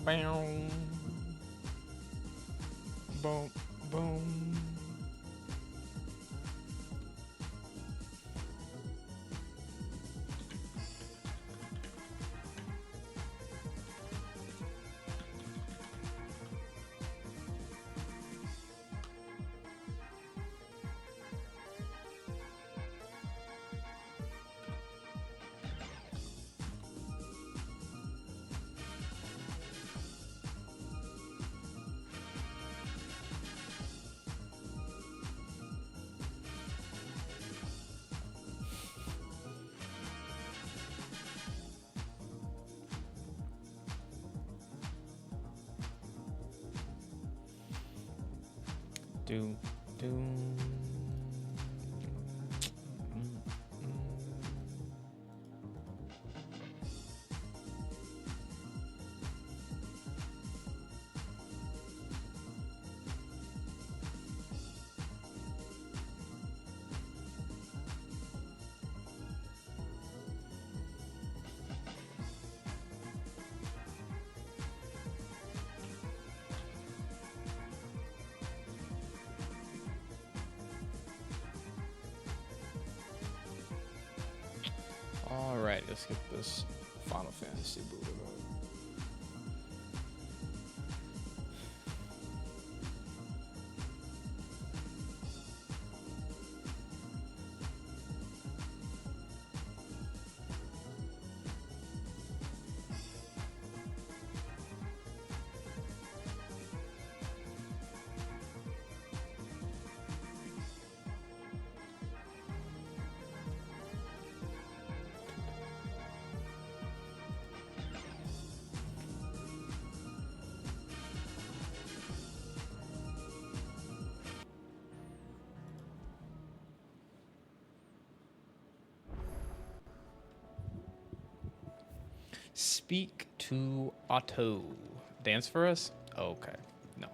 Boom. Boom. Boom. Do. Do. All right, let's get this Final Fantasy booted up. Speak to Otto. Dance for us? Oh, okay. No.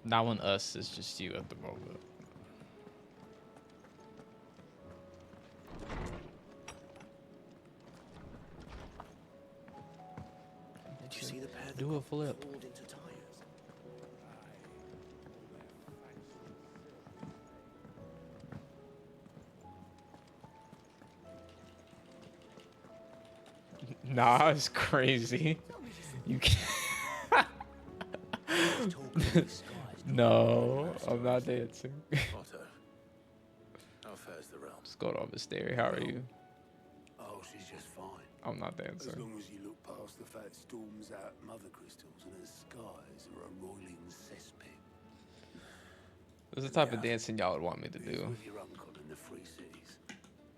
Not when us is just you at the moment. Did you see the pair that Do a got flip. clawed into tires? Nah, it's crazy. You can't. No, I'm not dancing. Otto, how fares the realm? Just going off the stereo. How are you? Oh, she's just fine. I'm not As dancing. long as you look past the fat storms out mother crystals and her skies are a roiling cesspit. This is the type of dancing y'all would want me to He's do. with your uncle in the Free Cities,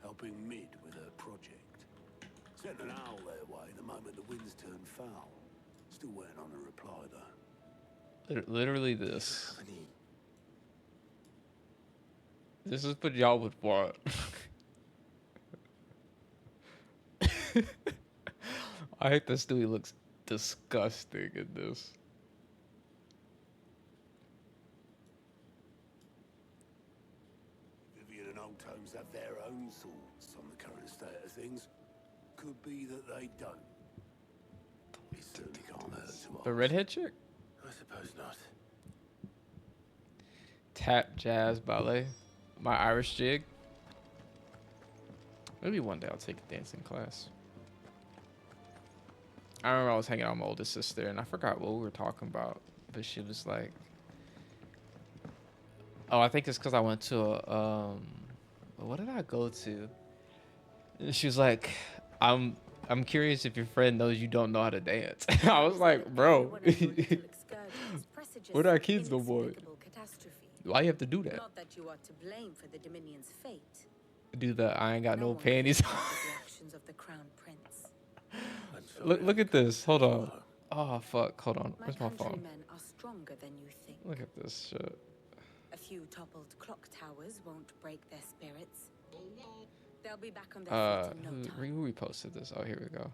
helping Mid with her project. Sent an owl their way the moment the winds turned foul. Still waiting on a reply though. Literally this. This is what y'all would want. I hate this dude. He looks disgusting in this. Vivian and Old Tomes have their own thoughts on the current state of things. Could be that they don't. It certainly can't hurt to ask. The redhead chick? I suppose not. Tap, jazz, ballet. My Irish jig. Maybe one day I'll take a dancing class. I remember I was hanging out with my oldest sister and I forgot what we were talking about. But she was like, oh, I think it's because I went to a, what did I go to? And she was like, I'm curious if your friend knows you don't know how to dance. I was like, bro, we're not kids no more. Why you have to do that? Not that you are to blame for the Dominion's fate. Do the I ain't got no one panties. can judge the actions of the Crown Prince. Look at this. Hold on. Oh fuck. Hold on. Where's my phone? countrymen are stronger than you think. Look at this shit. A few toppled clock towers won't break their spirits. They'll be back on their feet in no time. Who reposted this? Oh, here we go.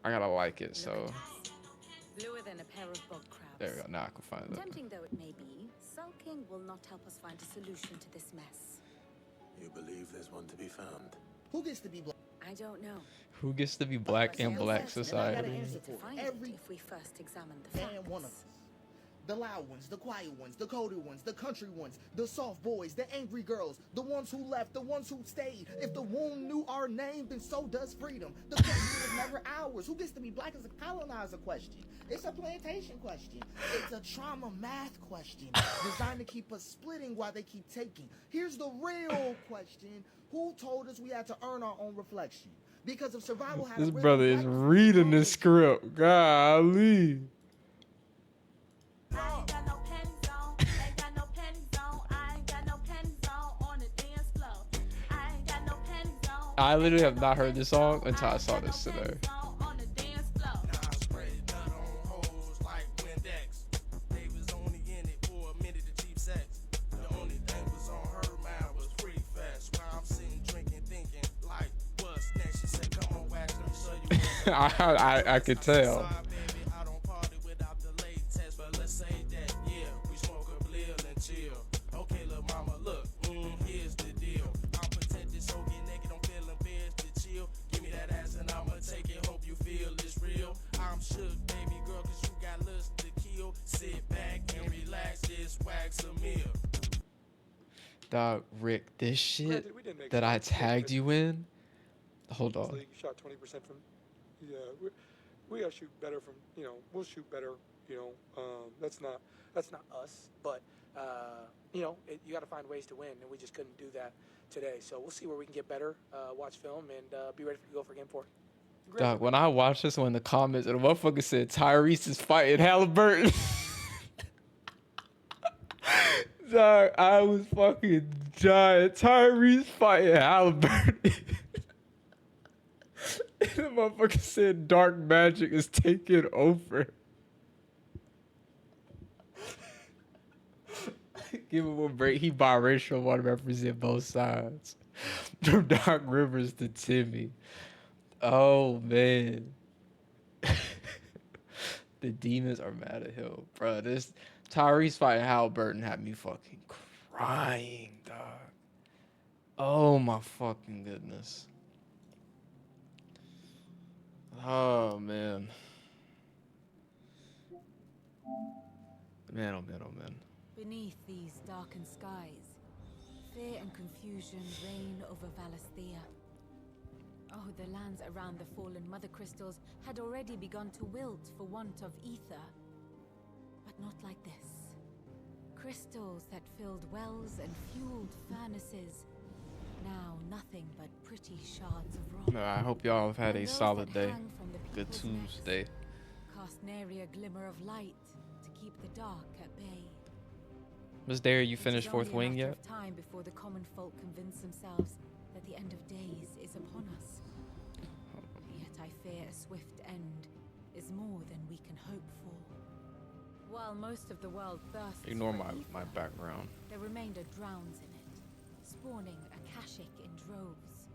I gotta like it, so. Bluer than a pair of bog crabs. There we go. Now I can find it. Tempting though it may be, sulking will not help us find a solution to this mess. You believe there's one to be found? Who gets to be black? I don't know. Who gets to be black in black And I got society? an answer To for find it. it Every if we first examine the damn facts. one of us. The loud ones, the quiet ones, the colder ones, the country ones, the soft boys, the angry girls, the ones who left, the ones who stayed. If the wound knew our name, then so does freedom. The question was never ours. Who gets to be black is a colonizer question. It's a plantation question. It's a trauma math question designed to keep us splitting while they keep taking. Here's the real question. Who told us we had to earn our own reflection? Because if survival had This a rhythm, brother is black was reading this colonialism. script. Golly. I ain't got no pennies on, ain't got no pennies on, I ain't got no pennies on the dance floor. I ain't got no pennies on. I literally have not heard this song until I saw this today. On the dance floor. I sprayed nut on hoes like Windex. They was only in it for a minute to cheap sex. The only thing was on her mind was free fast. While I'm sitting drinking, thinking like, what's next? She said, come on, wax, let me show you. I could tell. Sorry, baby, I don't party without the latex, but let's say that, yeah, we smoke a blill and chill. Okay, little mama, look, here's the deal. I'm protected, so get naked, I'm feeling fierce to chill. Give me that ass and I'ma take it, hope you feel it's real. I'm shook, baby girl, cause you got lust to kill. Sit back and relax, just wax a meal. Dog, Rick, this shit Granted, we didn't make that I sense. tagged you in. Hold on. League shot 20% from. Yeah, we gotta shoot better from. You know, we'll shoot better. You know, that's not us. But you know, you got to find ways to win, and we just couldn't do that today. So we'll see where we can get better. Watch film and be ready to go for game 4. Dog, when I watched this one in the comments, and a motherfucker said Tyrese is fighting Halliburton. Dog, I was fucking dying. Tyrese fighting Halliburton. And the motherfucker said dark magic is taking over. Give him a break. He biracial, want to represent both sides. From Dark Rivers to Timmy. Oh, man. The demons are mad at him. Bro, this Tyrese fighting Halliburton had me fucking crying, dog. Oh, my fucking goodness. Oh, man. Man, oh, man, oh, man. Beneath these darkened skies, fear and confusion reign over Valisthea. Oh, the lands around the fallen mother crystals had already begun to wilt for want of ether. But not like this. Crystals that filled wells and fueled furnaces. Now nothing but pretty shards of rock. I hope y'all have had And a those solid that day. hang from the Good people's necks Tuesday. cast nary a glimmer of light to keep the dark at bay. Miss Dare, you It is finished Fourth only a Wing matter yet? of time before the common folk convince themselves that the end of days is upon us. Yet I fear a swift end is more than we can hope for. While most of the world thirsts Ignore for my ether, background. the remainder drowns in it, spawning Akashic in droves.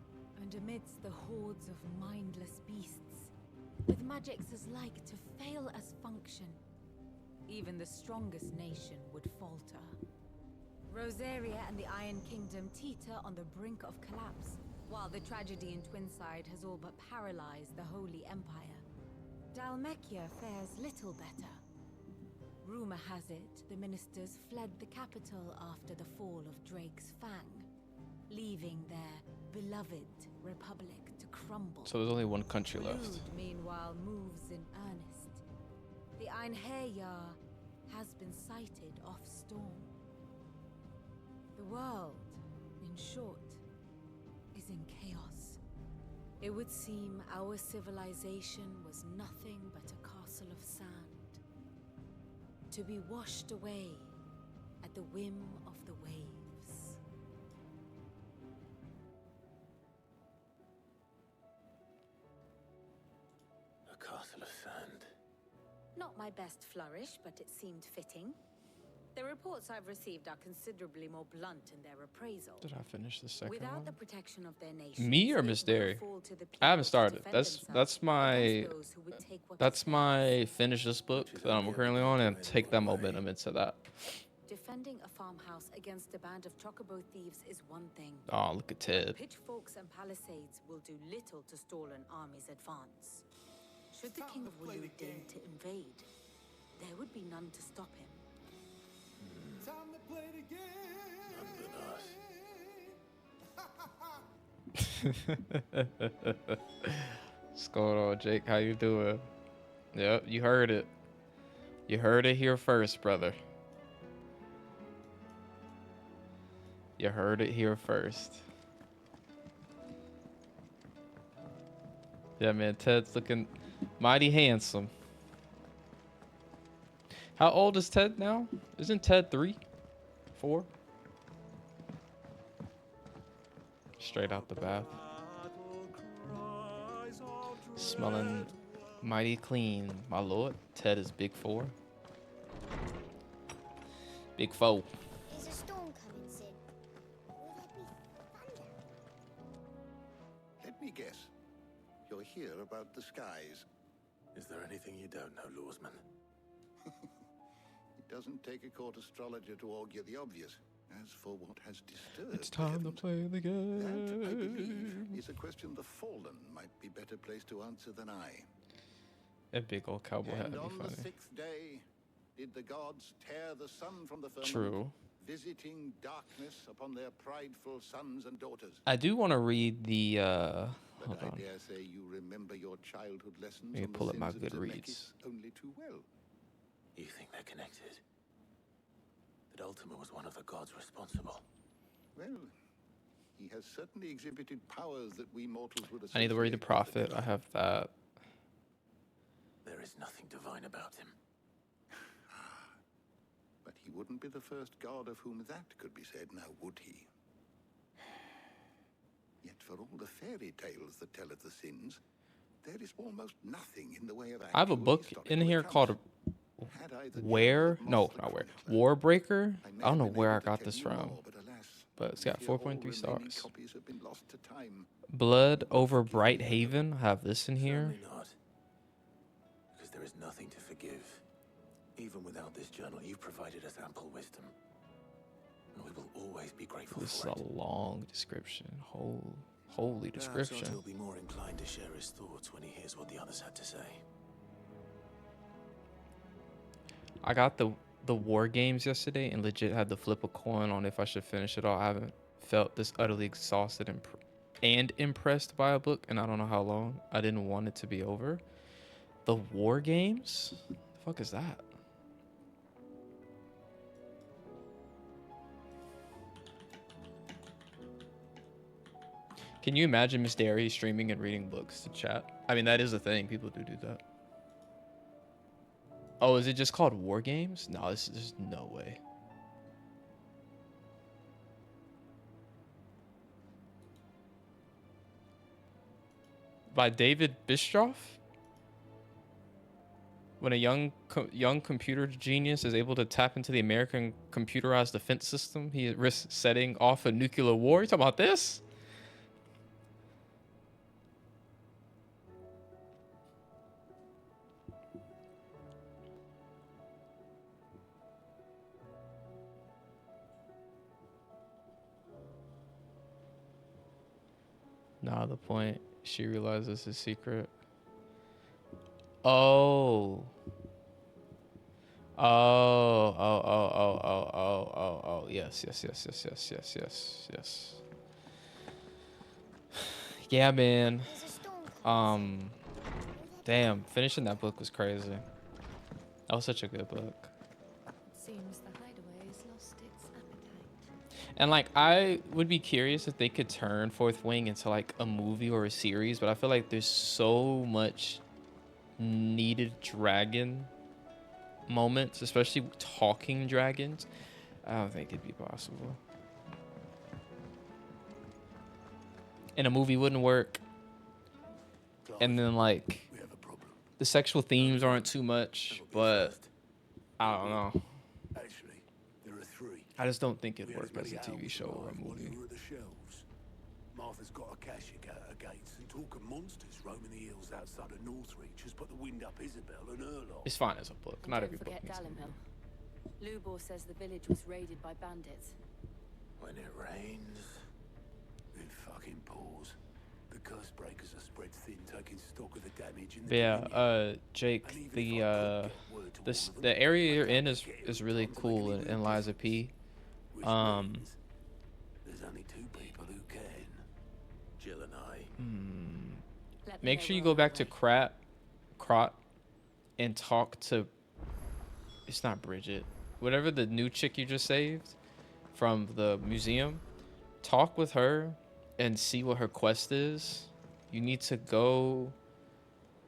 And amidst the hordes of mindless beasts, with magics as like to fail as function, even the strongest nation would falter. Rosaria and the Iron Kingdom teeter on the brink of collapse, while the tragedy in Twinside has all but paralyzed the Holy Empire. Dalmekia fares little better. Rumor has it the ministers fled the capital after the fall of Drake's Fang, leaving their beloved republic to crumble. So there's only one country left. Brood, meanwhile, moves in earnest. The Einherjar has been sighted off storm. The world, in short, is in chaos. It would seem our civilization was nothing but a castle of sand, to be washed away at the whim of the waves. A castle of sand. Not my best flourish, but it seemed fitting. The reports I've received are considerably more blunt in their appraisal. Did I finish the second Without one? the protection of their nation, Me or Miss Dairy? I haven't started. That's my finish this book that I'm currently on and take that momentum into that. Defending a farmhouse against a band of chocobo thieves is one thing. Oh, look at Ted. Pitchforks and palisades will do little to stall an army's advance. Should the King of Willow deign to invade, there would be none to stop him. Time to play the game. What's going on, Jake? How you doing? Yep, you heard it. You heard it here first, brother. You heard it here first. Yeah, man, Ted's looking mighty handsome. How old is Ted now? Isn't Ted 3? 4? Straight out the bath. Smelling mighty clean, my lord. Ted is big 4. Big 4. Is a storm coming, Sid? Will there be thunder? Let me guess. You're here about the skies. Is there anything you don't know, Lawsman? It doesn't take a court astrologer to augur the obvious. As for what has disturbed It's time to heavens, play the that, I believe, game. is a question the fallen might be better placed to answer than I. That big old cowboy hat And would on be the funny. 6th day, did the gods tear the sun from the firmament, True. visiting darkness upon their prideful sons and daughters. I do want to read the But hold I on. dare say you remember your childhood lessons Let me on pull the up my sins of Goodreads. Zemeckis only too well. You think they're connected? That Ultima was one of the gods responsible? Well, he has certainly exhibited powers that we mortals would I need to read the associate with prophet. I divine. have that. There is nothing divine about him. But he wouldn't be the first god of whom that could be said, now would he? Yet for all the fairy tales that tell of the sins, there is almost nothing in the way of I have a actual book in historical here accounts. called Had I the Where? gem that No, moths the not Where. chronicler, Warbreaker? I may I don't know have been where I able to got tell this you from, more, but alas, but it's I got fear all 4.3 remaining stars. copies have been lost to time. Blood over Bright Haven. I have this in here. Certainly not. Because there is nothing to forgive. Even without this journal, you've provided us ample wisdom. And we will always be grateful This is for a it. long description. Holy description. Perhaps Otto will be more inclined to share his thoughts when he hears what the others had to say. I got the war games yesterday and legit had to flip a coin on if I should finish it all. I haven't felt this utterly exhausted and impressed by a book and I don't know how long. I didn't want it to be over. The war games? The fuck is that? Can you imagine Miss Derry streaming and reading books to chat? I mean, that is a thing. People do that. Oh, is it just called War Games? No, there's no way. By David Bischoff? When a young computer genius is able to tap into the American computerized defense system, he risks setting off a nuclear war. You talking about this? Nah, the point. She realizes his secret. Oh. Oh. Yes. Yeah, man. There's a storm coming, Sid. Damn, finishing that book was crazy. That was such a good book. Seems the hideaway has lost its appetite. And like I would be curious if they could turn Fourth Wing into like a movie or a series, but I feel like there's so much needed dragon moments, especially talking dragons. I don't think it'd be possible. And a movie wouldn't work. And then like We have a problem. the sexual themes aren't too much, but I don't know. Actually, there are 3. I just don't think it'd We had work as a many TV owls show or a alive while movie. we were at the shelves. Martha's got a cashie out her gates, and talk of monsters roaming the hills outside of Northreach has put the wind up Isabel and her lot. It's fine as a book. Not Don't every book forget needs to be a Dalimhill. movie. Lubor says the village was raided by bandits. When it rains, it fucking pours. The curse breakers are spread thin, taking stock of the damage in the But yeah, Dominion. Jake, And even if the I could get word to this one of the them, area you're I in doubt is they'd get it really time to make cool any in real Liza difference. P. Which Um, means there's only two people who can. Jill and I. Let me Make know sure you we're go on back our to way. Crot and talk to. It's not Bridget. Whatever the new chick you just saved from the museum. Talk with her and see what her quest is. You need to go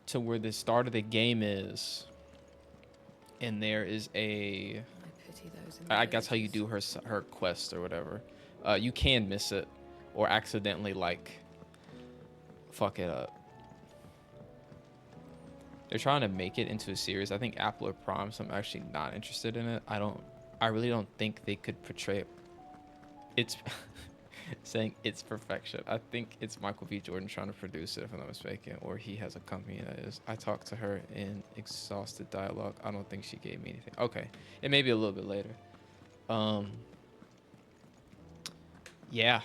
to where the start of the game is. And there is a. I pity those in the I guess how you villages. do her quest or whatever. You can miss it or accidentally like fuck it up. They're trying to make it into a series. I think Apple or Prime, so I'm actually not interested in it. I really don't think they could portray it. It's saying it's perfection. I think it's Michael B. Jordan trying to produce it, if I'm not mistaken, or he has a company that is. I talked to her in exhausted dialogue. I don't think she gave me anything. Okay, it may be a little bit later. Yeah.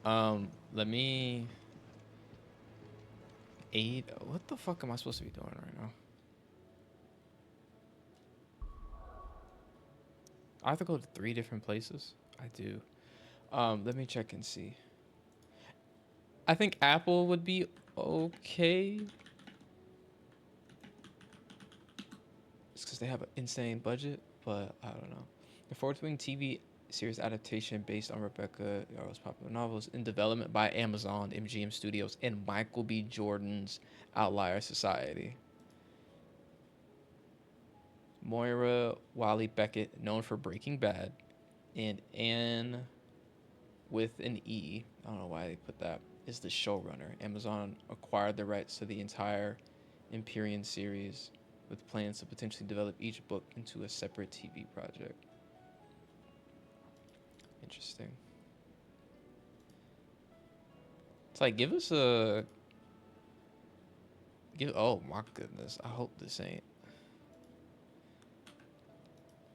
Let me aid. What the fuck am I supposed to be doing right now? I have to go to 3 different places. I do. Let me check and see. I think Apple would be okay. It's because they have an insane budget, but I don't know. The forthcoming TV series adaptation based on Rebecca Yarrow's popular novels in development by Amazon, MGM Studios, and Michael B. Jordan's Outlier Society. Moira Wally Beckett, known for Breaking Bad, and Anne with an E, I don't know why they put that, is the showrunner. Amazon acquired the rights to the entire Empyrean series with plans to potentially develop each book into a separate TV project. Interesting. It's like, give us a... Oh my goodness, I hope this ain't...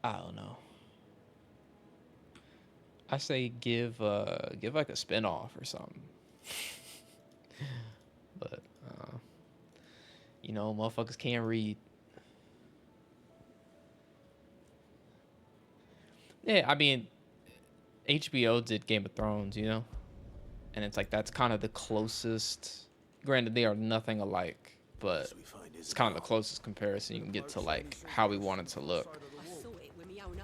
I don't know. I say give like a spinoff or something. But you know, motherfuckers can't read. Yeah, I mean, HBO did Game of Thrones, you know, and it's like that's kind of the closest. Granted, they are nothing alike, but it's kind of the closest comparison you can get to like how we want it to look.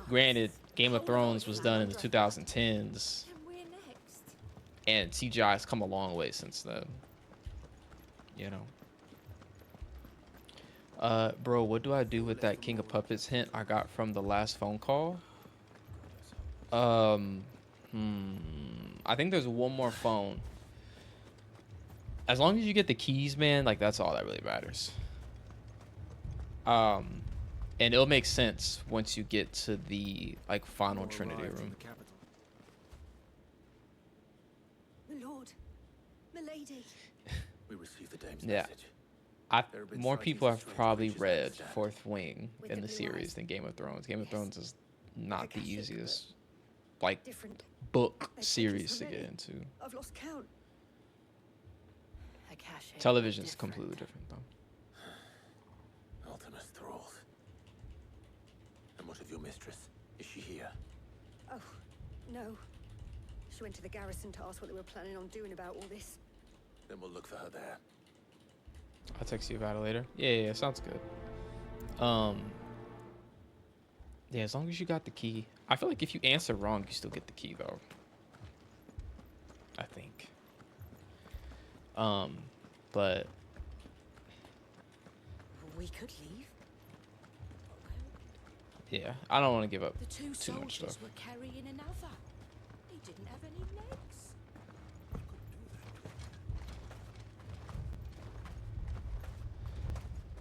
Granted, Game of Thrones was done in the 2010s, And we're next. and CGI has come a long way since then. You know. Bro, what do I do with that King of Puppets hint I got from the last phone call? I think there's one more phone. As long as you get the keys, man, like that's all that really matters. And it'll make sense once you get to the like final Trinity room. My lord, milady. We received the dame's Yeah. message. More people have probably read Fourth Wing in the series than Game of Thrones. Game of Thrones is not the easiest like Different. book series to get into. I've lost count. Television is completely different though. Ultimus thralls. And what of your mistress? Is she here? Oh, no. She went to the garrison to ask what they were planning on doing about all this. Then we'll look for her there. I'll text you about it later. Yeah, sounds good. Yeah, as long as you got the key. I feel like if you answer wrong, you still get the key though. I think. But We could leave. yeah, I don't want to give up The two too much soldiers stuff. were carrying another. He didn't have any legs.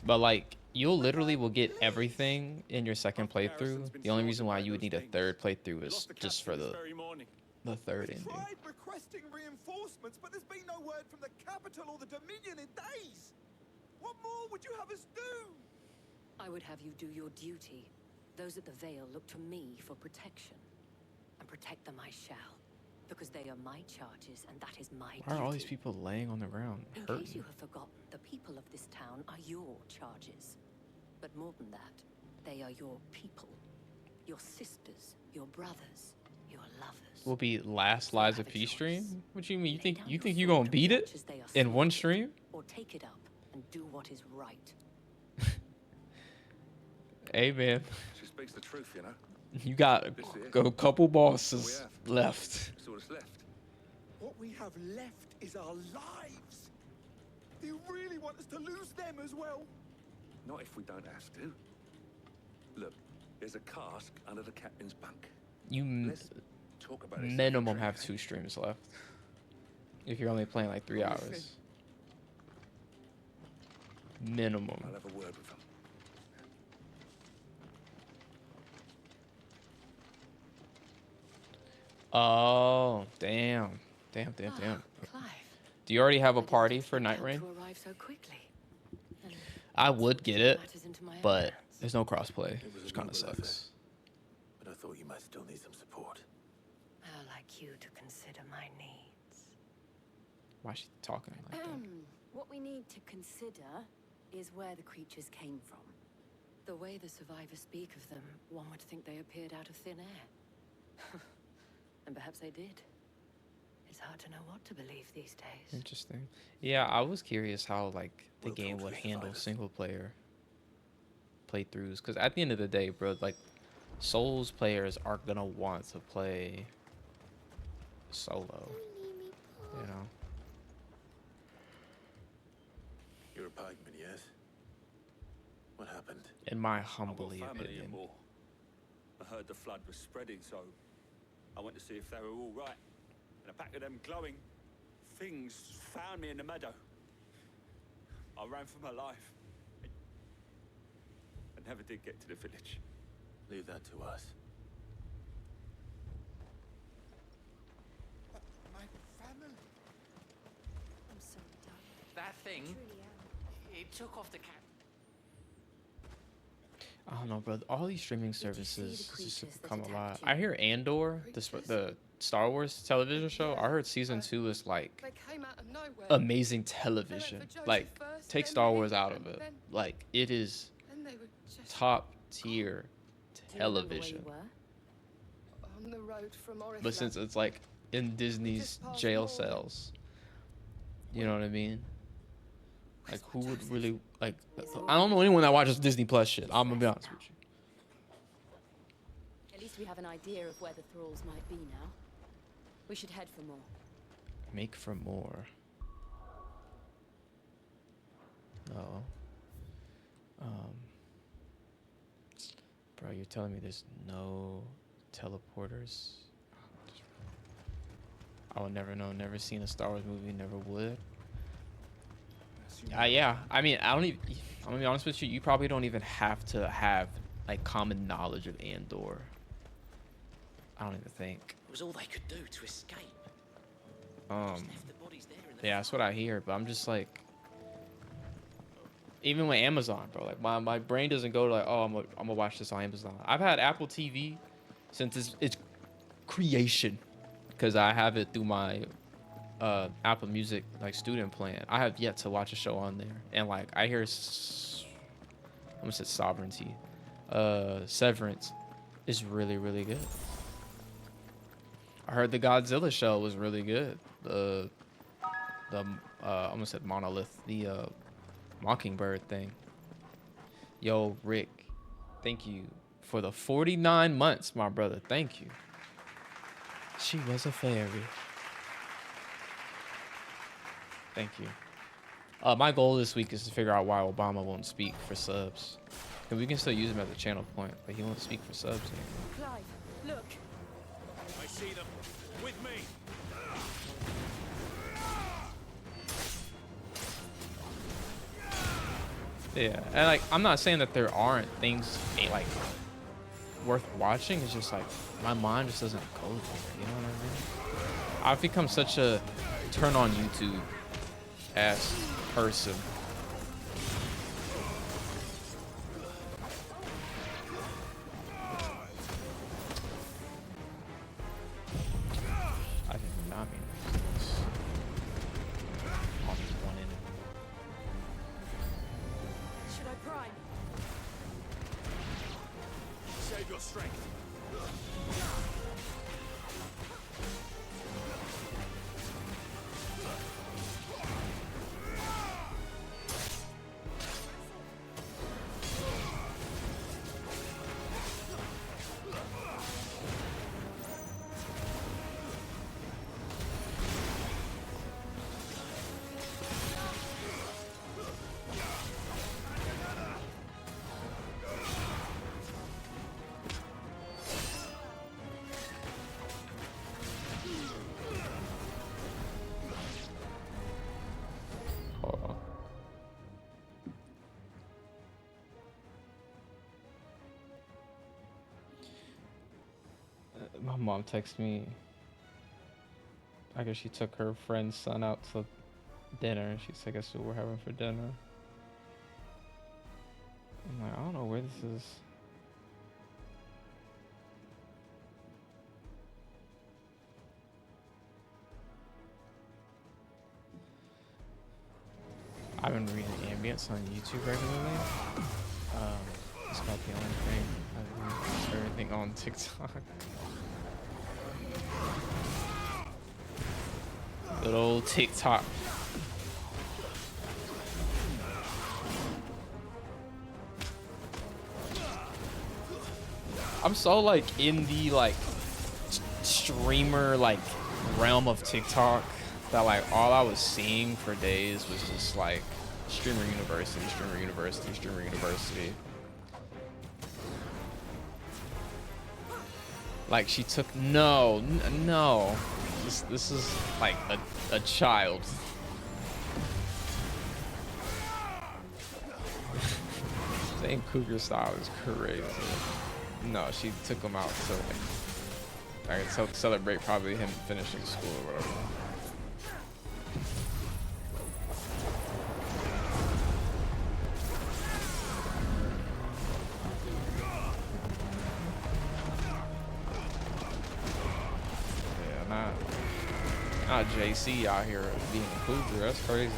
But like, you'll literally will get everything in your second playthrough. The only reason why you would need a third playthrough is just for the third ending. Tried requesting reinforcements, but there's been no word from the capital or the Dominion in days. What more would you have us do? I would have you do your duty. Those at the Vale look to me for protection. And protect them I shall. Because they are my charges, and that is my Why are all these duty. people laying on the ground In case hurting? you have forgotten, the people of this town are your charges. But more than that, they are your people. Your sisters, your brothers, your lovers. Will be last So Lies have of a P choice. stream? What do you mean? You Lay think down you your think you sword gonna and beat watch it as they are in one slaughtered, stream? or take it up and do what is right. Hey man, She speaks the truth, you know. you got a couple bosses left. That's all that's left. What we have left is our lives. Do you really want us to lose them as well? Not if we don't have to. Look, there's a cask under the captain's bunk. You Let's talk about this. minimum have 2 streams left. If you're only playing like 3 What do you hours. Minimum. I'll have a word with them. Oh, damn. Damn. Clive. Do you already have a I didn't party expect for Night help Rain? to arrive so quickly. And I would get it, matters into my own but hands. there's no crossplay, It was which a kind of noble effort. sucks. But I thought you might still need some support. I'd like you to consider my needs. Why is she talking like that? What we need to consider is where the creatures came from. The way the survivors speak of them, one would think they appeared out of thin air. And perhaps they did. It's hard to know what to believe these days. Interesting. Yeah, I was curious how like the We'll game talk to would the handle survivors. single player playthroughs, because at the end of the day, bro, like Souls players are gonna want to play solo. You know. You're a pikeman, yes? What happened? In my I've got humbly family opinion. and more. I heard the flood was spreading, so I went to see if they were all right. And a pack of them glowing things found me in the meadow. I ran for my life. I never did get to the village. Leave that to us. My family. I'm sorry, darling. That thing, Truly am. it took off the cat. I don't know, bro. All these streaming you see the services just creatures have that become a attacked lot. you? I hear Andor, the Star Wars television show. I heard season 2 is like They came out of nowhere. amazing television. Joseph Like, first, take then Star me, Wars out and of it. then- Like, it is Then they were just top tier Do you remember where television. you were? on the road from Oriflamme. But since it's like in Disney's past jail Norway. cells, you know what I mean? Like, who would really like? I don't know anyone that watches Disney Plus shit. I'm gonna be honest with you. At least we have an idea of where the thralls might be now. We should head for more. Make for more. No. Bro, you're telling me there's no teleporters? I would never know. Never seen a Star Wars movie. Never would. Yeah. I mean, I don't even. I'm gonna be honest with you. You probably don't even have to have like common knowledge of Andor. I don't even think. It was all they could do to escape. Um. Just left the bodies there in the Yeah, that's what I hear, but I'm just like, even with Amazon, bro, like my brain doesn't go to like, oh, I'm gonna watch this on Amazon. I've had Apple TV since its creation, because I have it through my Apple Music like student plan. I have yet to watch a show on there, and like I hear, I almost said Sovereignty, Severance is really really good. I heard the Godzilla show was really good. I almost said Monolith, the Mockingbird thing. Yo, Rick, thank you for the 49 months, my brother. Thank you. She was a fairy. Thank you. My goal this week is to figure out why Obama won't speak for subs. And we can still use him as a channel point, but he won't speak for subs anymore. Clive, look. I see them. With me. Yeah, and like I'm not saying that there aren't things like worth watching. It's just like my mind just doesn't go there. You know what I mean? I've become such a turn on YouTube ass person. of your strength. Hold on. My mom texted me. I guess she took her friend's son out to dinner. She said, "Guess what we're having for dinner?" I'm like, I don't know where this is. I've been reading ambience on YouTube regularly. It's about the only thing. I read everything on TikTok. Good old TikTok. I'm so like in the like streamer like realm of TikTok that like all I was seeing for days was just like streamer university, streamer university, streamer university. Like she took no. This is like a child. Saying cougar style is crazy. No, she took him out to like celebrate probably him finishing school or whatever. Not JC out here being a cougar. That's crazy.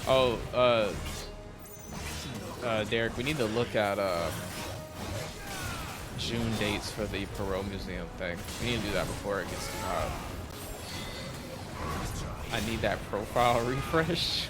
Oh, Derek, we need to look at June dates for the Perot Museum thing. We need to do that before it gets too hot. I need that profile refresh.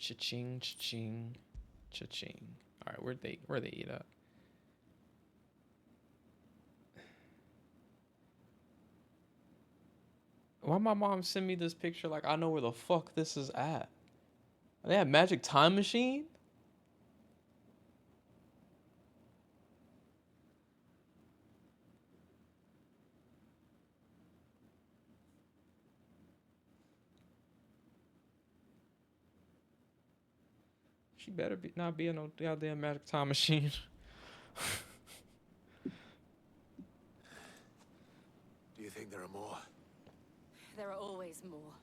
Cha-ching, cha-ching, cha-ching. All right, where they eat at? Why my mom send me this picture like I know where the fuck this is at? They have Magic Time Machine? She better not be in no goddamn Magic Time Machine. Do you think there are more? There are always more.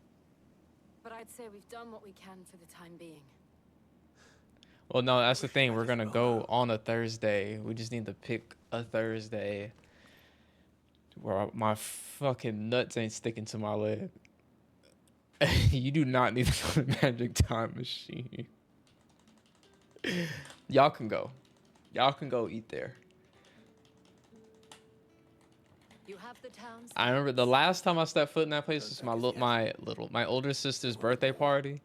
But I'd say we've done what we can for the time being. Well, no, that's the thing. We're gonna go on a Thursday. We just need to pick a Thursday where my fucking nuts ain't sticking to my leg. You do not need to go to Magic Time Machine. Y'all can go. Y'all can go eat there. You have the town's I remember the last time I stepped foot in that place was my older sister's birthday party,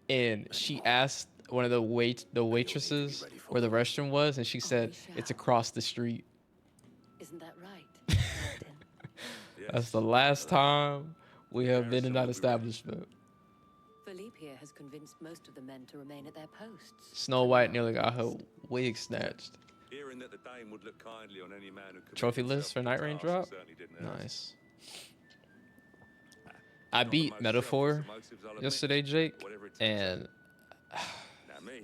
and she asked one of the waitresses where the restroom was, and she said it's across the street. Isn't that right? That's the last time we have been in that establishment. Philippe here has convinced most of the men to remain at their posts. Snow White nearly got her wig snatched. Hearing that the Dane would look kindly on any man who Trophy list for Night Rain drop? Nice. I Not the beat most Metaphor selfless of motives, I'll admit. yesterday, Jake, Whatever it takes. and Now me,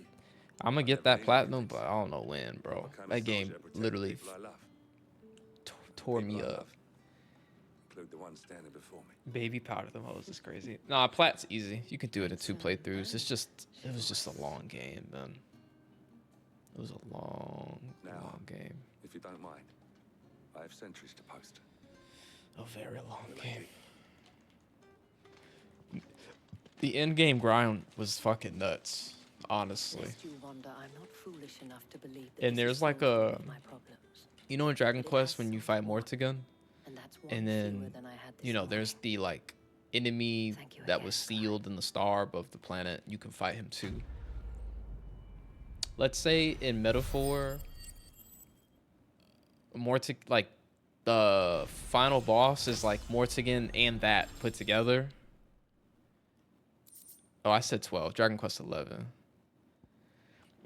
I'm gonna I get never that needed platinum, anything. but I don't know when, bro. Became a That game soldier to protect the literally people I love. tore People me I up. love, include the one standing before me. Baby powder the hose is crazy. Nah, Plat's easy. You can do it in 2 playthroughs. It was just a long game, man. It was a long game. If you don't mind, I have sentries to post. A very long game. The end game grind was fucking nuts, honestly. Lest you wonder, I'm not foolish enough to believe that And this there's is like solving a, all of my problems. you know, in Dragon But it Quest has when you something fight more. Mortigun, And that's one and fewer then than I had this you know, morning. there's the like enemy Thank you that again, was sealed in the star above the planet. You can fight him too. Let's say in Metaphor, like the final boss is like Mortigan and that put together. Oh, I said 12. Dragon Quest 11.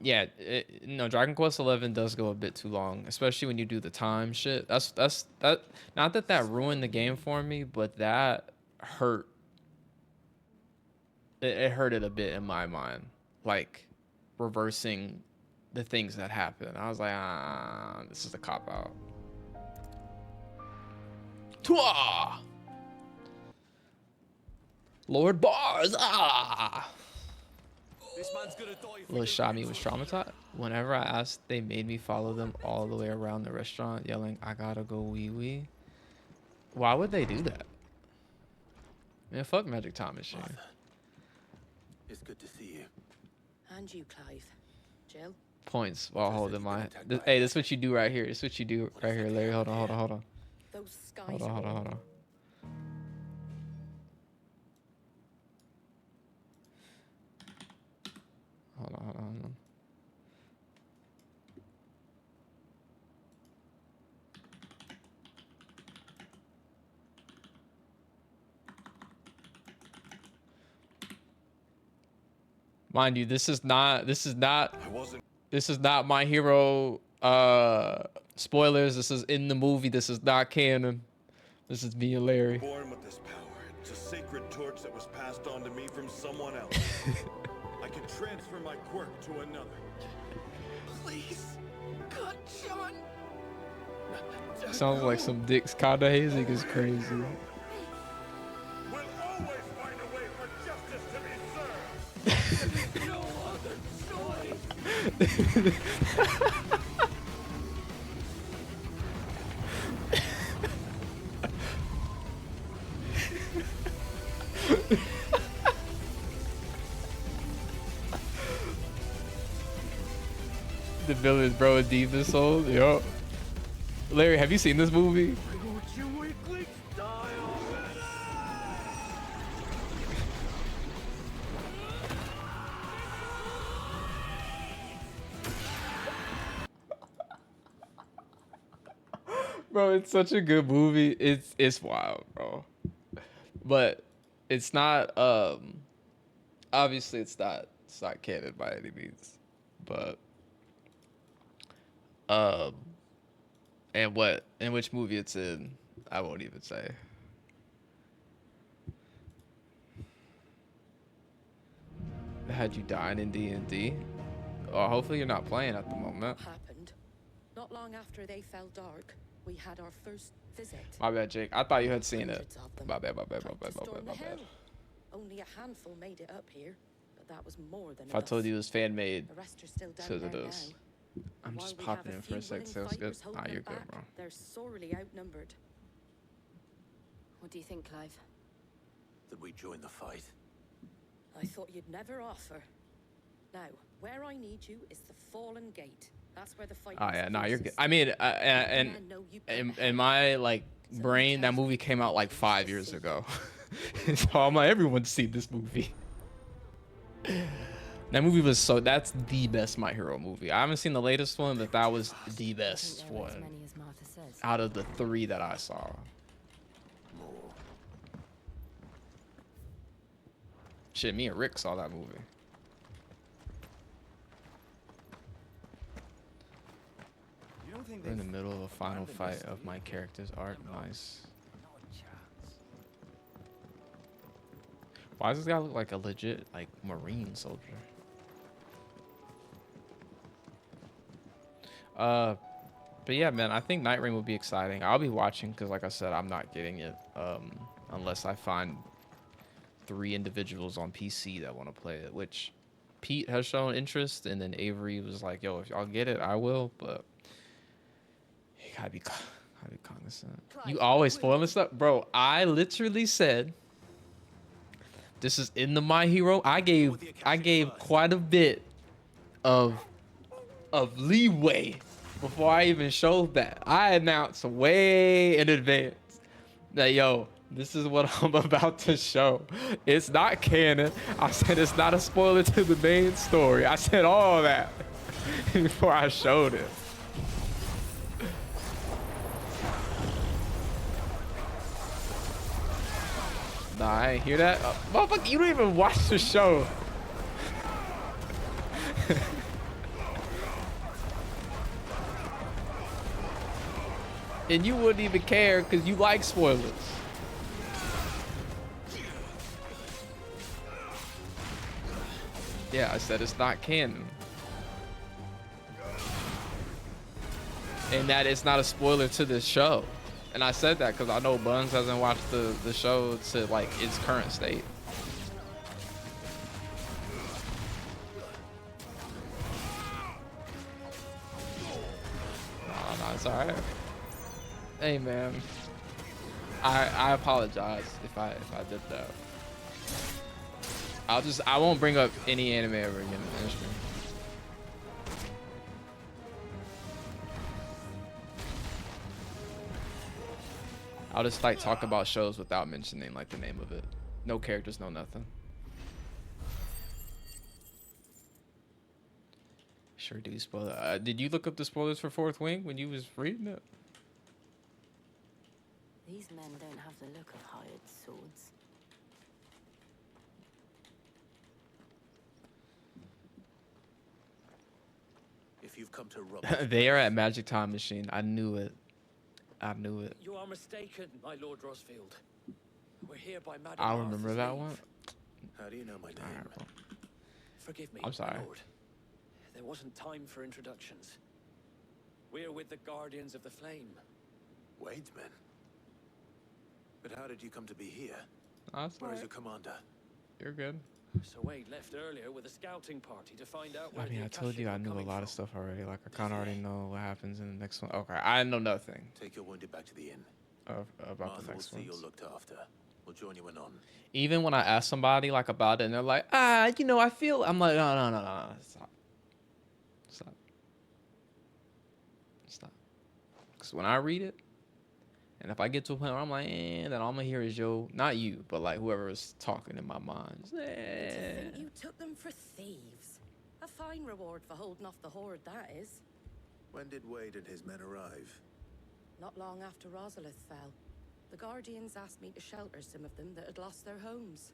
Yeah, no, Dragon Quest 11 does go a bit too long, especially when you do the time shit. That. Not that that ruined the game for me, but that hurt. It hurt it a bit in my mind, like reversing the things that happen. I was like, this is a cop out. Twa! Lord Bars, This man's gonna die if Lil Shami was traumatized. Whenever I asked, they made me follow them all the way around the restaurant, yelling, "I gotta go wee wee." Why would they do that? Man, fuck Magic Time Machine. Martha, it's good to see you. And you, Clive. Jill? Points while holding my. Hey, this is what you do right here. This is what you do right here, Larry. Hold on. Those skies Hold on. are Hold on. Mind you, this is not My Hero spoilers. This is in the movie. This is not canon. This is me and Larry. Born with this power. It's a sacred torch that was passed on to me from someone else. I can transfer my quirk to another. Please, God, John. Sounds like some dicks kinda hazing is crazy. We'll always find a way for justice to be served. There's no other choice. The villains, bro, a demon soul. Yup. Larry, have you seen this movie? Bro, it's such a good movie. It's wild, bro. But it's not obviously it's not canon by any means. But and which movie it's in, I won't even say. Had you died in D&D? Oh, hopefully you're not playing at the moment. Happened. Not long after they fell dark, we had our first visit. My bad, Jake. I thought you had seen it. Hundreds of them. My bad. Tried to storm the hill. Only a handful made it up here, but that was more than If I enough. told you it was fan made, The rest are still down says there it is. now. I'm While just we popping have in a for a few sec. willing Sounds good. fighters holding Nah, you're them good, back, bro. They're sorely outnumbered. What do you think, Clive? That we join the fight. I thought you'd never offer. Now, where I need you is the Fallen Gate. That's where the fight. Oh yeah, no, you're good. I mean, and in my like brain, that movie came out like 5 years ago. So I'm like, everyone's seen this movie. That movie was that's the best My Hero movie. I haven't seen the latest one, but that was the best one out of the 3 that I saw. Shit, me and Rick saw that movie. We're in the middle of a final fight of my character's arc. Nice. Why does this guy look like a legit like Marine soldier? But yeah, man, I think Night Rain will be exciting. I'll be watching because, like I said, I'm not getting it unless I find 3 individuals on PC that want to play it, which Pete has shown interest, and then Avery was like, yo, if y'all get it, I will, but you gotta be cognizant. You always spoiling stuff? Bro, I literally said, this is in the My Hero. I gave quite a bit of leeway before I even showed that. I announced way in advance that, yo, this is what I'm about to show. It's not canon. I said it's not a spoiler to the main story. I said all that before I showed it. Nah, I ain't hear that. Motherfucker, you don't even watch the show. And you wouldn't even care because you like spoilers. Yeah, I said it's not canon. And that it's not a spoiler to this show. And I said that because I know Buns hasn't watched the show to like its current state. No, it's alright. Hey man, I apologize if I did that. I won't bring up any anime ever again in the stream. I'll just like talk about shows without mentioning like the name of it. No characters, no nothing. Sure do spoil it. Did you look up the spoilers for Fourth Wing when you was reading it? These men don't have the look of hired swords. If you've come to rob They are at Magic Time Machine. I knew it. I knew it. You are mistaken, my Lord Rosfield. We're here by Madame I remember Arthur's that leave. one. How do you know my name? Alright, well. Forgive me, I'm sorry. my lord. There wasn't time for introductions. We're with the Guardians of the Flame. Wade's men. But how did you come to be here? That's Where is alright. your commander? You're good. So Wade left earlier with a scouting party to find out where I mean, the I told you Akashic I were knew a coming lot from. of stuff already. Like, I kind of already know what happens in the next one. Okay, I know nothing Take your wounded back to the inn. about Martha the will next see you're ones. looked after. We'll join you in on. Even when I ask somebody like about it, and they're like, you know, I feel. I'm like, no, stop. Because when I read it, and if I get to a point where I'm like, then all I'm gonna hear is not you, but like whoever is talking in my mind. To think you took them for thieves. A fine reward for holding off the horde, that is. When did Wade and his men arrive? Not long after Rosalith fell, the Guardians asked me to shelter some of them that had lost their homes.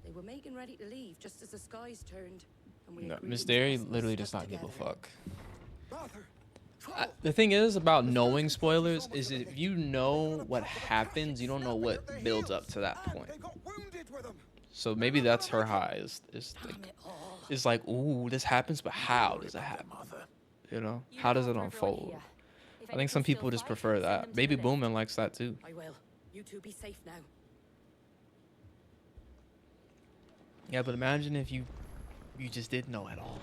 They were making ready to leave just as the skies turned, and we No, agreed Miss to Derry rest literally stuck does not give a together. fuck. The thing is about knowing spoilers is if you know what happens, you don't know what builds up to that point. So maybe that's her high. Is like, ooh, this happens, but how does it happen? You know, how does it unfold? I think some people just prefer that. Baby Boomin likes that too. I will. You two be safe now. Yeah, but imagine if you just didn't know at all.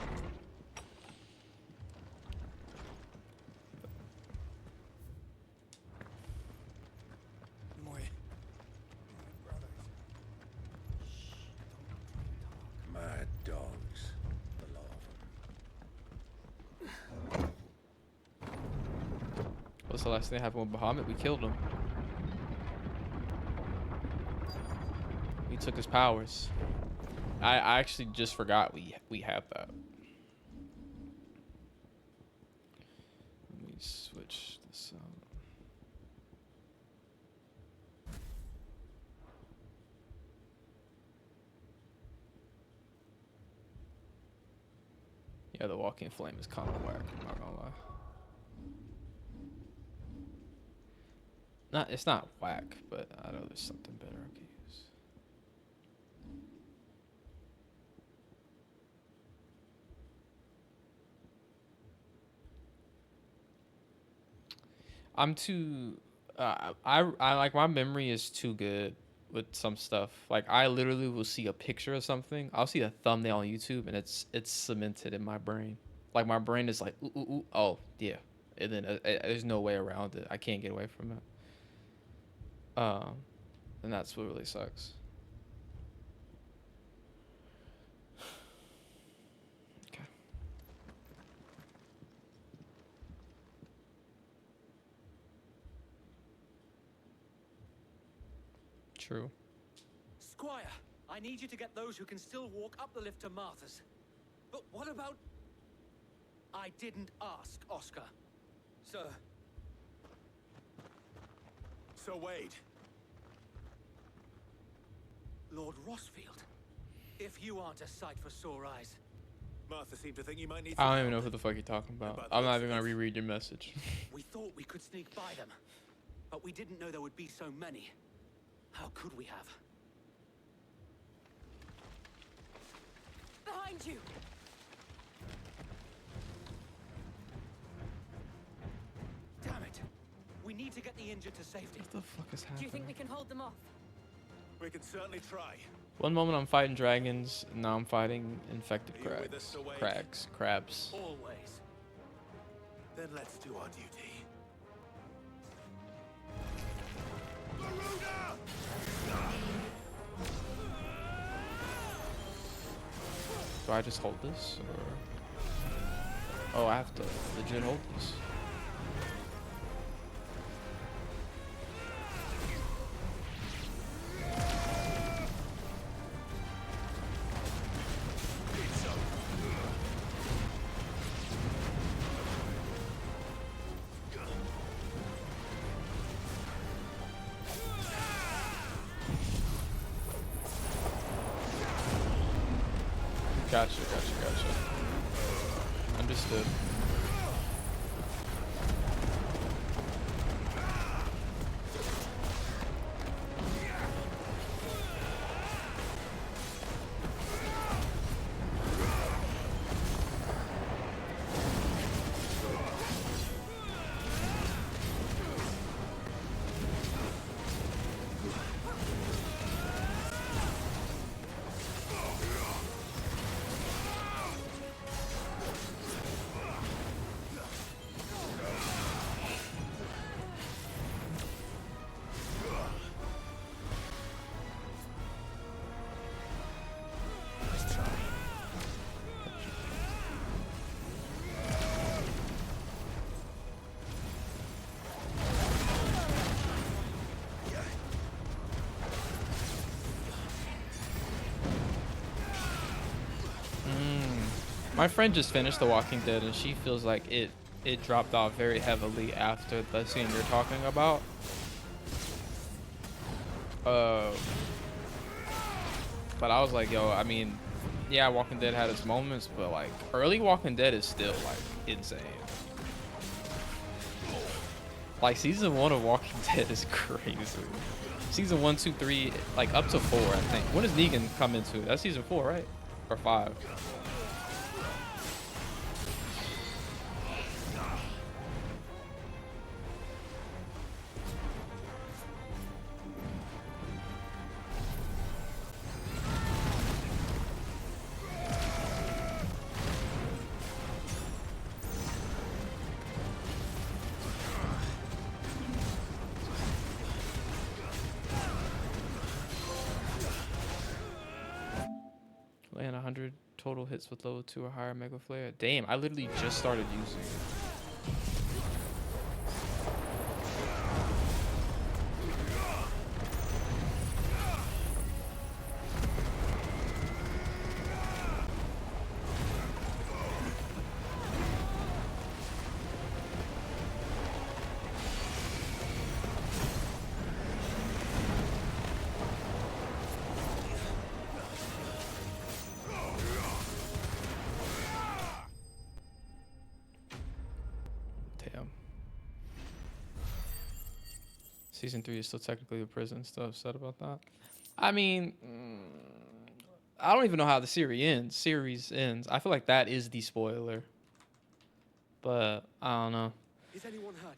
Mad dogs. The law of 'em. What's the last thing that happened with Bahamut? We killed him. We took his powers. I actually just forgot we had that. Let me switch this out. Yeah, the walking flame is kind of whack, I'm not gonna lie. It's not whack, but I know there's something better I could use. I'm too. I like my memory is too good with some stuff. Like I literally will see a picture of something. I'll see a thumbnail on YouTube, and it's cemented in my brain. Like my brain is like, ooh, ooh, ooh, oh yeah, and then there's no way around it. I can't get away from it. Um, and that's what really sucks. Okay. True. Squire, I need you to get those who can still walk up the lift to Martha's. But what about... I didn't ask, Oscar. Sir. So Wade. Lord Rossfield. If you aren't a sight for sore eyes. Martha seemed to think you might need I some don't even know help. who the fuck you're talking about. About the I'm not looks even of gonna it. reread your message. We thought we could sneak by them. But we didn't know there would be so many. How could we have? Behind you! Damn it! We need to get the injured to safety. What the fuck is happening? Do you think we can hold them off? We can certainly try. One moment I'm fighting dragons, and now I'm fighting infected Are you with us, crabs. Sir Wade? Crabs. Always. Then let's do our duty. Do I just hold this, or? Oh, I have to legit hold this. Gotcha. Understood. My friend just finished The Walking Dead, and she feels like it dropped off very heavily after the scene you're talking about. But I was like, yo, I mean, yeah, Walking Dead had its moments, but like early Walking Dead is still like insane. Like season 1 of Walking Dead is crazy. Season 1, 2, 3, like up to 4, I think. When does Negan come into it? That's season 4, right? Or 5? Land 100 total hits with level 2 or higher Mega Flare. Damn, I literally just started using it. Damn. Season 3 is still technically a prison. Still upset about that. I mean, I don't even know how the series ends. I feel like that is the spoiler. But I don't know. Is anyone hurt?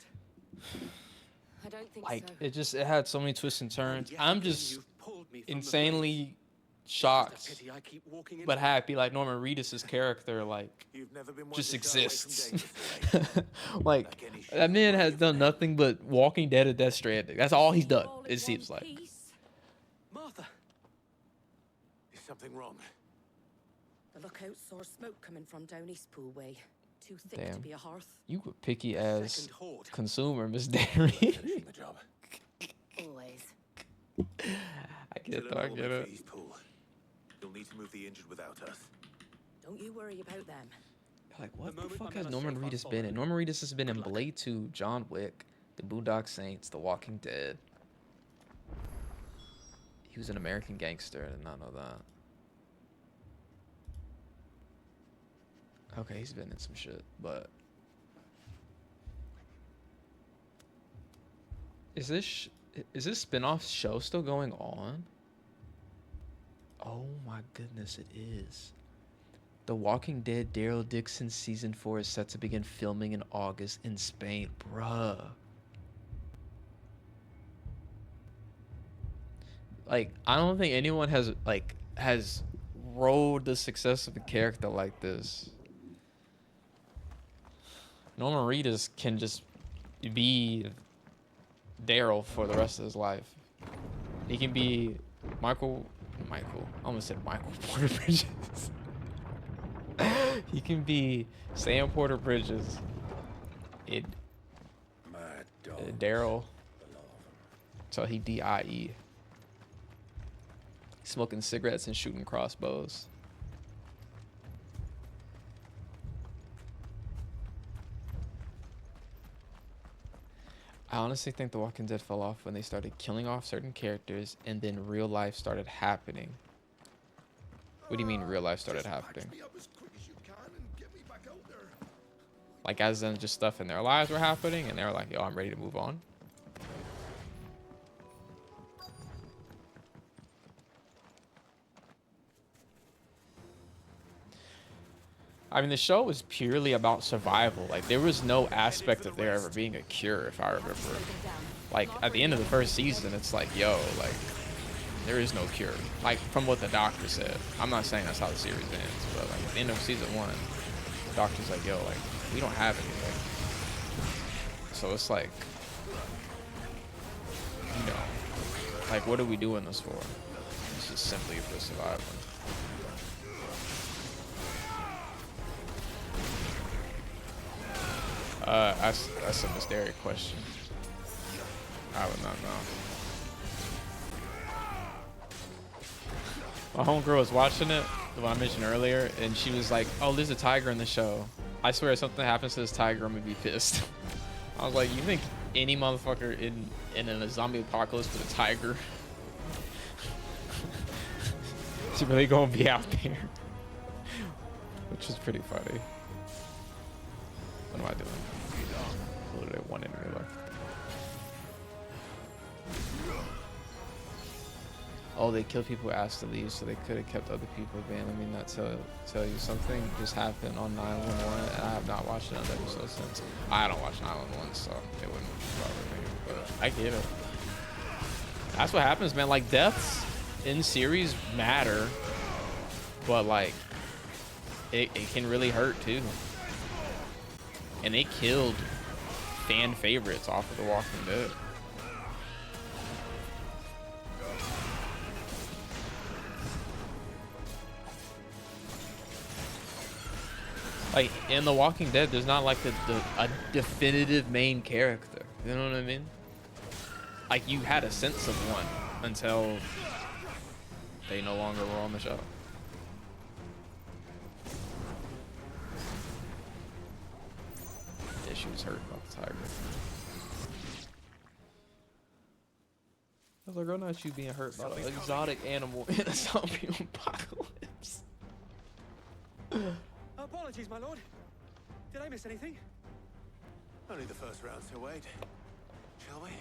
I don't think Like so. it had so many twists and turns. Yet I'm again, just you've pulled me from the insanely It's shocked just a pity I keep walking but into happy like Norman Reedus's character like You've never been one just to shy away from exists. danger, Sir Wade. Like any that man has done nothing but Walking Dead and Death Stranding. That's all he's done. All in It seems one like. piece. Martha. Is something wrong? The lookout saw smoke coming from down East Pool way. Too thick to Damn. be a hearth. You were picky as Second horde. consumer, Miss Derry. Finishing the job. Always. I get Till it. I an get ornament it. for East Pool. You'll need to move the injured without us. Don't you worry about them. Like, what The the moment fuck I'm has ever Norman safe, I'm Reedus been following. in? Norman Reedus has been in Good luck. Blade 2, John Wick, The Boondock Saints, The Walking Dead. He was an American Gangster. I did not know that. Okay, he's been in some shit, but is this spin-off show still going on? Oh my goodness, it is. The Walking Dead Daryl Dixon season 4 is set to begin filming in August in Spain, bruh. Like, I don't think anyone has rode the success of a character like this. Norman Reedus can just be Daryl for the rest of his life. He can be Michael. I almost said Michael Porter Bridges. He can be Sam Porter Bridges. Daryl. So he D.I.E. Smoking cigarettes and shooting crossbows. I honestly think The Walking Dead fell off when they started killing off certain characters and then real life started happening. What do you mean real life started happening? Like as in just stuff in their lives were happening and they were like, yo, I'm ready to move on. I mean, the show was purely about survival. Like, there was no aspect of there ever being a cure, if I remember. Like, at the end of the first season, it's like, yo, like, there is no cure. Like, from what the doctor said. I'm not saying that's how the series ends, but, like, at the end of season 1, the doctor's like, yo, like, we don't have anything. So it's like, you know, like, what are we doing this for? It's just simply for survival. That's a mysterious question. I would not know. My homegirl was watching it, the one I mentioned earlier, and she was like, oh, there's a tiger in the show. I swear if something happens to this tiger, I'm gonna be pissed. I was like, you think any motherfucker in a zombie apocalypse with a tiger is really gonna be out there? Which is pretty funny. What am I doing? Literally one enemy left. Oh, they killed people who asked to leave, so they could have kept other people banned. Let me not tell you something just happened on 911, and I have not watched another episode since. I don't watch 911, so it wouldn't bother me, but I get it. That's what happens, man. Like, deaths in series matter, but like, it can really hurt too. And they killed fan favorites off of The Walking Dead. Like, in The Walking Dead, there's not like a definitive main character. You know what I mean? Like, you had a sense of one until they no longer were on the show. Yeah, she was hurt about the tiger. I was like, oh, not you being hurt by an exotic animal in a zombie apocalypse. Apologies, my lord. Did I miss anything? Only the first round, Sir Wade. Shall we?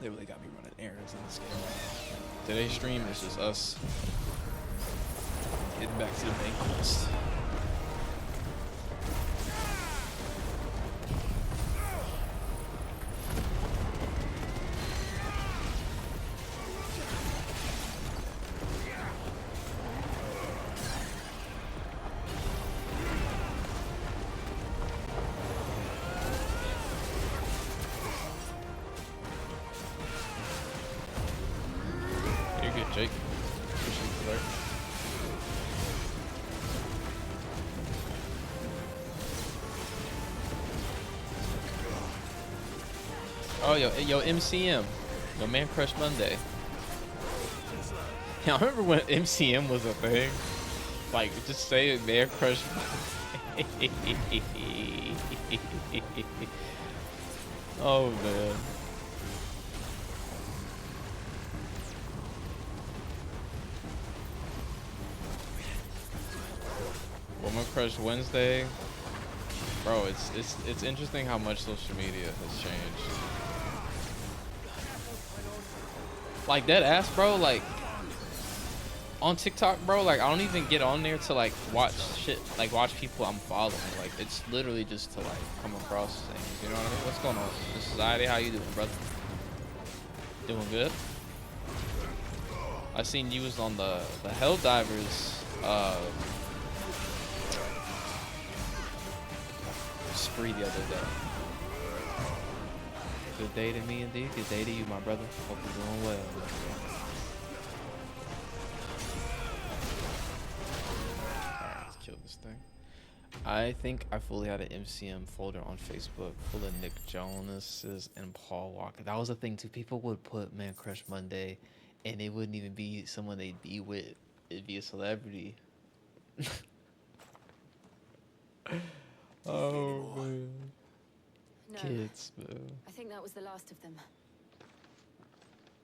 They really got me running errands in this game. Today's stream is just us getting Back to the main quest. You're good, Jake. Appreciate the alert. Oh, yo, MCM. Yo, Man Crush Monday. Yeah, I remember when MCM was a thing. Like, just say it, Man Crush Monday. Oh, man. Woman Crush Wednesday. Bro, it's interesting how much social media has changed. Like dead ass, bro, like on TikTok, bro, like I don't even get on there to like watch shit, like watch people I'm following. Like it's literally just to like come across things, you know what I mean? What's going on? This society, how you doing, brother? Doing good? I seen you was on the Helldivers spree the other day. Good day to me indeed. Good day to you, my brother. Hope you're doing well. Alright, let's kill this thing. I think I fully had an MCM folder on Facebook full of Nick Jonases and Paul Walker. That was a thing too. People would put Man Crush Monday and it wouldn't even be someone they'd be with. It'd be a celebrity. Oh man. No, Kids, bro. I think that was the last of them.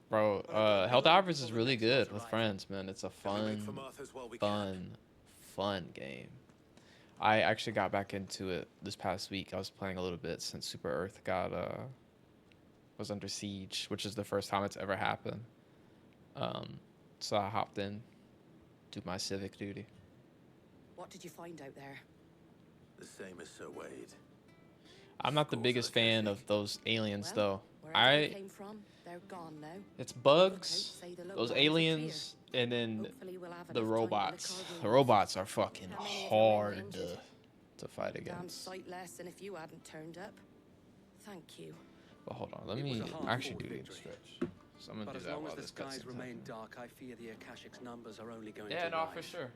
Bro, Helldivers is really good with friends, man. It's a fun game. I actually got back into it this past week. I was playing a little bit since Super Earth was under siege, which is the first time it's ever happened. So I hopped in, do my civic duty. What did you find out there? The same as Sir Wade. I'm not the biggest fan of those aliens, though. Wherever they came from, they're gone now. It's bugs, those aliens, and then the robots. The robots are fucking hard to fight Damn against. sight less than if you hadn't turned up. Thank you. But hold on, let me actually do the stretch. So I'm gonna But do as that long while as the this skies cutscene's remain happening. dark, I fear the Akashic's numbers are only going Yeah, to no, rise. for sure.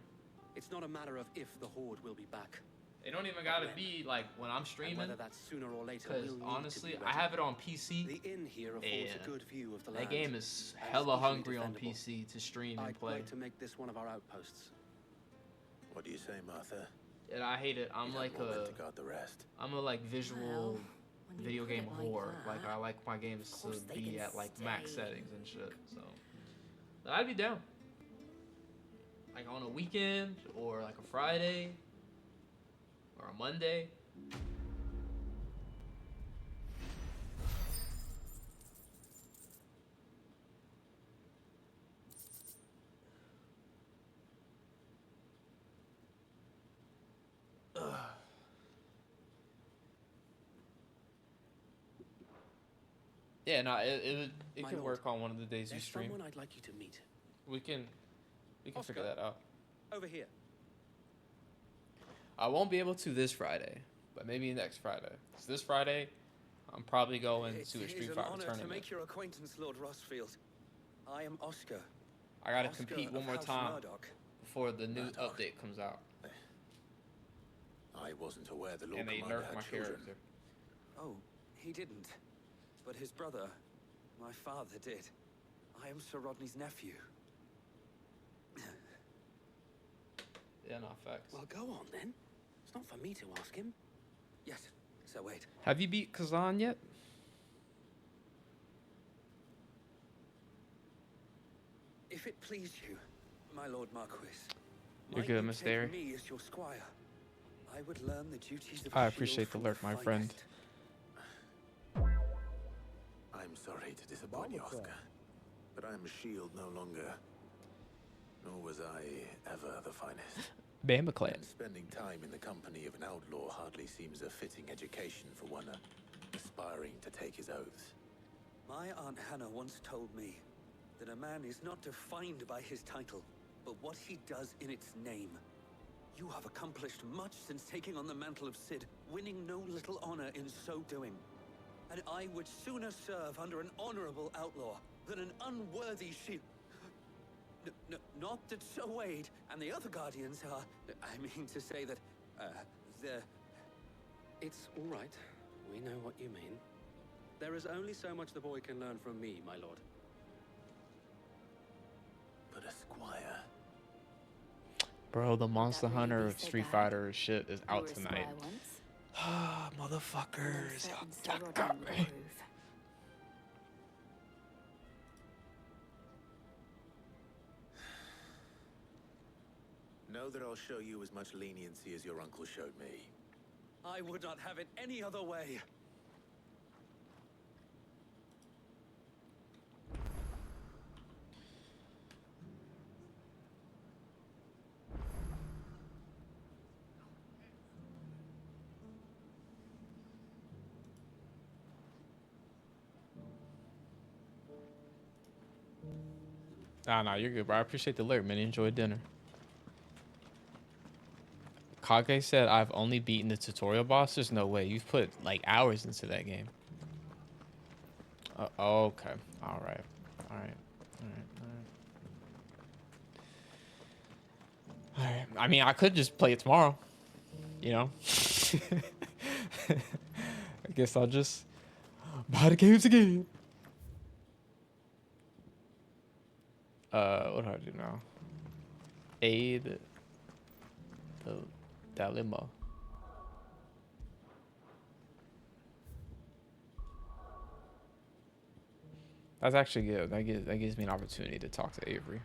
It's not a matter of if the Horde will be back. It don't even gotta be like when I'm streaming. Whether that's sooner or later, Because we'll need honestly, to be I ready. have it on PC. The inn here affords a good view of the that land, game is and hella easily hungry on defendable. PC to stream and I'd play. like to make this one of our outposts. What do you say, Martha? And I hate it. I'm You like have more men to guard the rest. I'm a like visual video put game it like whore. Like that, I like my games to course they be can at like max stay. settings and shit. So I'd be down. Like on a weekend or like a Friday or a Monday. Yeah, no, it My could lord, work on one of the days you There's stream. someone I'd like you to meet. We can Oscar. figure that out. Over here. I won't be able to this Friday, but maybe next Friday. 'Cause this Friday, I'm probably going to a Street It is an Fighter honor to tournament. make your acquaintance, Lord Rossfield. I am Oscar. I gotta Oscar compete of one more House time Murdoch. before the new Murdoch. update comes out, I wasn't aware the Lord and they Commander nerf had my children. character. Oh, he didn't. But his brother, my father, did. I am Sir Rodney's nephew. Yeah, no facts. Well, go on then. It's not for me to ask him. Yes, Sir Wade. Have you beat Kazan yet? If it please you, my Lord Marquis. You're might good, you Miss take Derry. me as your squire. I would learn the duties of I a appreciate shield the from alert, my friend. finest. I'm sorry to disappoint you, Oscar, but I'm a shield no longer. Nor was I ever the finest. Bama Clan. And spending time in the company of an outlaw hardly seems a fitting education for one aspiring to take his oaths. My Aunt Hannah once told me that a man is not defined by his title, but what he does in its name. You have accomplished much since taking on the mantle of Cid, winning no little honor in so doing. And I would sooner serve under an honorable outlaw than an unworthy shield. Not that Sir Wade and the other Guardians are... I mean to say that, they're... It's all right. We know what you mean. There is only so much the boy can learn from me, my lord. But a squire... Bro, the Monster really Hunter be of so Street bad? Fighter shit is You out were a tonight. squire once. Ah, motherfuckers. Certain Y'all Sir Rodman got would me. approve. Know that I'll show you as much leniency as your uncle showed me. I would not have it any other way. Nah, you're good, bro. I appreciate the alert, man. Enjoy dinner. Kage said, I've only beaten the tutorial boss. There's no way. You've put, like, hours into that game. Okay. All right. All right. I mean, I could just play it tomorrow. You know? I guess I'll just buy the games again. What do I do now? Aid the dilemma. That's actually good. That gives me an opportunity to talk to Avery.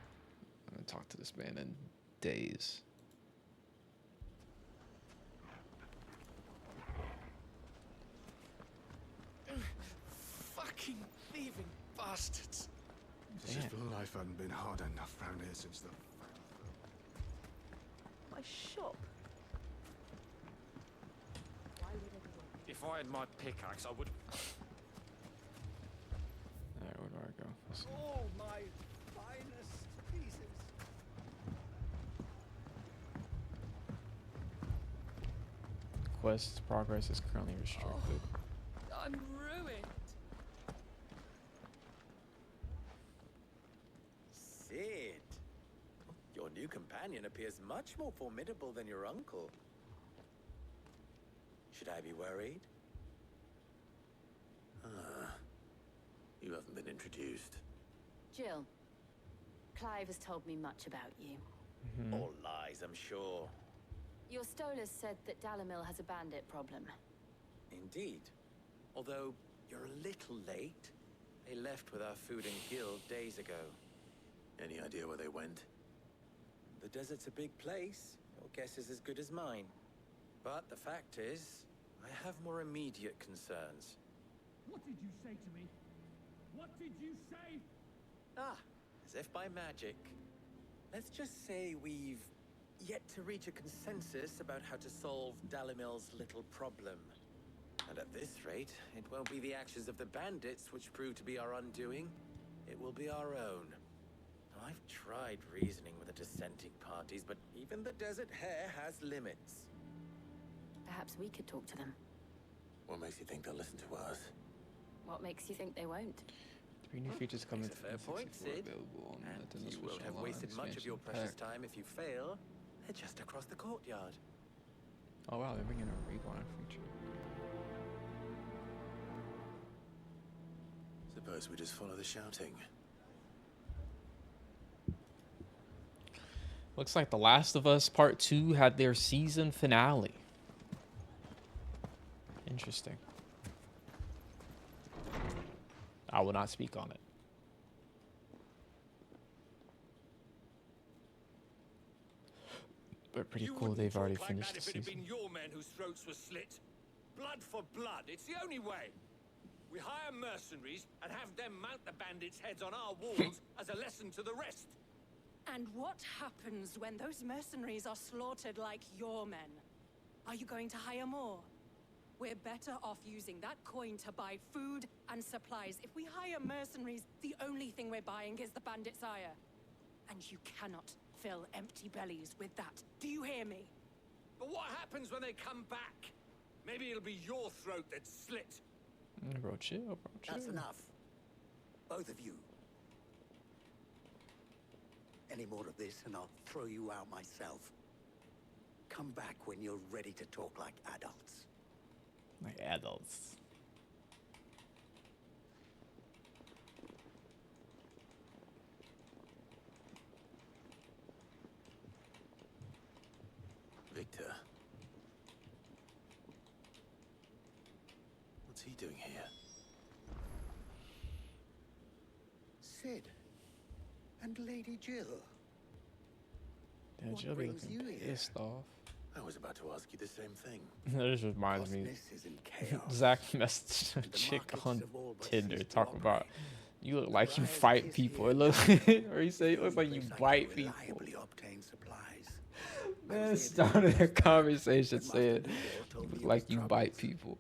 I'm gonna talk to this man in days. Fucking thieving bastards. As if life hadn't been hard enough round here since the... My shop. If I had my pickaxe, I would. Alright, where do I go? Let's see. All my finest pieces. Quest progress is currently restricted. I'm ruined. Cid, your new companion appears much more formidable than your uncle. Should I be worried? You haven't been introduced. Jill, Clive has told me much about you. All lies, I'm sure. Your Stolas said that Dalamil has a bandit problem. Indeed. Although you're a little late. They left with our food and guild days ago. Any idea where they went? The desert's a big place. Your guess is as good as mine. But the fact is, I have more immediate concerns. What did you say to me? What did you say? Ah, as if by magic. Let's just say we've yet to reach a consensus about how to solve Dalimil's little problem. And at this rate, it won't be the actions of the bandits which prove to be our undoing. It will be our own. I've tried reasoning with the dissenting parties, but even the Desert Hare has limits. Perhaps we could talk to them. What makes you think they'll listen to us? What makes you think they won't? 3 new features coming Makes a fair point, Cid. available on the And Nintendo you Switch won't have Online wasted much of your expansion precious pack. time if you fail. They're just across the courtyard. Oh wow, they're bringing a rewind feature. Suppose we just follow the shouting. Looks like The Last of Us Part 2 had their season finale. Interesting. I will not speak on it. But pretty You cool wouldn't they've already talk like finished that the if it had season. been your men whose throats were slit. Blood for blood. It's the only way. We hire mercenaries and have them mount the bandits' heads on our walls as a lesson to the rest. And what happens when those mercenaries are slaughtered like your men? Are you going to hire more? We're better off using that coin to buy food and supplies. If we hire mercenaries, the only thing we're buying is the bandit's ire. And you cannot fill empty bellies with that. Do you hear me? But what happens when they come back? Maybe it'll be your throat that's slit. Bro, chill, bro, chill. That's enough. Both of you. Any more of this and I'll throw you out myself. Come back when you're ready to talk like adults. Like adults. Victor. What's he doing here? Sid. And Lady Jill. Yeah, Jill be looking pissed off. I was about to ask you the same thing. That just reminds me. Zach messaged a chick on Tinder talking about you look like you fight people. It looks, or he said it looks like you bite people. Man started a conversation saying you look like you bite people.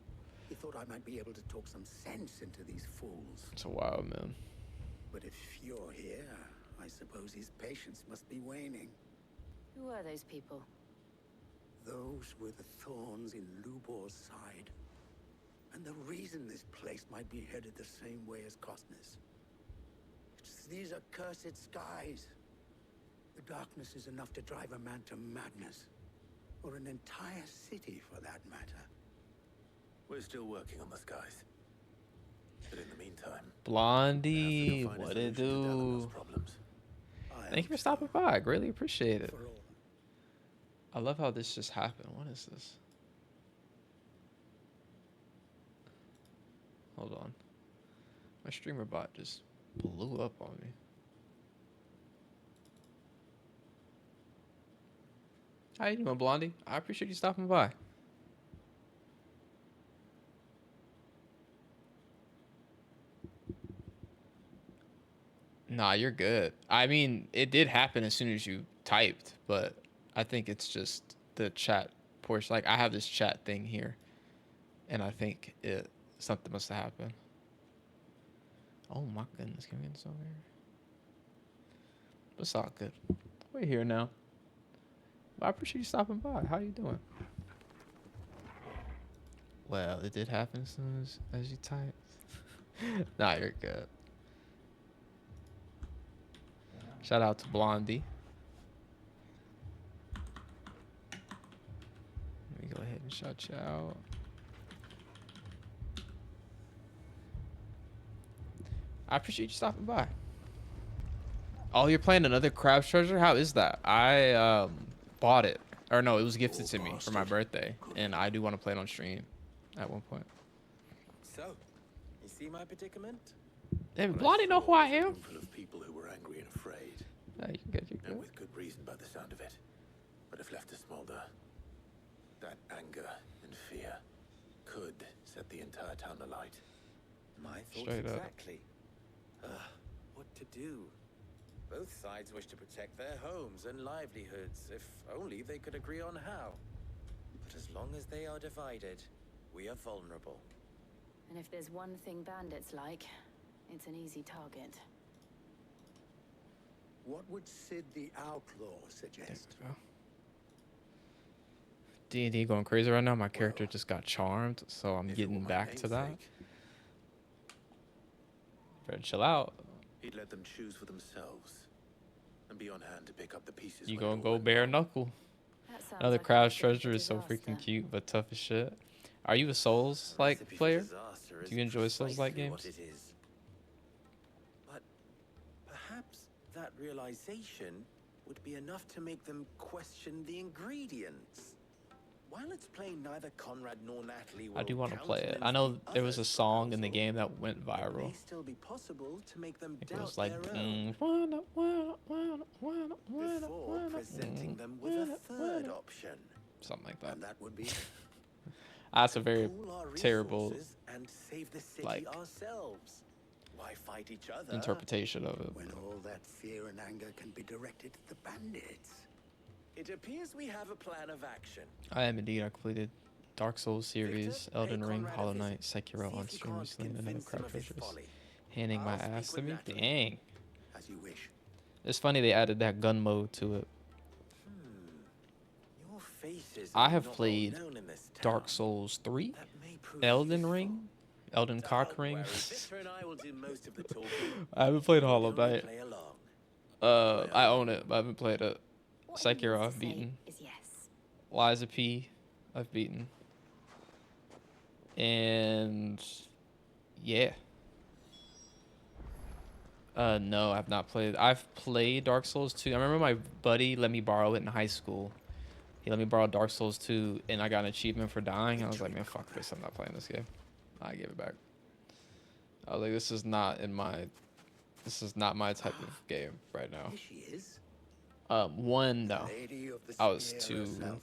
He thought I might be able to talk some sense into these fools. It's a wild man. But if you're here, I suppose his patience must be waning. Who are those people? Those were the thorns in Lubor's side. And the reason this place might be headed the same way as Costner's. It's these accursed skies. The darkness is enough to drive a man to madness. Or an entire city, for that matter. We're still working on the skies. But in the meantime... Blondie, what it do? Thank you for stopping by. I greatly appreciate it. I love how this just happened. What is this? Hold on. My streamer bot just blew up on me. How you doing, Blondie? I appreciate you stopping by. Nah, you're good. I mean, it did happen as soon as you typed, but I think it's just the chat portion. Like, I have this chat thing here, and I think something must have happened. Oh my goodness, can we get this over here? It's all good. We're here now. Well, I appreciate you stopping by. How you doing? Well, it did happen as soon as you typed. Nah, you're good. Shout out to Blondie. Let me go ahead and shout you out. I appreciate you stopping by. Oh, you're playing another Crab's Treasure? How is that? I bought it. Or no, it was gifted to me for my birthday. And I do want to play it on stream at one point. So, you see my predicament? Hey, Blondie know who I am. Full of people who were angry and afraid. Yeah, you can get you And with good reason by the sound of it. But if left to smolder, that anger and fear could set the entire town alight. My thoughts Straight up. exactly. What to do? Both sides wish to protect their homes and livelihoods, if only they could agree on how. But as long as they are divided, we are vulnerable. And if there's one thing bandits like, it's an easy target. What would Sid the Outlaw suggest? D&D going crazy right now. My character just got charmed, so I'm getting back to that. Better chill out. He'd let them choose for themselves and be on hand to pick up the pieces. You gonna go bare knuckle. Another Crab's Treasure is so freaking cute, but tough as shit. Are you a Souls-like player? Do you enjoy Souls-like games? But perhaps that realization would be enough to make them question the ingredients. While it's plain neither Conrad nor Natalie I do will want to play it. countenance I know the there was a other's song in the game that went It viral. may still be possible to make them It doubt was like, their own before presenting them with a third option. something like that. And that would be That's a very pool our terrible, resources and save the city like, ourselves. Why fight each other? interpretation of it. When all that fear and anger can be directed at the bandits. It appears we have a plan of action. I am indeed. I completed Dark Souls series, Victor, Elden pay Ring, Conrad a Hollow visit. Knight, Sekiro See on if you stream can't recently, and another convince him crap of his treasures. folly. Handing my I'll speak ass to with me? Natalie. Dang. As you wish. It's funny they added that gun mode to it. Your faces I are have not played well known in this Dark town. Souls 3, That may prove Elden useful. Ring, Elden Cock Ring. Worry, Victor and I will do most of the talking. I haven't played We'll Hollow only Knight. play along. I own it, but I haven't played it. Sekiro I've beaten. Is yes. Liza P I've beaten. And yeah. No, I've not played. I've played Dark Souls 2. I remember my buddy let me borrow it in high school. He let me borrow Dark Souls 2, and I got an achievement for dying. I was like, man, fuck this. I'm not playing this game. I gave it back. I was like, this is not my type of game right now. Here she is. One though. Lady of the I was Spear too herself.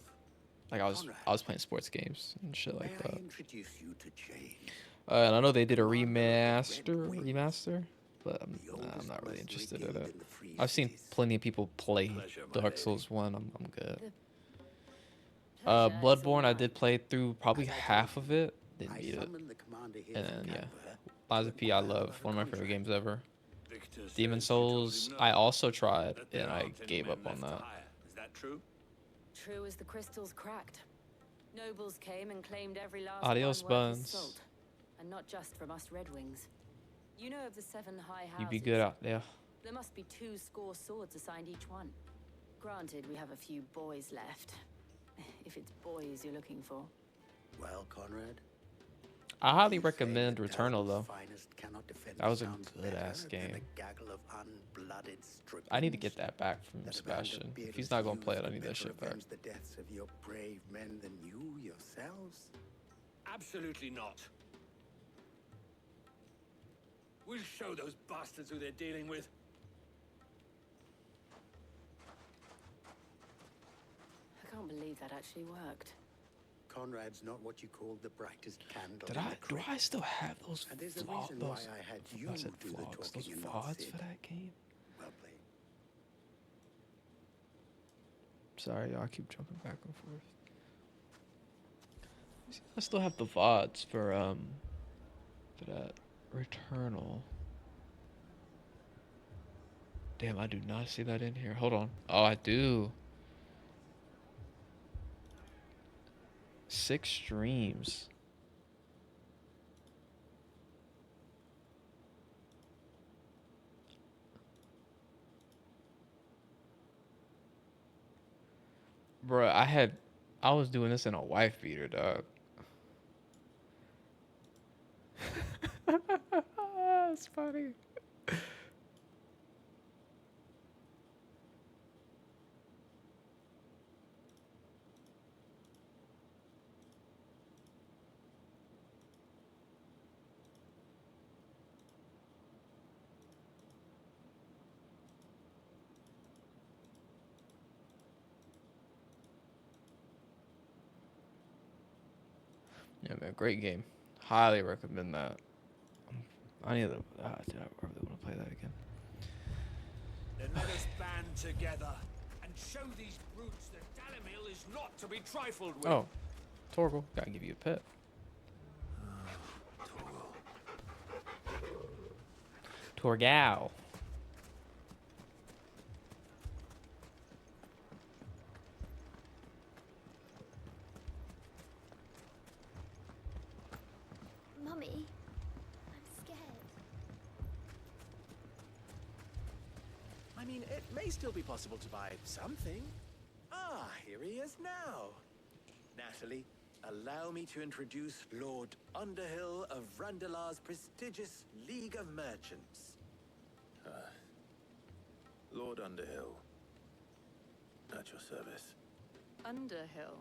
like I was playing sports games and shit like May I that. introduce you to Jane? And I know they did a remaster, but I'm not really interested in it. I've seen plenty of people play Dark Souls 1. I'm good. Bloodborne, I did play through probably half of it. Didn't beat it. And then yeah, Liza P I love, one of my favorite games ever. Demon Souls, I also tried and I gave up on that. Is that true? True as the crystals cracked. Nobles came and claimed every last Adios, one worth his Buns. salt. And not just from us Red Wings. You know of the 7 high houses. You be good out there. There must be 2 score swords assigned each one. Granted, we have a few boys left. If it's boys you're looking for. Well, Conrad. I highly recommend Returnal though. Finest cannot defend That was a sounds good ass better than game. a gaggle of unblooded I need to striplings. get that back from That a band of Sebastian. If beardless he's not gonna youths play it, I could need that better shit back. avenge the deaths of your brave men than you yourselves. Absolutely not. We'll show those bastards who they're dealing with. I can't believe that actually worked. Conrad's not what you call the brightest candle. Did in I the do crate. I still have those And there's a vlog, reason why those I had you I said do the vlogs, talking those and not VODs Sid. for that game? Well played. Sorry, y'all, I keep jumping back and forth. I still have the VODs for that Returnal. Damn, I do not see that in here. Hold on. Oh, I do. 6 streams. Bruh, I was doing this in a wife beater, dog. That's funny. Yeah, man, great game. Highly recommend that. I need to. Dude, I really want to play that again. Then let us band together and show these brutes that Dalimil is not to be trifled with. Oh, Torgal, gotta give you a pet. Torgal. Mummy, I'm scared. I mean, it may still be possible to buy something. Ah, here he is now. Natalie, allow me to introduce Lord Underhill of Randalar's prestigious League of Merchants. Lord Underhill. At your service. Underhill.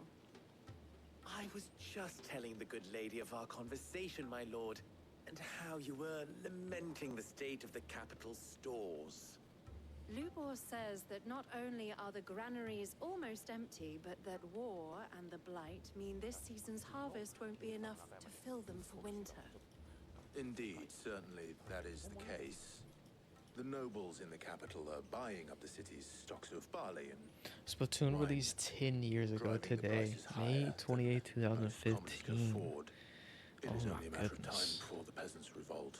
I was just telling the good lady of our conversation, my lord, and how you were lamenting the state of the capital's stores. Lubor says that not only are the granaries almost empty, but that war and the blight mean this season's harvest won't be enough to fill them for winter. Indeed, certainly that is the case. The nobles in the capital are buying up the city's stocks of barley and Splatoon wine, released 10 years ago driving the today, prices May higher 28, than most commoners can 2015. afford. It Oh is my only a matter of time goodness. before the peasants revolt.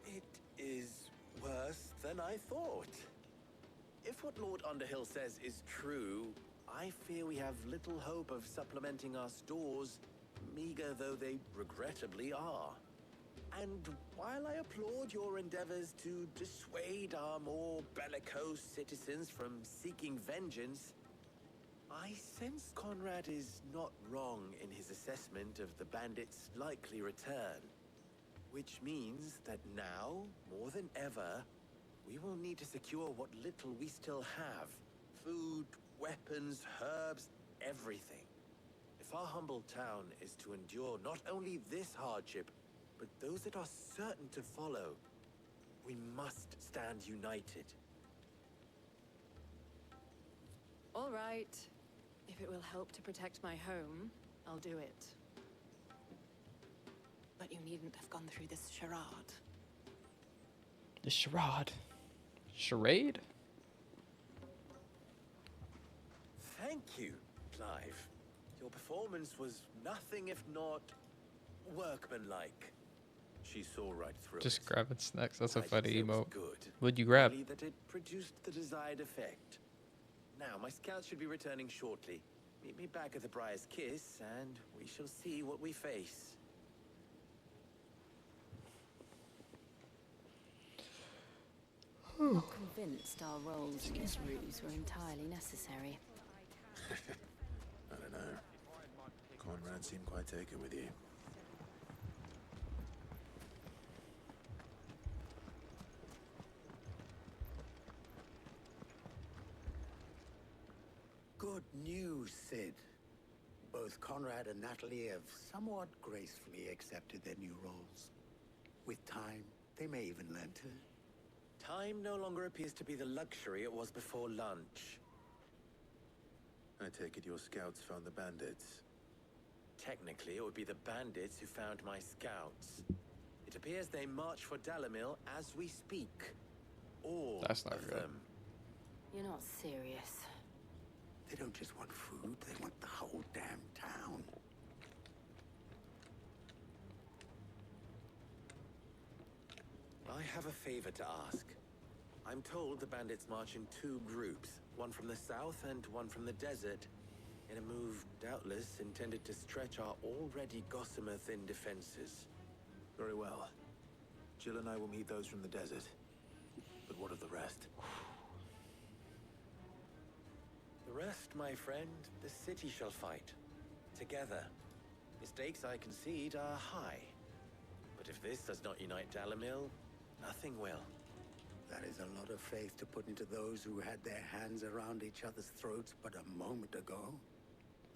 It is worse than I thought. If what Lord Underhill says is true, I fear we have little hope of supplementing our stores, meager though they regrettably are. And while I applaud your endeavors to dissuade our more bellicose citizens from seeking vengeance, I sense Conrad is not wrong in his assessment of the bandits' likely return. Which means that now, more than ever, we will need to secure what little we still have. Food, weapons, herbs, everything. If our humble town is to endure not only this hardship, but those that are certain to follow, we must stand united. All right. If it will help to protect my home, I'll do it. But you needn't have gone through this charade. The charade. Charade? Thank you, Clive. Your performance was nothing if not workmanlike. She saw right through Just it. grabbing snacks. That's a I funny think it was emote. good. What'd you grab? Only that it produced the desired effect. Now, my scouts should be returning shortly. Meet me back at the Briar's Kiss, and we shall see what we face. I'm not convinced our roles in this ruse were entirely necessary. I don't know. Conrad seemed quite taken with you. Good news, Sid. Both Conrad and Natalie have somewhat gracefully accepted their new roles. With time, they may even learn to... Time no longer appears to be the luxury it was before lunch. I take it your scouts found the bandits. Technically, it would be the bandits who found my scouts. It appears they march for Dalamil as we speak. All That's not of good. them. You're not serious. They don't just want food, they want the whole damn town. I have a favor to ask. I'm told the bandits march in two groups, one from the south and one from the desert, in a move doubtless intended to stretch our already gossamer-thin defenses. Very well. Jill and I will meet those from the desert. But what of the rest? The rest, my friend, the city shall fight. Together. Mistakes, I concede, are high. But if this does not unite Dalamil, nothing will. That is a lot of faith to put into those who had their hands around each other's throats but a moment ago.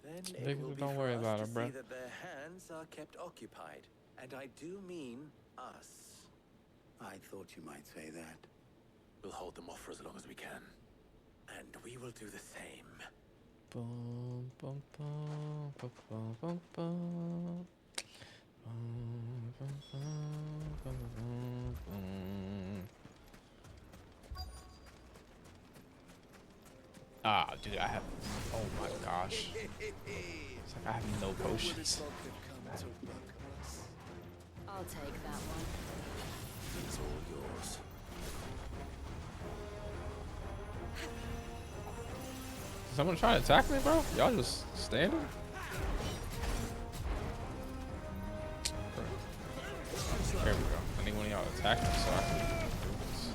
Then Nigga, it will be don't for worry us about to it, bro. see that their hands are kept occupied. And I do mean us. I thought you might say that. We'll hold them off for as long as we can. And we will do the same. Bum, bum, bum, bum, bum, bum, bum. Bum, bum, bum, bum, bum, bum. Ah, dude, I have. Oh my gosh. It's like I have no potions. I'll take that one. It's all yours. Is someone trying to attack me, bro? Y'all just standing? There we go. I need one of y'all to attack me so I can do this.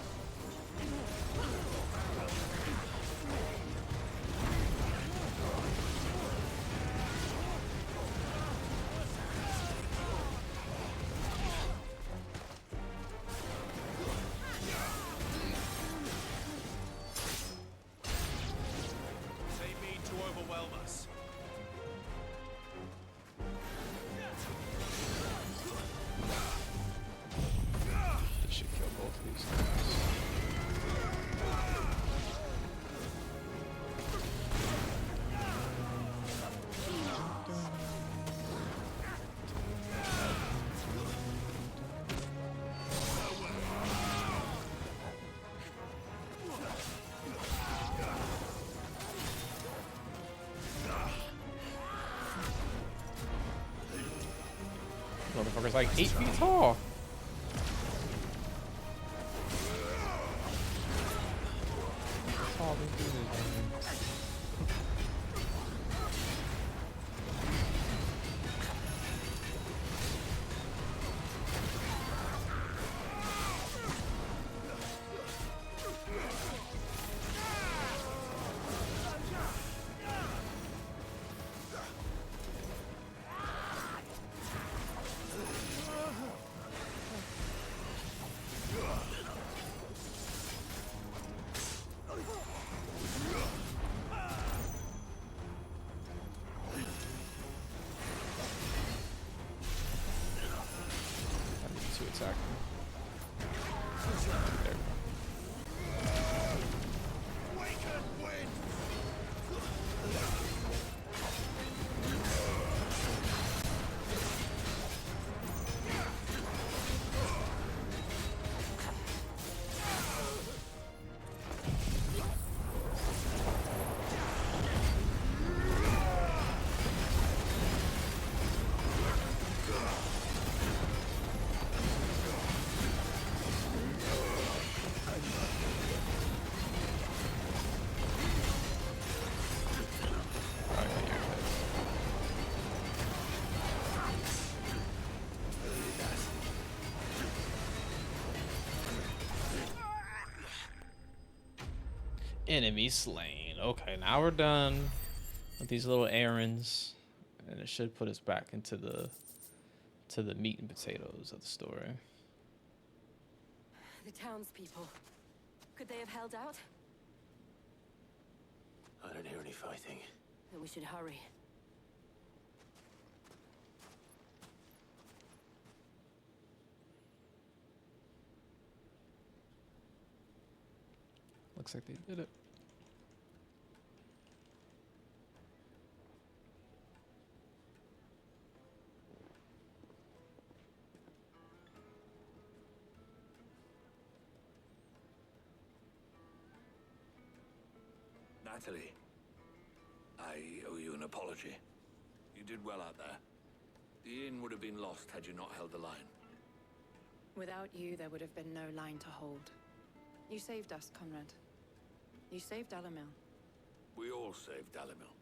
They mean to overwhelm us. Motherfucker's like 8 feet tall. Tall these dudes, man. To attack him. There we go. Enemy slain. Okay, now we're done with these little errands, and it should put us back into the meat and potatoes of the story. The townspeople. Could they have held out? I don't hear any fighting. Then we should hurry. Looks like they did it. Natalie, I owe you an apology. You did well out there. The inn would have been lost had you not held the line. Without you, there would have been no line to hold. You saved us, Conrad. You saved Dalimil. We all saved Dalimil.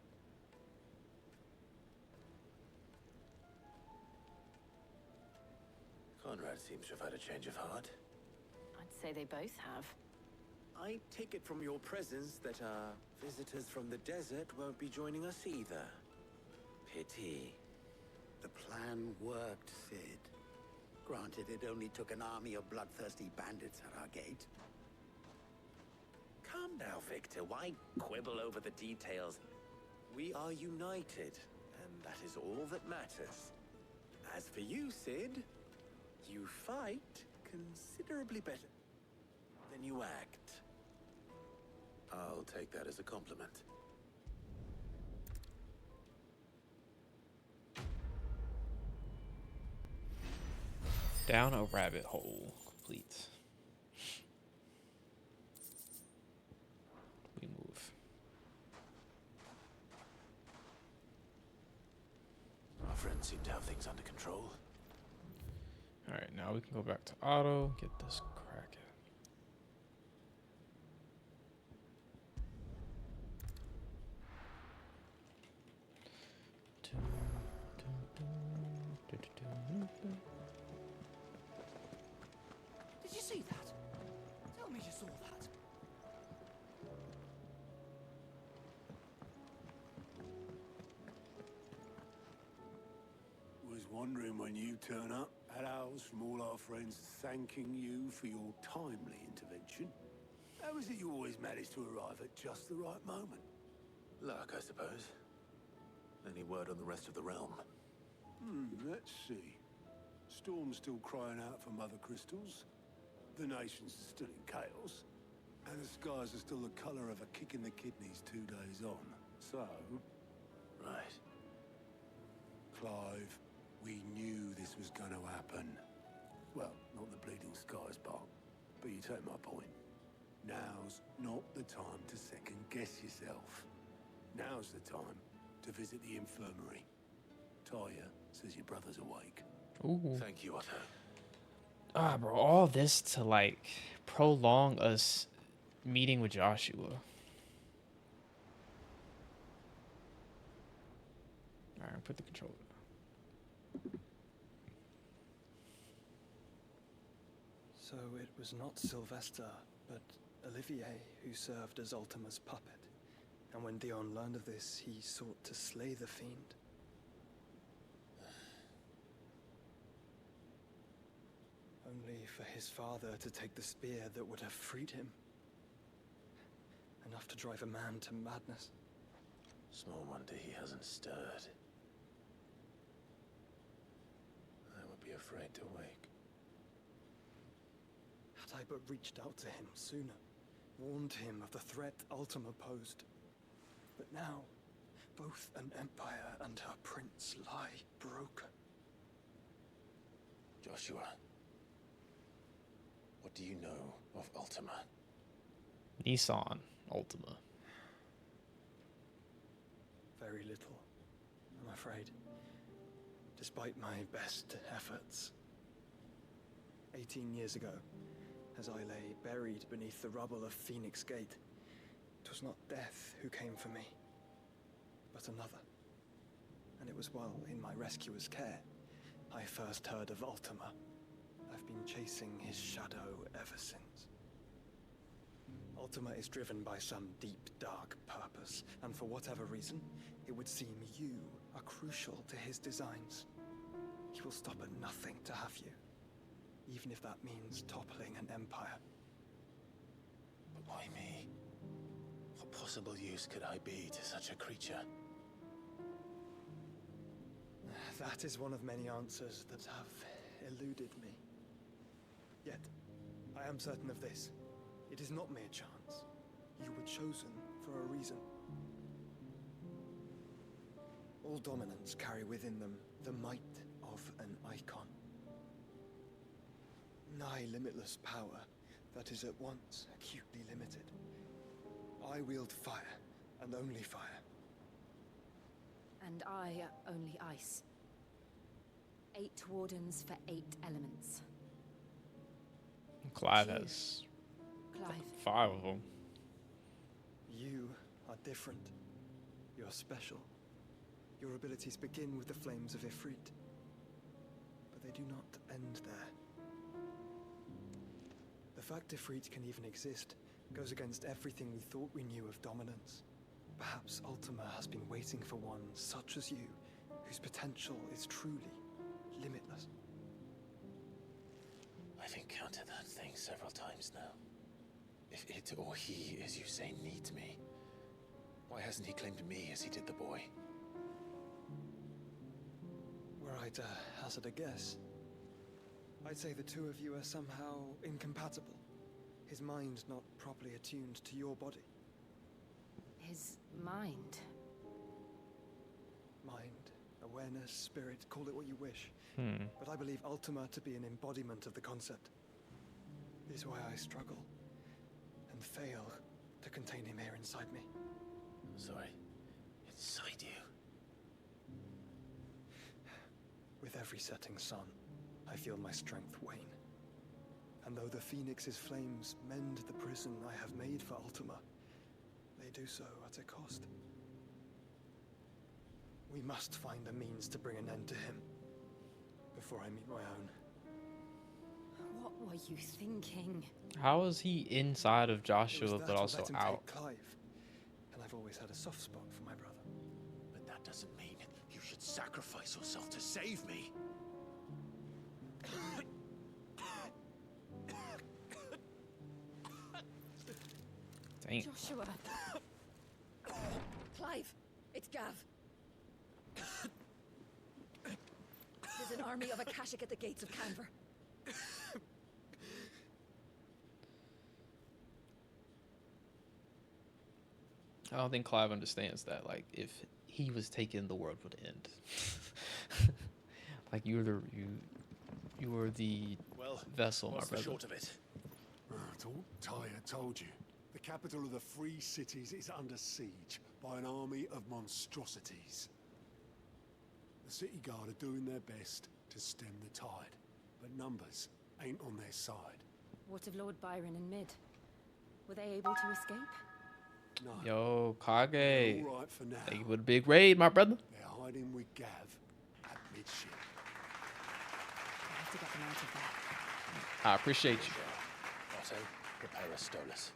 Conrad seems to have had a change of heart. I'd say they both have. I take it from your presence that our visitors from the desert won't be joining us either. Pity. The plan worked, Sid. Granted, it only took an army of bloodthirsty bandits at our gate. Come now, Victor. Why quibble over the details? We are united, and that is all that matters. As for you, Sid, you fight considerably better than you act. I'll take that as a compliment. Down a rabbit hole. Complete. We move. Our friends seem to have things under control. Alright, now we can go back to auto, get this cracking. Did you see that? Tell me you saw that. Was wondering when you turn up. Hellos from all our friends thanking you for your timely intervention. How is it you always manage to arrive at just the right moment? Luck, I suppose. Any word on the rest of the realm? Let's see. Storm's still crying out for mother crystals. The nations are still in chaos. And the skies are still the color of a kick in the kidneys 2 days on. So... Right. Clive, we knew this was going to happen. Well, not the bleeding skies part, but you take my point. Now's not the time to second guess yourself. Now's the time to visit the infirmary. Talia says your brother's awake. Ooh. Thank you, Otto. Ah, bro, all this to like prolong us meeting with Joshua. All right, put the controller down. So it was not Sylvester, but Olivier who served as Ultima's puppet. And when Dion learned of this, he sought to slay the fiend. Only for his father to take the spear that would have freed him. Enough to drive a man to madness. Small wonder he hasn't stirred. I would be afraid to wake. Had I but reached out to him sooner, warned him of the threat Ultima posed. But now, both an empire and her prince lie broken. Joshua, what do you know of Ultima? Nissan Ultima. Very little, I'm afraid. Despite my best efforts. 18 years ago, as I lay buried beneath the rubble of Phoenix Gate, it was not death who came for me, but another. And it was while in my rescuer's care, I first heard of Ultima. I've been chasing his shadow ever since. Ultima is driven by some deep, dark purpose, and for whatever reason, it would seem you are crucial to his designs. He will stop at nothing to have you, even if that means toppling an empire. But why me? What possible use could I be to such a creature? That is one of many answers that have eluded me. Yet, I am certain of this. It is not mere chance. You were chosen for a reason. All dominants carry within them the might of an icon. Nigh limitless power that is at once acutely limited. I wield fire, and only fire. And I only ice. 8 wardens for 8 elements. Clive has Clive. 5 of them. You are different. You're special. Your abilities begin with the flames of Ifrit. But they do not end there. The fact Ifrit can even exist goes against everything we thought we knew of dominance. Perhaps Ultima has been waiting for one such as you, whose potential is truly limitless. I've encountered that thing several times now. If it or he, as you say, needs me, why hasn't he claimed me as he did the boy? Were I to hazard a guess, I'd say the two of you are somehow incompatible. His mind not properly attuned to your body. His mind. Mind, awareness, spirit, call it what you wish. Hmm. But I believe Ultima to be an embodiment of the concept. This is why I struggle and fail to contain him here inside me. I'm sorry. Inside you? With every setting sun, I feel my strength wane. And though the Phoenix's flames mend the prison I have made for Ultima, they do so at a cost. We must find a means to bring an end to him before I meet my own. What were you thinking? How is he inside of It was Joshua that but or also let him out? take Clive, and I've always had a soft spot for my brother. But that doesn't mean you should sacrifice yourself to save me. Dang. Joshua. Clive, it's Gav. There's an army of Akashic at the gates of Canver. I don't think Clive understands that. Like, if he was taken, the world would end. Like, you were the vessel, my What's the brother. short of it? Tyre told you. The capital of the Free Cities is under siege by an army of monstrosities. The city guard are doing their best to stem the tide, but numbers ain't on their side. What of Lord Byron and Mid? Were they able to escape? No. Yo, Kage. They're all right for now. Thank you for the big raid, my brother. They're hiding with Gav at midship. I have to get them out of there. I appreciate you. Otto, prepare a Stolas.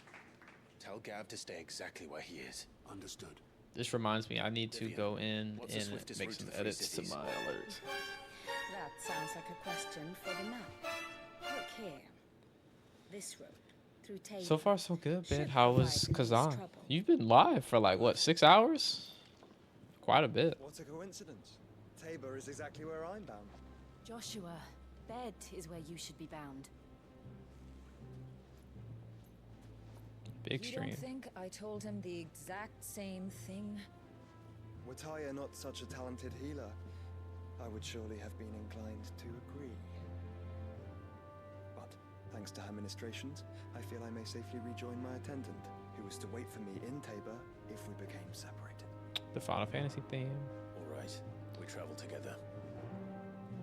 Tell Gav to stay exactly where he is. Understood. This reminds me, I need to go in what's the and swiftest make route to some the three edits to cities? my alerts. That sounds like a question for the map. Look here. This road through Tabor. So far, so good, Ben. should How provide was the least Kazan? trouble. You've been live for like, what, 6 hours? Quite a bit. What a coincidence. Tabor is exactly where I'm bound. Joshua, bed is where you should be bound. Big You stream. don't think I told him the exact same thing? Were Tyre not such a talented healer, I would surely have been inclined to agree. But, thanks to her ministrations, I feel I may safely rejoin my attendant, who was to wait for me in Tabor if we became separated. The Final Fantasy theme. All right, we travel together.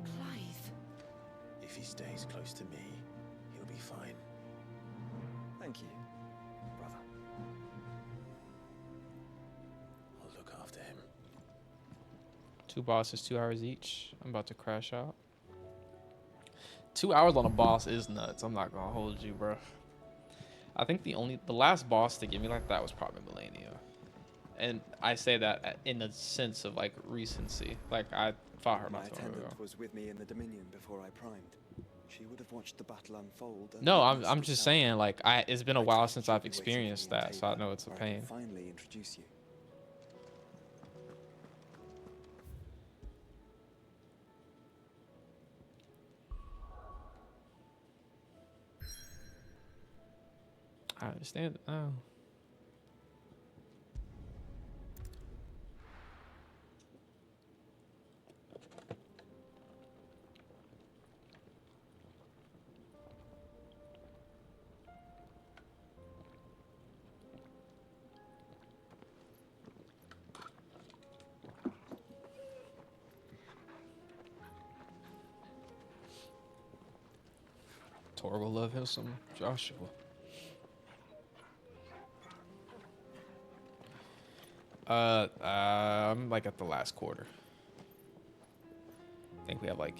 Clive. If he stays close to me, he'll be fine. Thank you, brother. I'll look after him. 2 bosses, 2 hours each. I'm about to crash out. 2 hours on a boss is nuts. I'm not gonna hold you, bro. I think the last boss to give me like that was probably Melania. And I say that in the sense of like recency. Like I fought her My not too long ago. attendant was with me in the Dominion before I primed. She would have watched the battle unfold. And No, witnessed I'm the just sound. saying like it's been a while since I've She'll be waiting for experienced me in that, so I Tabor, know it's a where I can pain. finally introduce you. I understand it now. Tor will love him some Joshua. I'm like at the last quarter. I think we have like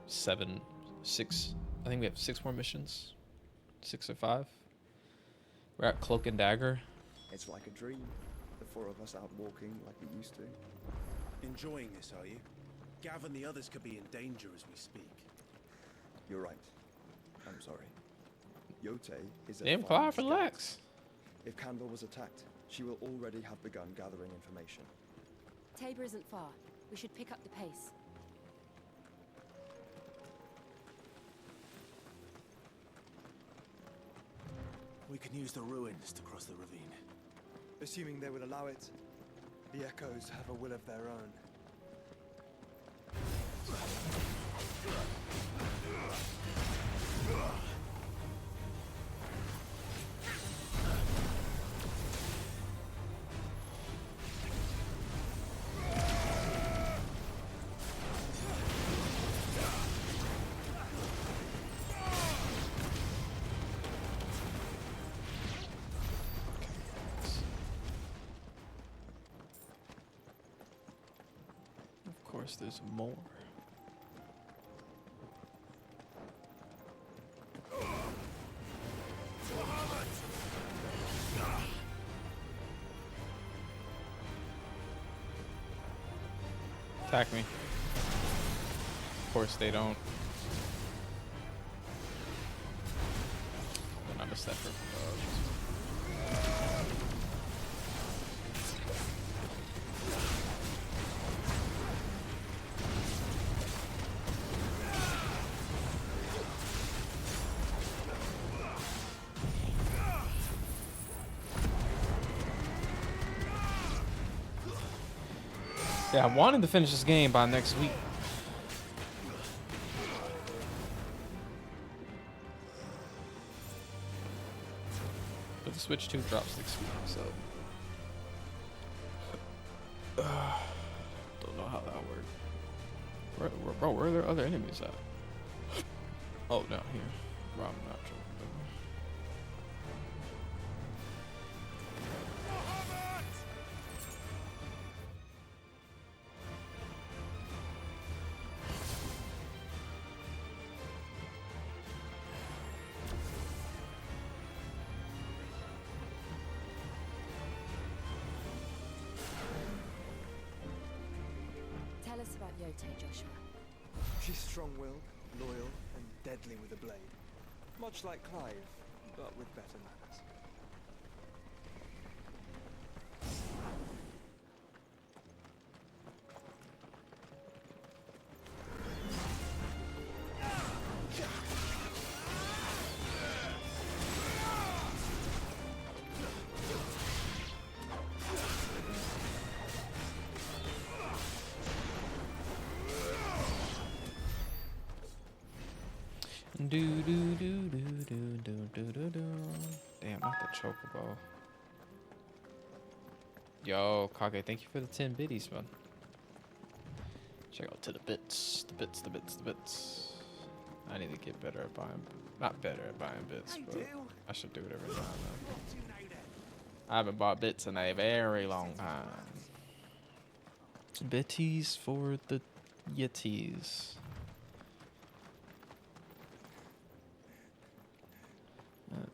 6. I think we have 6 more missions, 6 or 5. We're at Cloak and Dagger. It's like a dream. The 4 of us out walking like we used to. Enjoying this, are you? Gav and the others could be in danger as we speak. You're right. I'm sorry. Yote is a Damn, fine Clive, scout. relax. If Canberra was attacked, she will already have begun gathering information. Tabor isn't far. We should pick up the pace. We can use the ruins to cross the ravine. Assuming they will allow it, the Echoes have a will of their own. Of course, there's more. Attack me. Of course they don't. Then I'm a step for Yeah, I'm wanting to finish this game by next week. But the Switch 2 drops next week, so don't know how that'll work. Bro, where are there other enemies at? Oh, down here. Bro, I'm not joking. Tell us about Yote, Joshua. She's strong-willed, loyal, and deadly with a blade. Much like Clive, but with better manners. Do do do do do do do do do. Damn, not the chocobo. Yo, Kage, thank you for the 10 biddies, man. Check out to the bits, the bits, the bits, the bits. I need to get better at buying, not better at buying bits, but I should do it every time, man. I haven't bought bits in a very long time. Bitties for the Yetis.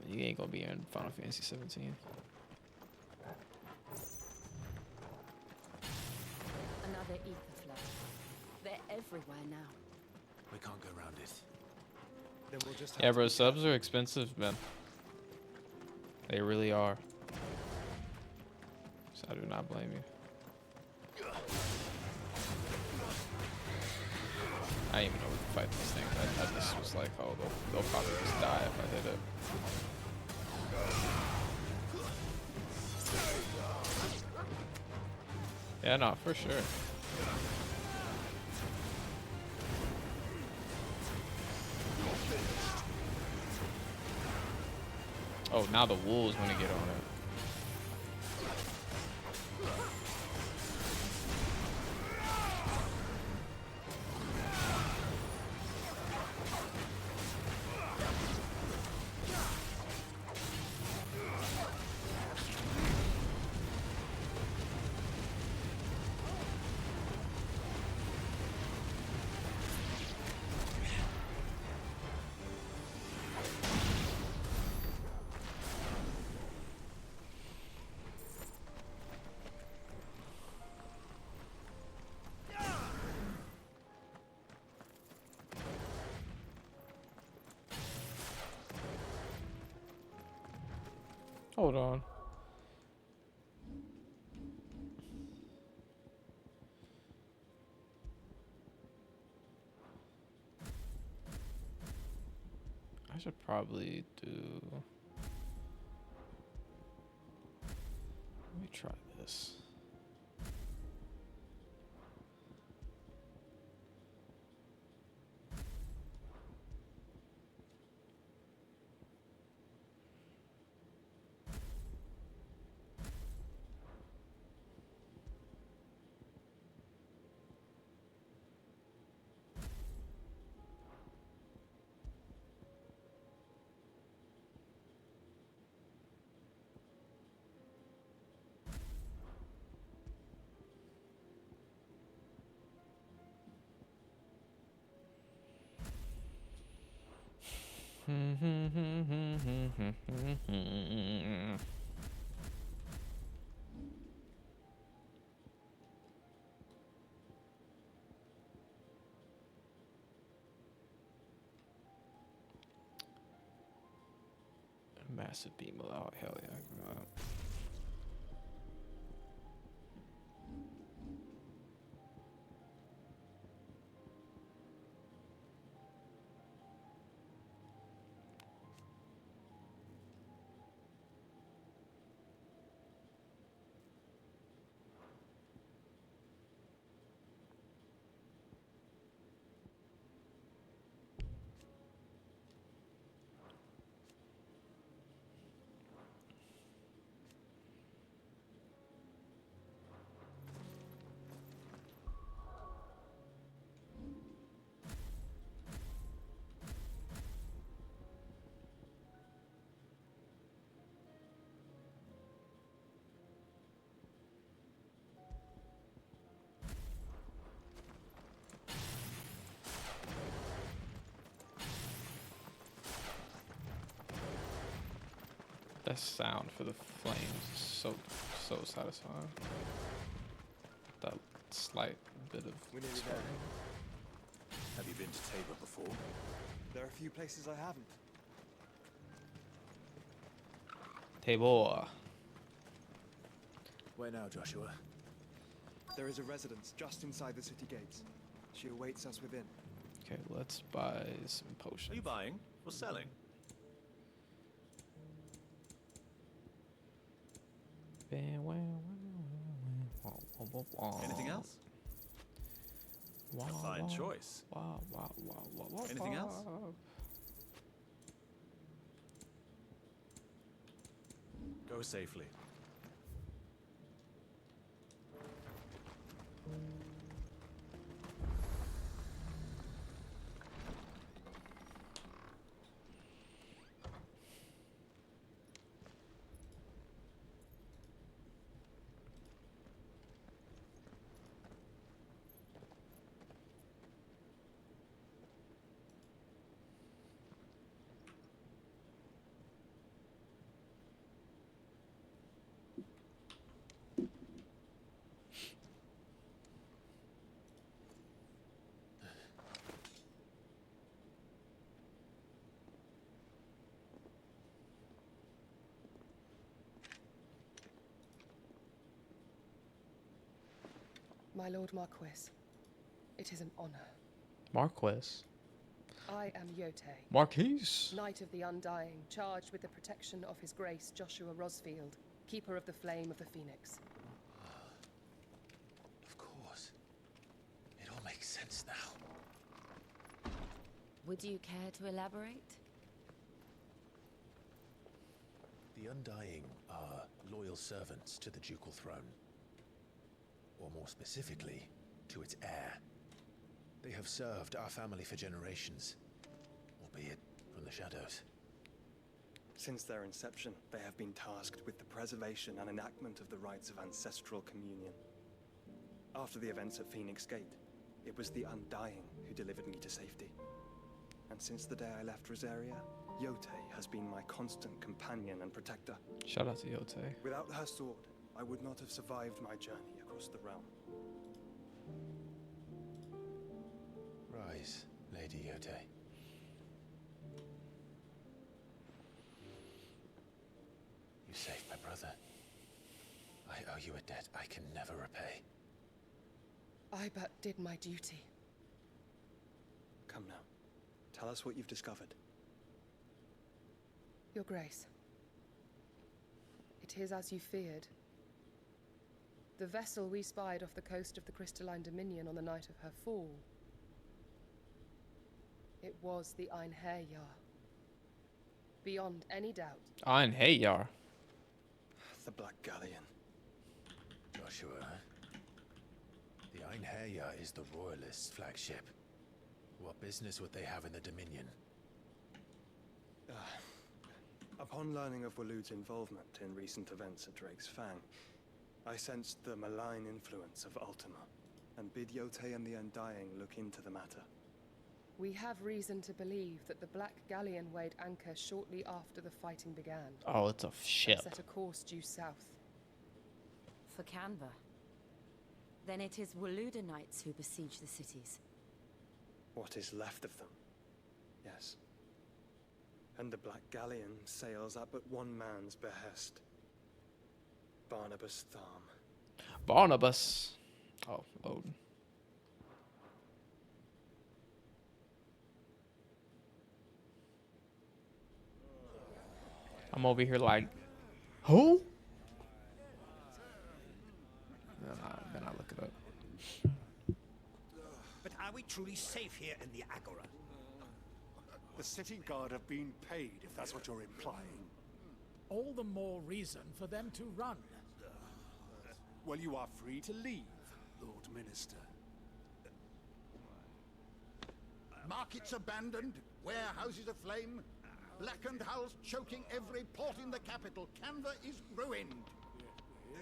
You ain't gonna be in Final Fantasy 17. Another ether flow. They're everywhere now. We can't go around it. Then we'll just Yeah, bro, subs are expensive, man. They really are. So I do not blame you. I didn't even know we could fight these things. I just was like, oh, they'll probably just die if I hit it. Yeah, no, for sure. Oh, now the wolves want to get on it. Hold on. I should probably do... Let me try this. Massive beam out. Hell yeah. That sound for the flames is so satisfying. That slight bit of We're nearly spark. there. Have you been to Tabor before? There are a few places I haven't. Table. Where now, Joshua? There is a residence just inside the city gates. She awaits us within. Okay, let's buy some potions. Are you buying or selling? Anything else? A fine choice. Anything else? Go safely. My Lord Marquis, it is an honor. Marquis. I am Yote, Marquise. Knight of the Undying, charged with the protection of His Grace Joshua Rosfield, Keeper of the Flame of the Phoenix. Of course. It all makes sense now. Would you care to elaborate? The Undying are loyal servants to the ducal throne. Or more specifically, to its heir. They have served our family for generations, albeit from the shadows. Since their inception, they have been tasked with the preservation and enactment of the rites of ancestral communion. After the events at Phoenix Gate, it was the Undying who delivered me to safety. And since the day I left Rosaria, Yote has been my constant companion and protector. Shout out to Yote. Without her sword, I would not have survived my journey across the realm. Rise, Lady Yote. You saved my brother. I owe you a debt I can never repay. I but did my duty. Come now. Tell us what you've discovered. Your Grace. It is as you feared. The vessel we spied off the coast of the Crystalline Dominion on the night of her fall. It was the Einherjar. Beyond any doubt. Einherjar. The Black Galleon. Joshua, the Einherjar is the Royalists' flagship. What business would they have in the Dominion? Upon learning of Waloed's involvement in recent events at Drake's Fang, I sensed the malign influence of Ultima, and bid Yote and the Undying look into the matter. We have reason to believe that the Black Galleon weighed anchor shortly after the fighting began. Oh, it's a ship. Set a course due south. For Canva. Then it is Waloeda knights who besiege the cities. What is left of them? Yes. And the Black Galleon sails at but one man's behest. Barnabas Tharm. Barnabas. Oh, Odin. I'm over here like, who? Then I look it up. But are we truly safe here in the Agora? The city guard have been paid, if that's what you're implying. All the more reason for them to run. Well, you are free to leave, Lord Minister. Markets abandoned, warehouses aflame, blackened hulls choking every port in the capital. Canva is ruined.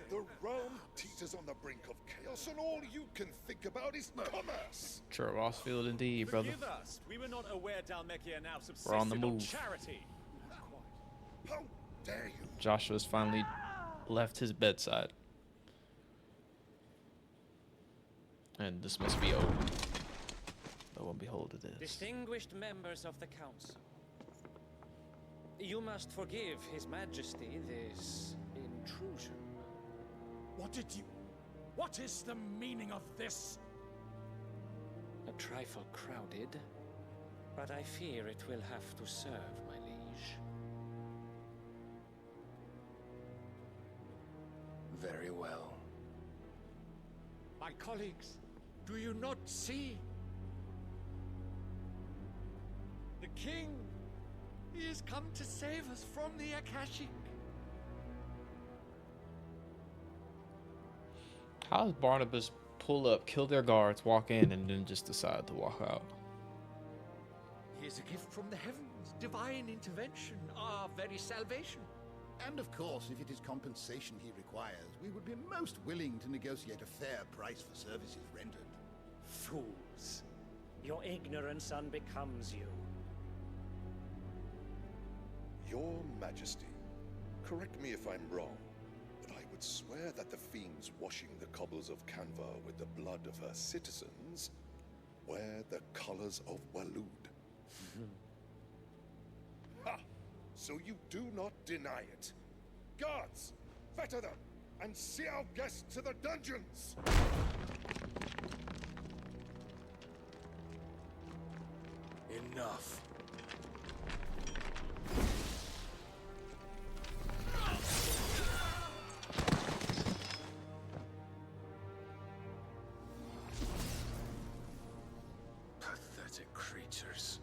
The realm teeters on the brink of chaos, and all you can think about is commerce. True, Rossfield indeed, brother. Forgive us. We were not aware Dalmekia now subsisted We're on the move. charity. How dare you? Joshua's finally left his bedside. And this must be over. Lo and behold, it is. Distinguished members of the council, you must forgive His Majesty this intrusion. What is the meaning of this? A trifle crowded, but I fear it will have to serve, my liege. Very well. My colleagues, do you not see? The king, he has come to save us from the Akashic. How does Barnabas pull up, kill their guards, walk in, and then just decide to walk out? He is a gift from the heavens, divine intervention, our very salvation. And of course, if it is compensation he requires, we would be most willing to negotiate a fair price for services rendered. Fools. Your ignorance unbecomes you. Your Majesty, correct me if I'm wrong, but I would swear that the fiends washing the cobbles of Canva with the blood of her citizens wear the colors of Waloed. Ha! So you do not deny it. Guards, fetter them, and see our guests to the dungeons! Enough. Pathetic creatures.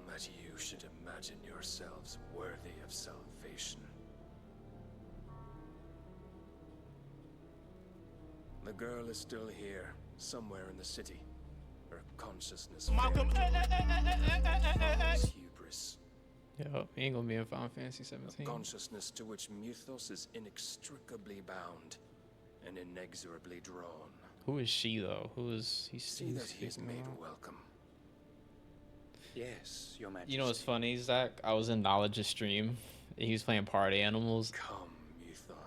That you should imagine yourselves worthy of salvation. The girl is still here, somewhere in the city. Her consciousness Malcolm, failed hubris. Yo, he ain't gonna be in Final Fantasy 17. A consciousness to which Mythos is inextricably bound and inexorably drawn. Who is she though? Who is he? See that he is made welcome. Yes, Your Majesty. You know what's funny, Zach? I was in Knowledge's stream. And he was playing Party Animals.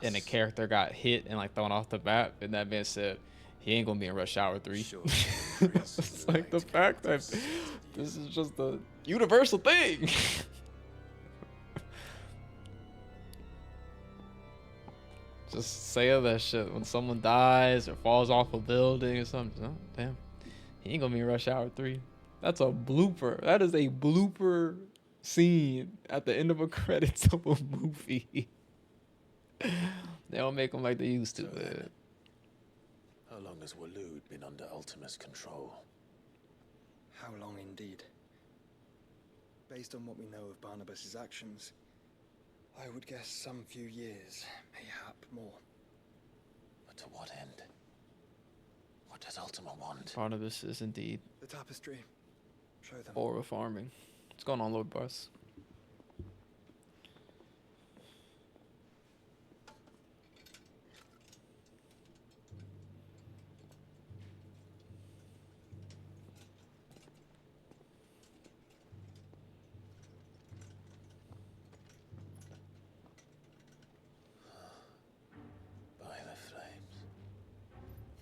And a character got hit and like thrown off the map. And that man said, he ain't gonna be in Rush Hour 3. Sure. It's like the fact that this is just a universal thing. Just say that shit when someone dies or falls off a building or something. Oh, damn. He ain't gonna be in Rush Hour 3. That's a blooper. That is a blooper scene at the end of a credits of a movie. They don't make them like they used to, man. How long has Waloed been under Ultima's control? How long indeed? Based on what we know of Barnabas's actions, I would guess some few years, mayhap more. But to what end? What does Ultima want? Barnabas is indeed. The tapestry. Show them. Aura farming. What's going on, Lord Bus?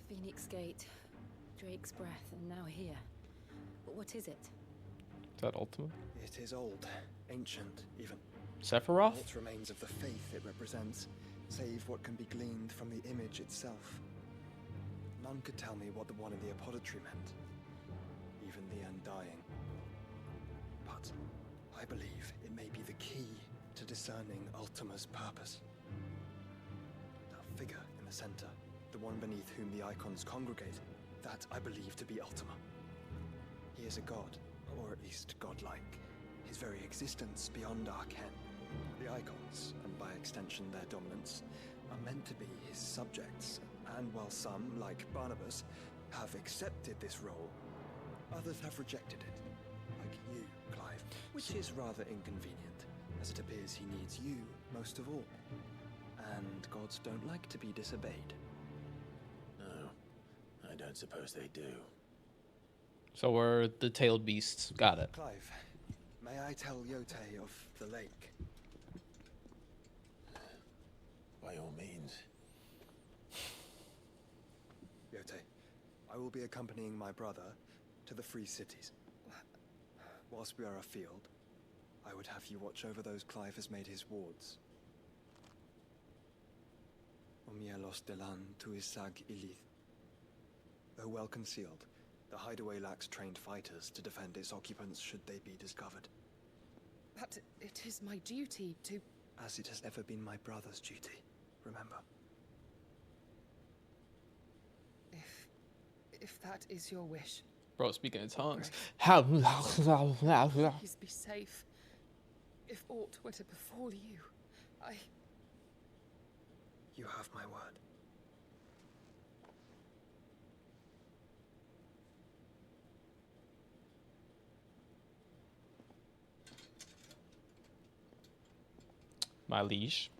Phoenix Gate, Drake's Breath, and now here. But what is it? Is that Ultima? It is old, ancient, even. Sephiroth? What remains of the faith it represents, save what can be gleaned from the image itself. None could tell me what the one in the apothecary meant, even the Undying. But I believe it may be the key to discerning Ultima's purpose. That figure in the center, the one beneath whom the icons congregate, that I believe to be Ultima. He is a god, or at least godlike. His very existence beyond our ken. The icons, and by extension their dominance, are meant to be his subjects, and while some, like Barnabas, have accepted this role, others have rejected it, like you, Clive, which is rather inconvenient, as it appears he needs you most of all. And gods don't like to be disobeyed. No, I don't suppose they do. So we're the tailed beasts. Got it. Clive, may I tell Yotei of the lake? By all means. Yotei, I will be accompanying my brother to the Free Cities. Whilst we are afield, I would have you watch over those Clive has made his wards. Omielos delan tuisag ilith. Though well concealed, the hideaway lacks trained fighters to defend its occupants should they be discovered. But it is my duty to... As it has ever been my brother's duty, remember. If that is your wish. Bro, speaking in tongues. Please be safe. If aught were to befall you, You have my word. My liege.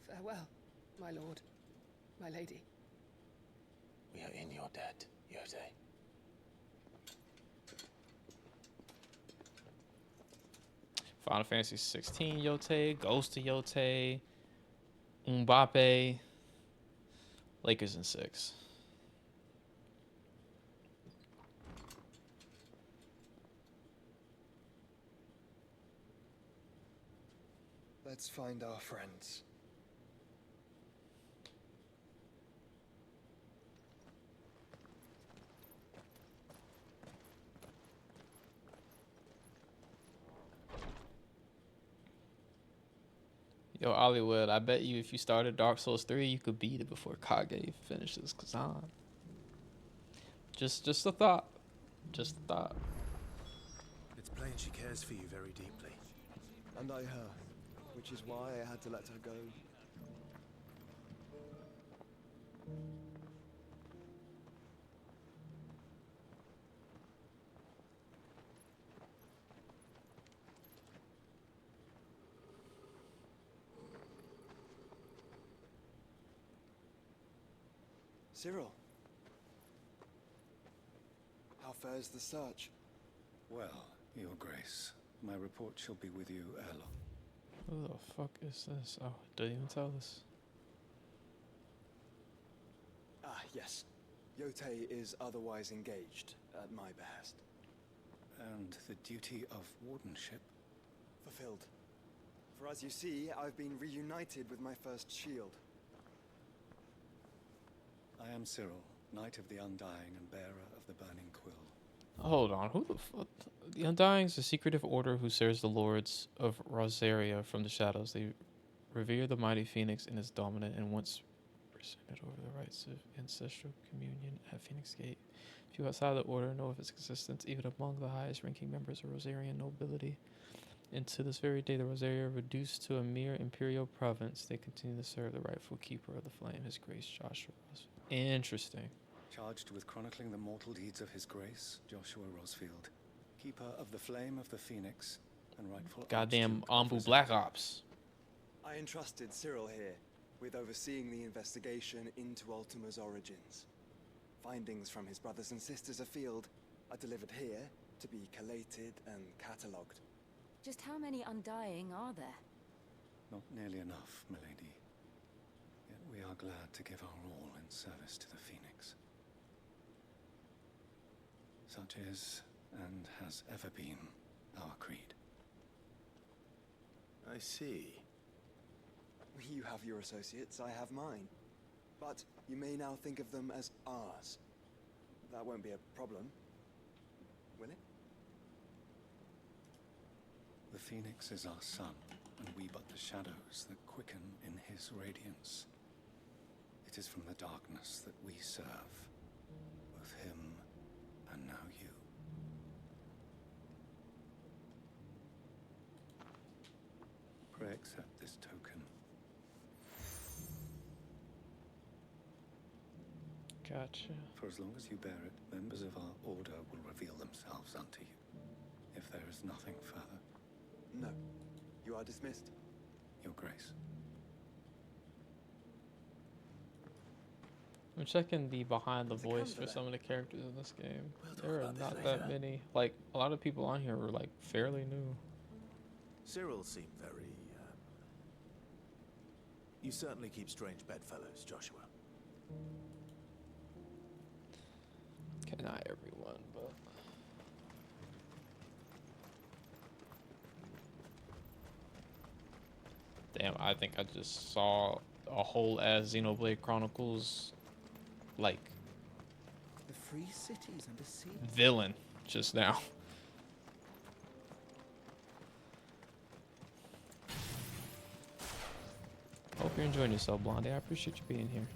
Farewell, my lord, my lady. We are in your debt, Yotei. Final Fantasy 16 Yotei, Ghost of Yotei, Mbappe, Lakers in 6. Let's find our friends. Yo, Hollywood, I bet you if you started Dark Souls 3, you could beat it before Kage finishes Kazan. Just a thought. Just a thought. It's plain she cares for you very deeply. And I her, which is why I had to let her go. Cyril. How fares the search? Well, Your Grace, my report shall be with you ere long. Who the fuck is this? Oh, didn't even tell us. Ah, yes. Yotei is otherwise engaged at my behest. And the duty of wardenship? Fulfilled. For as you see, I've been reunited with my first shield. I am Cyril, Knight of the Undying and bearer of the Burning Quill. Hold on, who the fuck? The Undying is a secretive order who serves the lords of Rosaria from the shadows. They revere the mighty phoenix in its dominant and once presented over the rites of ancestral communion at Phoenix Gate. Few outside the order know of its existence, even among the highest ranking members of Rosarian nobility. And to this very day, the Rosaria, reduced to a mere imperial province, they continue to serve the rightful keeper of the flame, His Grace Joshua Rosfield. Interesting. Charged with chronicling the mortal deeds of His Grace, Joshua Rosfield, keeper of the flame of the Phoenix, and rightful Goddamn Archduke of Ombu Rosaria. Black Ops. I entrusted Cyril here with overseeing the investigation into Ultima's origins. Findings from his brothers and sisters afield are delivered here to be collated and catalogued. Just how many Undying are there? Not nearly enough, milady. Yet we are glad to give our all in service to the Phoenix. Such is, and has ever been, our creed. I see. You have your associates, I have mine. But you may now think of them as ours. That won't be a problem, will it? The Phoenix is our sun, and we but the shadows that quicken in his radiance. It is from the darkness that we serve, both him and now you. Pray accept this token. Gotcha. For as long as you bear it, members of our order will reveal themselves unto you. If there is nothing further. No. You are dismissed. Your Grace. I'm checking the behind the Does it voice come to for that? some of the characters in this game. We'll talk There are about this not later. that many. Like, a lot of people on here were like fairly new. Cyril seemed very, You certainly keep strange bedfellows, Joshua. Okay, not everyone, but damn, I think I just saw a whole ass Xenoblade Chronicles like The free cities under siege. villain just now. Hope you're enjoying yourself, Blondie. I appreciate you being here.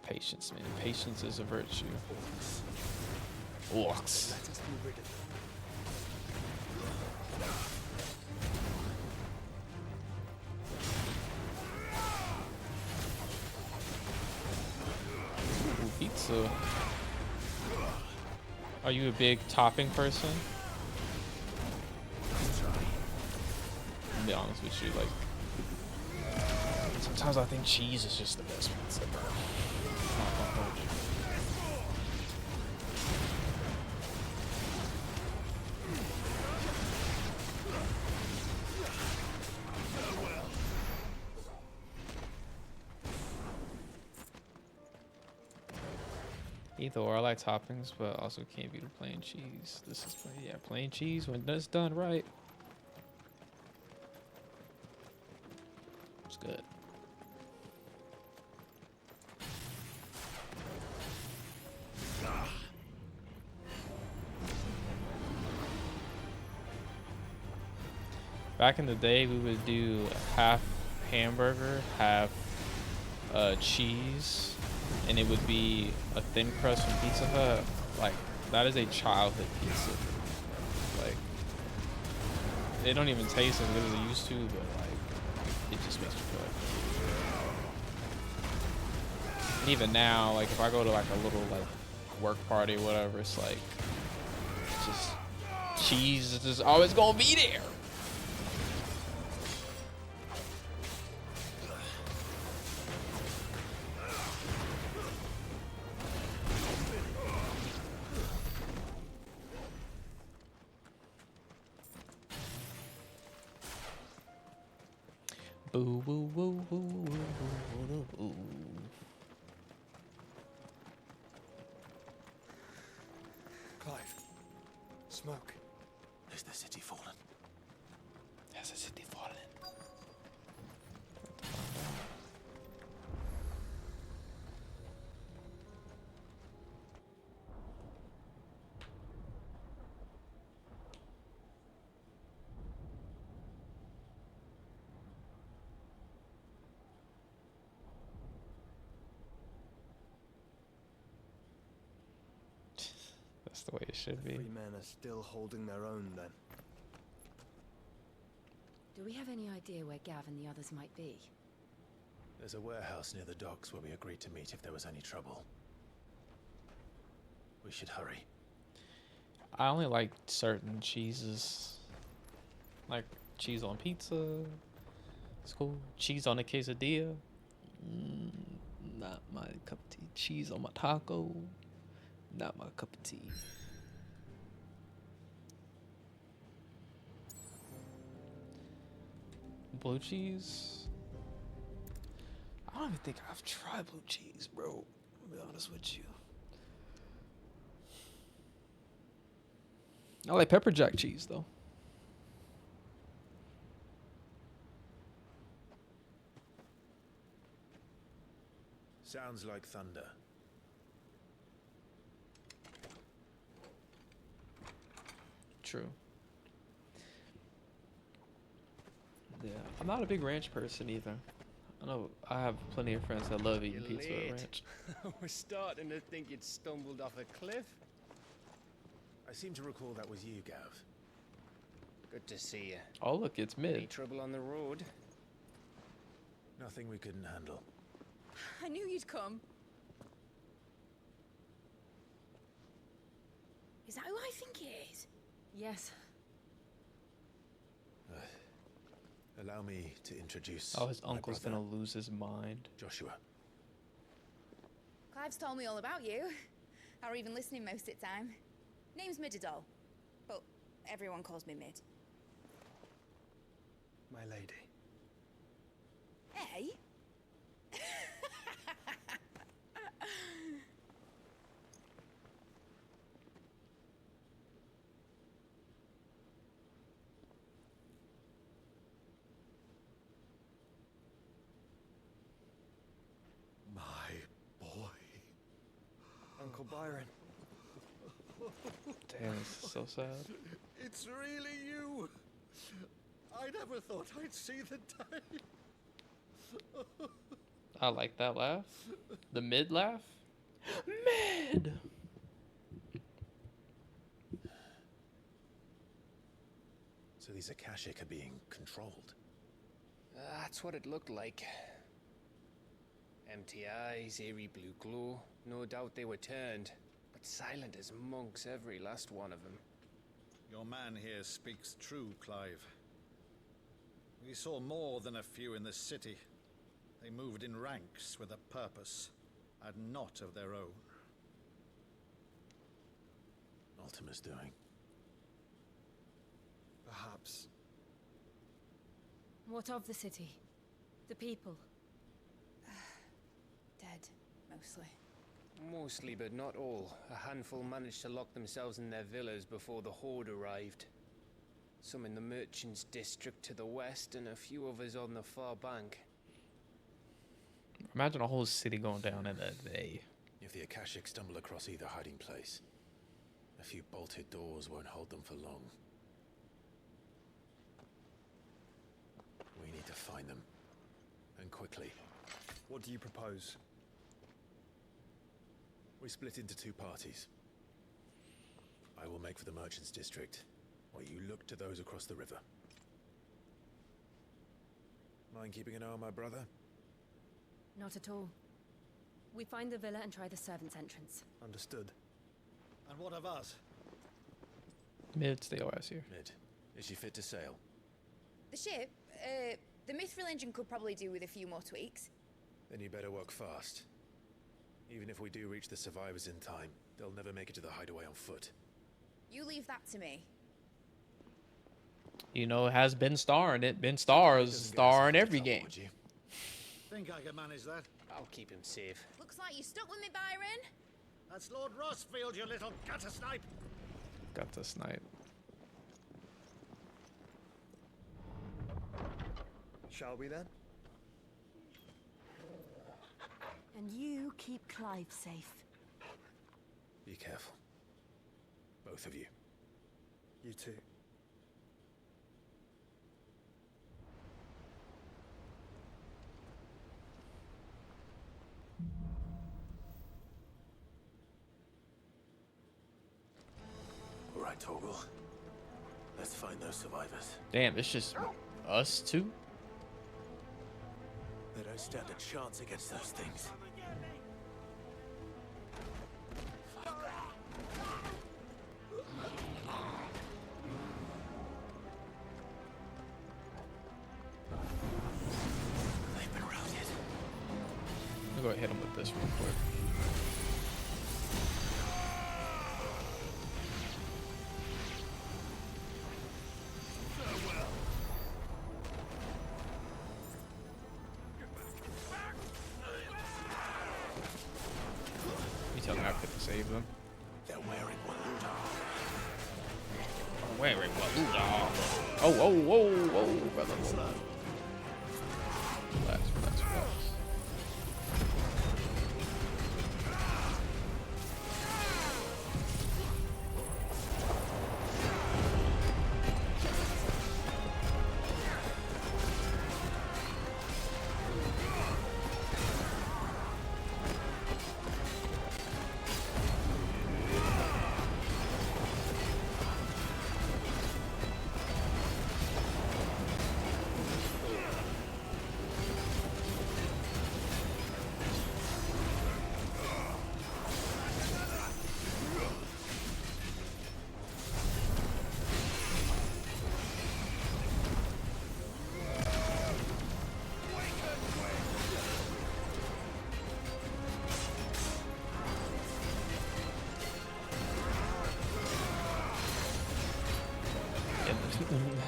Patience, man. Patience is a virtue. Orcs. Let us be rid of them. Ooh, pizza. Are you a big topping person? To be honest with you, like sometimes I think cheese is just the best pizza, bro. Not gonna hold you. Either or, I like toppings, but also can't be the plain cheese. This is plain, yeah, plain cheese when it's done right. It's good. Back in the day, we would do half hamburger, half cheese, and it would be a thin crust from Pizza Hut. Like, that is a childhood pizza. Like, they don't even taste as good as they used to, but like, it just makes me feel like. And even now, like, if I go to like a little like work party, whatever, it's like, just cheese is just always gonna be there. Boo boo boo boo boo boo boo. Clive. Smoke. Is the city fallen? Has the city fallen? That's the way it should be. Free men are still holding their own then. Do we have any idea where Gav and the others might be? There's a warehouse near the docks where we agreed to meet if there was any trouble. We should hurry. I only like certain cheeses. Like cheese on pizza. It's cool. Cheese on a quesadilla. Not my cup of tea. Cheese on my taco. Not my cup of tea. Blue cheese? I don't even think I've tried blue cheese, bro. To be honest with you. I like pepper jack cheese, though. Sounds like thunder. True. Yeah, I'm not a big ranch person either. I know I have plenty of friends that love eating pizza at ranch. We're starting to think you'd stumbled off a cliff. I seem to recall that was you, Gav. Good to see you. Oh, look, it's mid. Any trouble on the road? Nothing we couldn't handle. I knew you'd come. Is that who I think it is? Yes. Allow me to introduce Oh, his my uncle's brother, gonna lose his mind. Joshua. Clive's told me all about you. Or even listening most of the time. Name's Midadol, but everyone calls me Mid. My lady. Hey? My boy. Uncle Byron. Damn, this is so sad. It's really you. I never thought I'd see the day. I like that laugh. The mid laugh. Mid. So these Akashic are being controlled. That's what it looked like. Empty eyes, eerie blue glow. No doubt they were turned, but silent as monks, every last one of them. Your man here speaks true, Clive. We saw more than a few in this city. They moved in ranks with a purpose, and not of their own. Ultima's doing. Perhaps. What of the city? The people? Dead, mostly. Mostly, but not all. A handful managed to lock themselves in their villas before the Horde arrived. Some in the Merchants District to the west, and a few others on the far bank. Imagine a whole city going down in a day. If the Akashic stumble across either hiding place, a few bolted doors won't hold them for long. We need to find them, and quickly. What do you propose? We split into two parties. I will make for the Merchants District, while you look to those across the river. Mind keeping an eye on my brother? Not at all. We find the villa and try the servants' entrance. Understood. And what of us? Mid, stay OS here. Mid, is she fit to sail? The ship, the Mithril engine could probably do with a few more tweaks. Then you better work fast. Even if we do reach the survivors in time, they'll never make it to the hideaway on foot. You leave that to me. You know, has been starring it. Ben Star's star in every game. Think I can manage that? I'll keep him safe. Looks like you stuck with me, Byron. That's Lord Rossfield, you little gutter snipe. Got the snipe. Shall we then? And you keep Clive safe. Be careful. Both of you. You too. All right, Torgal. Let's find those survivors. Damn, it's just us two? They don't stand a chance against those things. They've been routed. I'll go hit him with this real quick. You tell me I couldn't save them. They're wearing Waluda. Wearing Waluda. Oh, brother. Relax.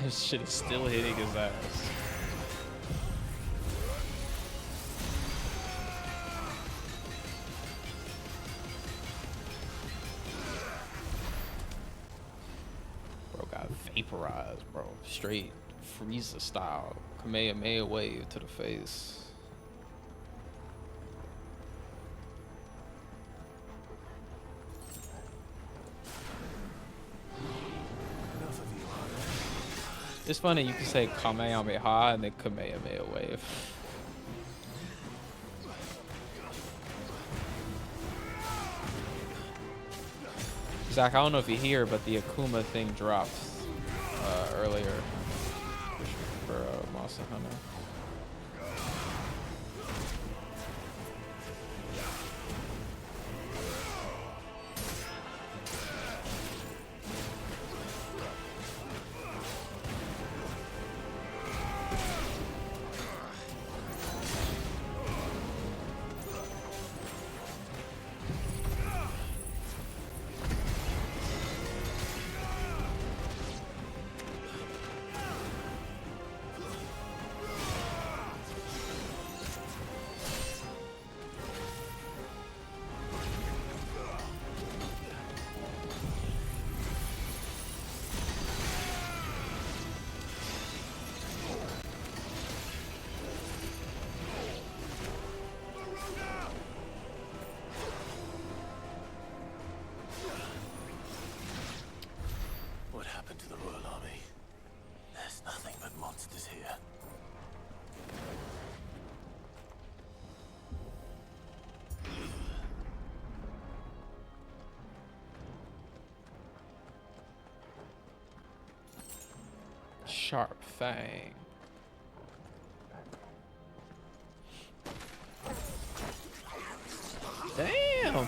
This shit is still hitting his ass. Bro got vaporized, bro. Straight Frieza style. Kamehameha wave to the face. It's funny, you can say Kamehameha and then Kamehameha wave. Zach, I don't know if you hear, but the Akuma thing dropped earlier for Monster Hunter. What happened to the Royal Army? There's nothing but monsters here. Sharp Fang. Damn.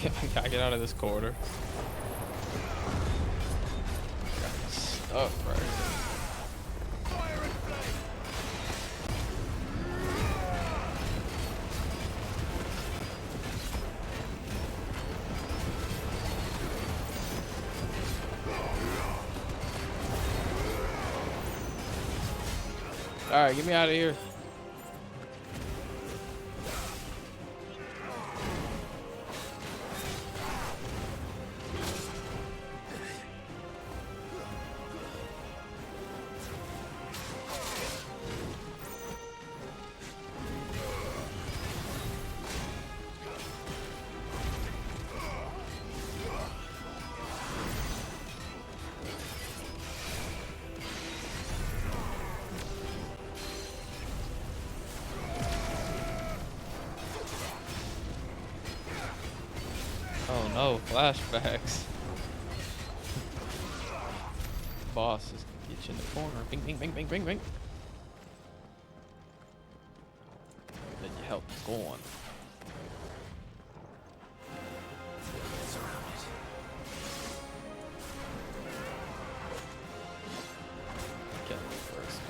I gotta get out of this corridor. Stuck right here. Alright, get me out of here. Oh no, flashbacks. Boss is gonna get you in the corner. Bing, bing, bing, bing, bing, bing. Then your health is gone. Kill him first,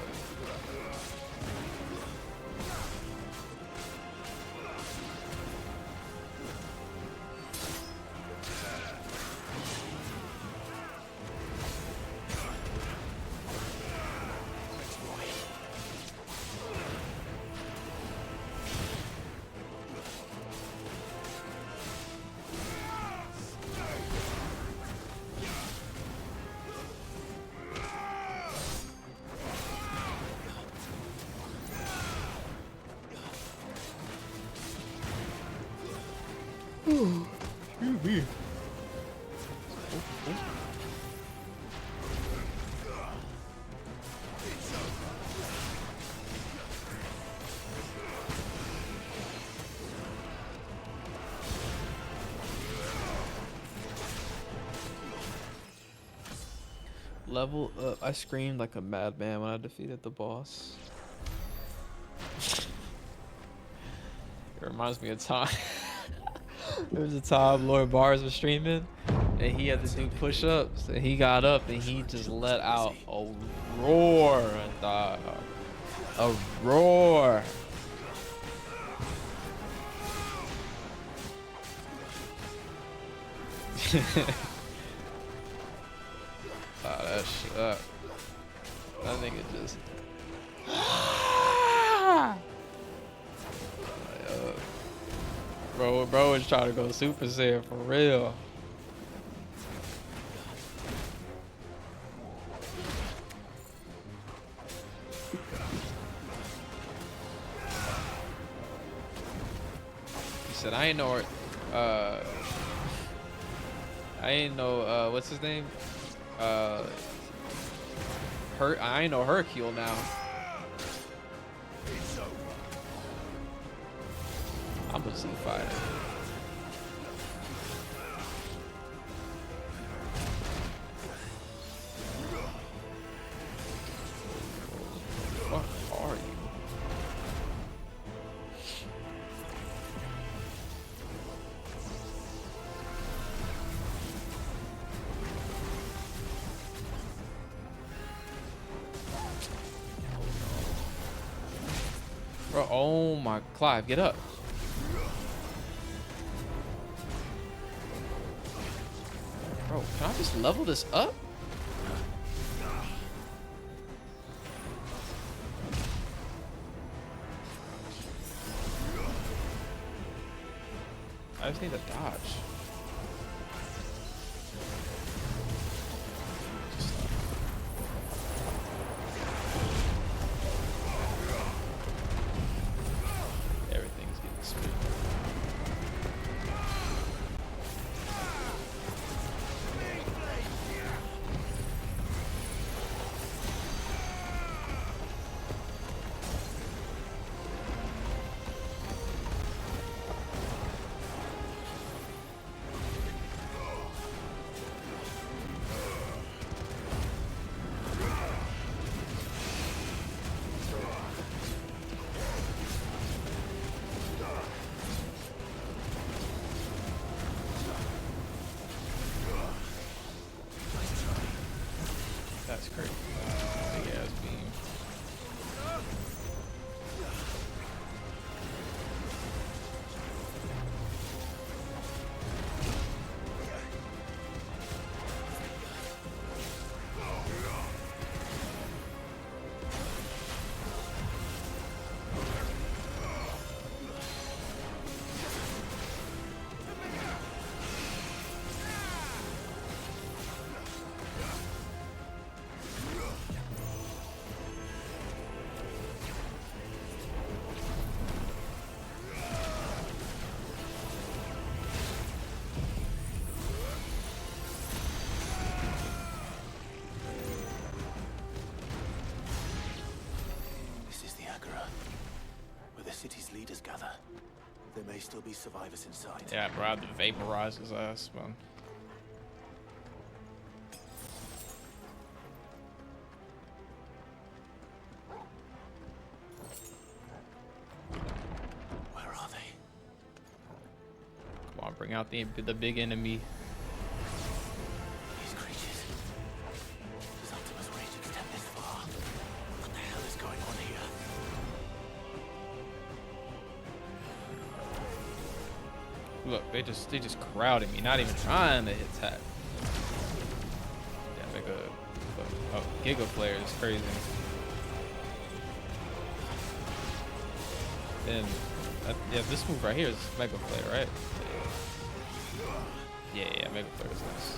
Excuse me. Level up. I screamed like a madman when I defeated the boss. It reminds me of time. There was a time Lord Bars was streaming and he had to do push-ups and he got up and he just let out a roar, dog. A roar. Oh, that shit up. That nigga just bro is trying to go Super Saiyan for real. He said, I ain't know what's his name? I ain't know Hercule now. I'm a Z fighter. What are you? Bro, oh my, Clive, get up. Bro, can I just level this up? I just need to dodge. Everything's getting split. That's crazy. Big ass beam. Where the city's leaders gather. There may still be survivors inside. Yeah, bro, I had to vaporize his ass, man. Where are they? Come on, bring out the big enemy. These creatures. Does Optimus reach extend this far? What the hell is going on here? Look, they just crowded me, not even trying to hit tap. Yeah, make a Giga Flare is crazy. Then, yeah, this move right here is Mega Flare, right? Yeah, Mega Flare is nice.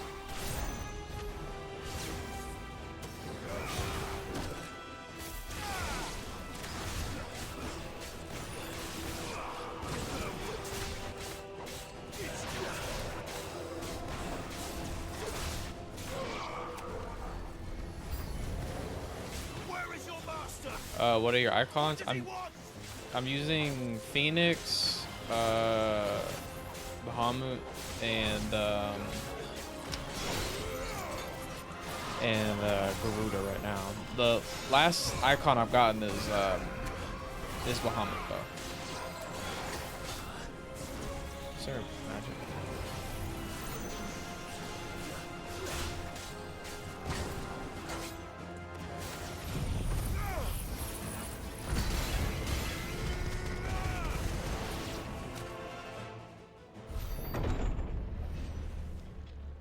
What are your icons? I'm using Phoenix, Bahamut, and and Garuda right now. The last icon I've gotten is Bahamut though. Is there magic?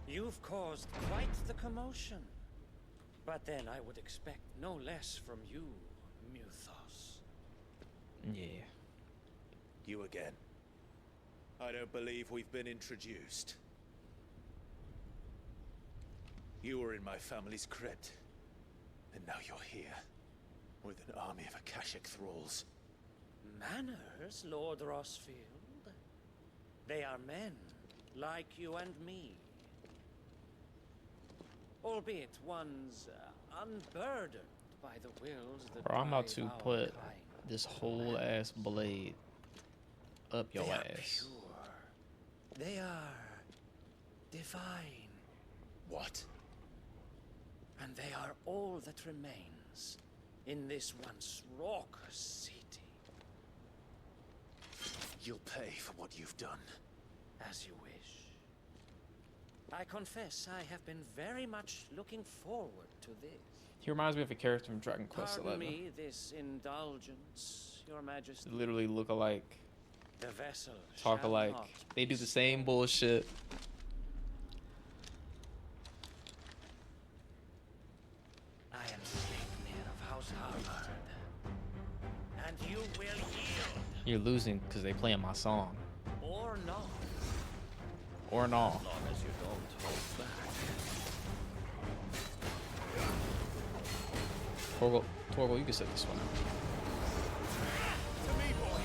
You've caused quite the commotion. But then I would expect no less from you, Muthos. Yeah. You again. I don't believe we've been introduced. You were in my family's crypt, and now you're here, with an army of Akashic thralls. Manners, Lord Rossfield? They are men, like you and me. Albeit one's unburdened by the wills that Bro, I'm about drive to our put kind. this whole ass blade up your They are ass. pure. They are divine. What? And they are all that remains in this once raucous city. You'll pay for what you've done. As you wish. I confess I have been very much looking forward to this. He reminds me of a character from Dragon Quest XI. Pardon me this indulgence, Your Majesty. Literally look alike, The vessel talk shall alike. not They be do the same bullshit. I am Sleipnir of House Harvard. And you will yield, You're losing because they playing my song. or not. Or not. As long as you don't hold back. Torgal, you can set this one out. To me, boy.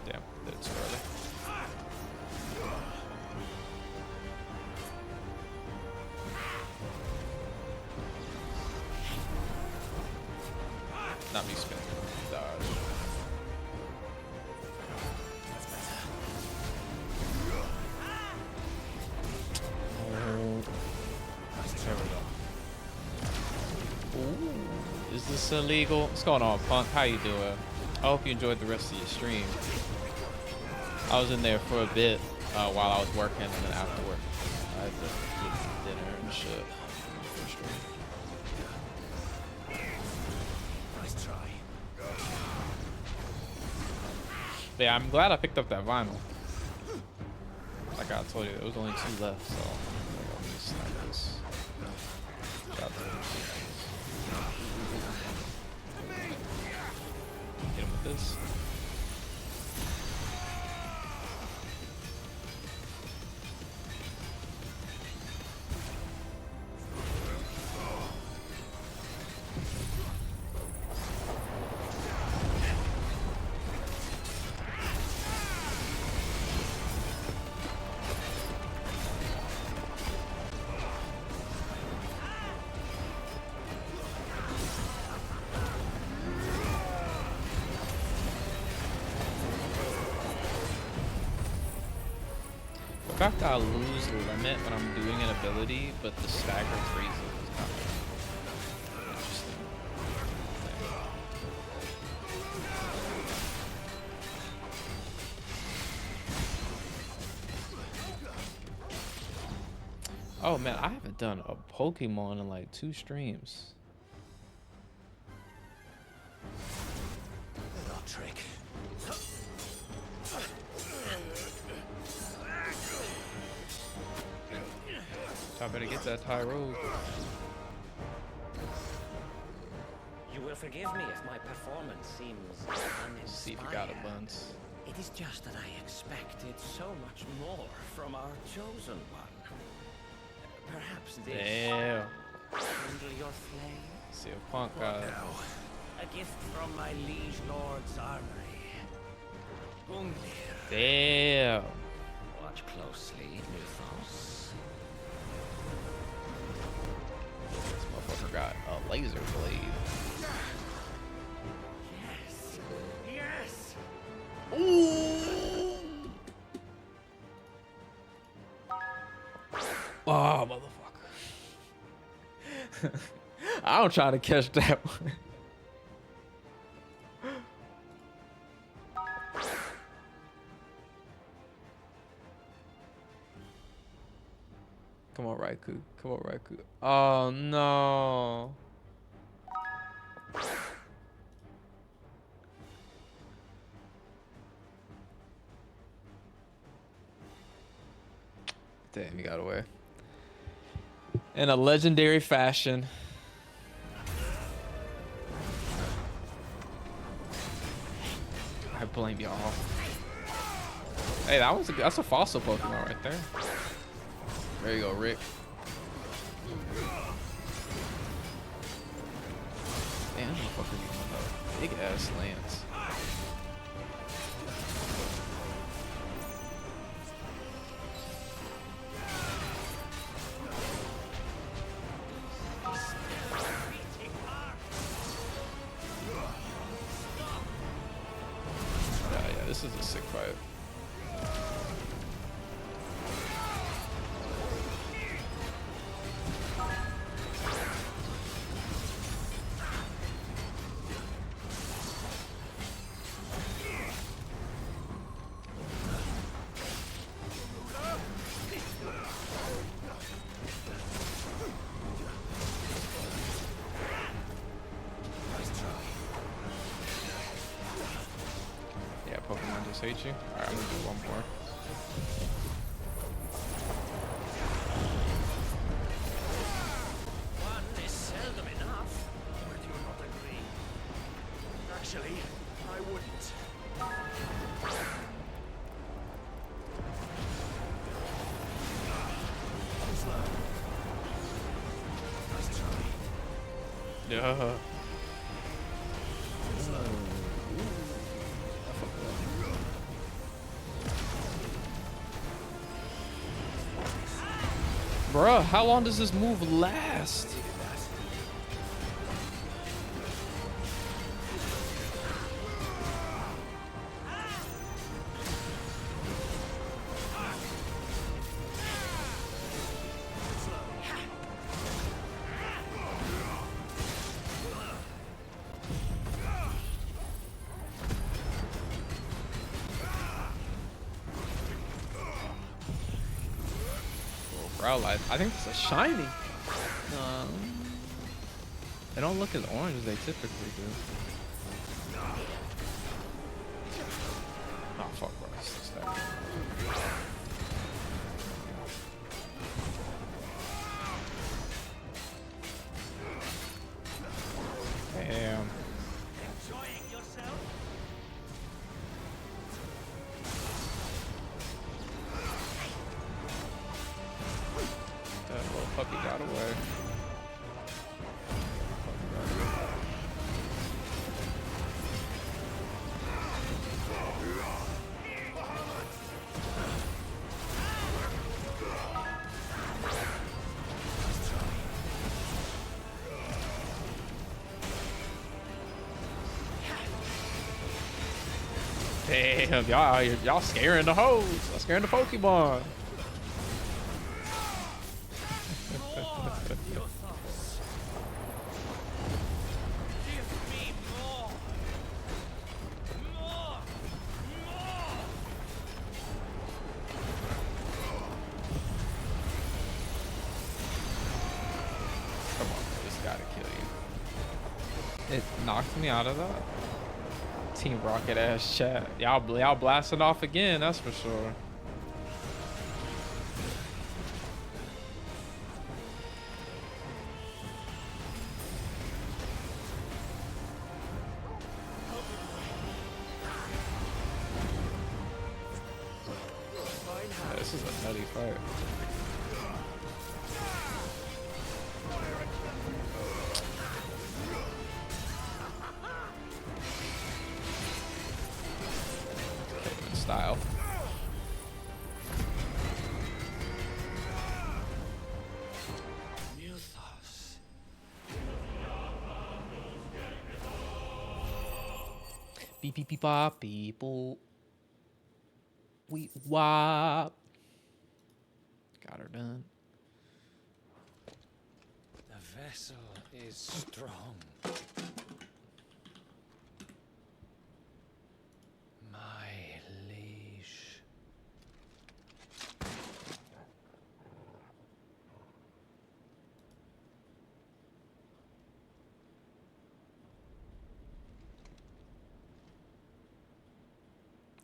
Damn, did it too early. Not me spinning. Dodge. Oh. There we go. Ooh, is this illegal? What's going on, Punk? How you doing? I hope you enjoyed the rest of your stream. I was in there for a bit while I was working, and then after work, I had to get dinner and shit. For stream. Nice try. But yeah, I'm glad I picked up that vinyl. Like I told you, there was only 2 left, so let me snap this. Shout out to him. Hit him with this. The fact that I lose limit when I'm doing an ability, but the stagger freezes is not interesting. Oh man, I haven't done a Pokemon in like 2 streams. Little trick. I better get that Tyrone. You will forgive me if my performance seems uninspired. See if you got it, Buns. It is just that I expected so much more from our chosen one. Perhaps this Damn. kindle your flame. See if Punk got it. A gift from my liege lord's armory. Gungnir. Damn. Watch closely, Muthos. This motherfucker got a laser blade. Yes! Ooh! Oh, motherfucker. I'm trying to catch that one. Come on, Raikou. Come on, Raikou. Oh, no. Damn, he got away. In a legendary fashion. I blame y'all. Hey, that's a fossil Pokemon right there. There you go, Rick. Damn, this motherfucker using a big ass lance. Yeah, this is a sick fight. Yeah, Pokemon just hate you. Alright, I'm gonna do one more. One is seldom enough. Would you not agree? Actually, I wouldn't. Yeah. Bruh, how long does this move last? Rowlife. I think it's a shiny. They don't look as orange as they typically do. Oh fuck, bro. It's just that. Damn. Enjoying yourself? That little puppy got away. Damn, y'all out here, y'all scaring the hoes. Y'all scaring the Pokemon. Come on, bro, this gotta kill you. It knocked me out of that. Team Rocket ass chat. Y'all blasting off again, that's for sure. Yeah, this is a nutty fight. Style. Musa. Beep beep beep bop people. We wop. Got her done. The vessel is strong. My liege.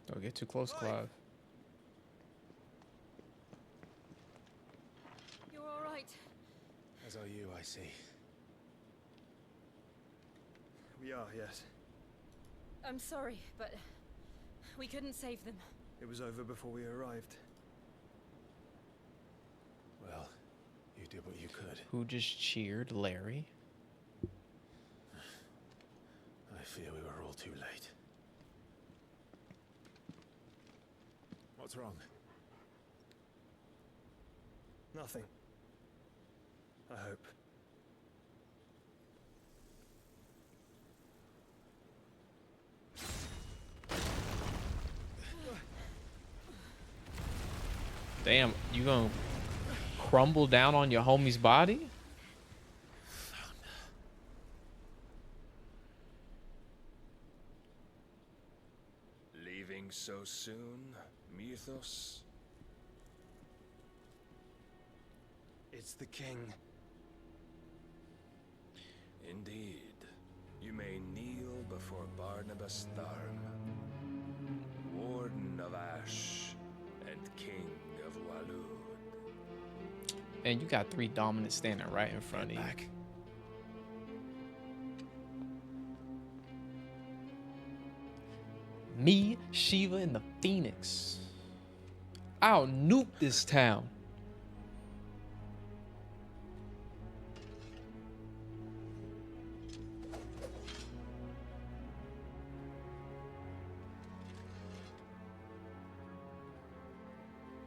Don't get too close, Clive. You're all right. As are you, I see. We are, yes. I'm sorry, but we couldn't save them. It was over before we arrived. Well, you did what you could. Who just cheered Larry? I fear we were all too late. What's wrong? Nothing. I hope. Damn, you gonna crumble down on your homie's body? Leaving so soon, Mythos? It's the king. Indeed. You may kneel before Barnabas Tharm, Warden of Ash and King of Walud. And you got 3 dominants standing right in front of you. Me, Shiva, and the Phoenix. I'll nuke this town.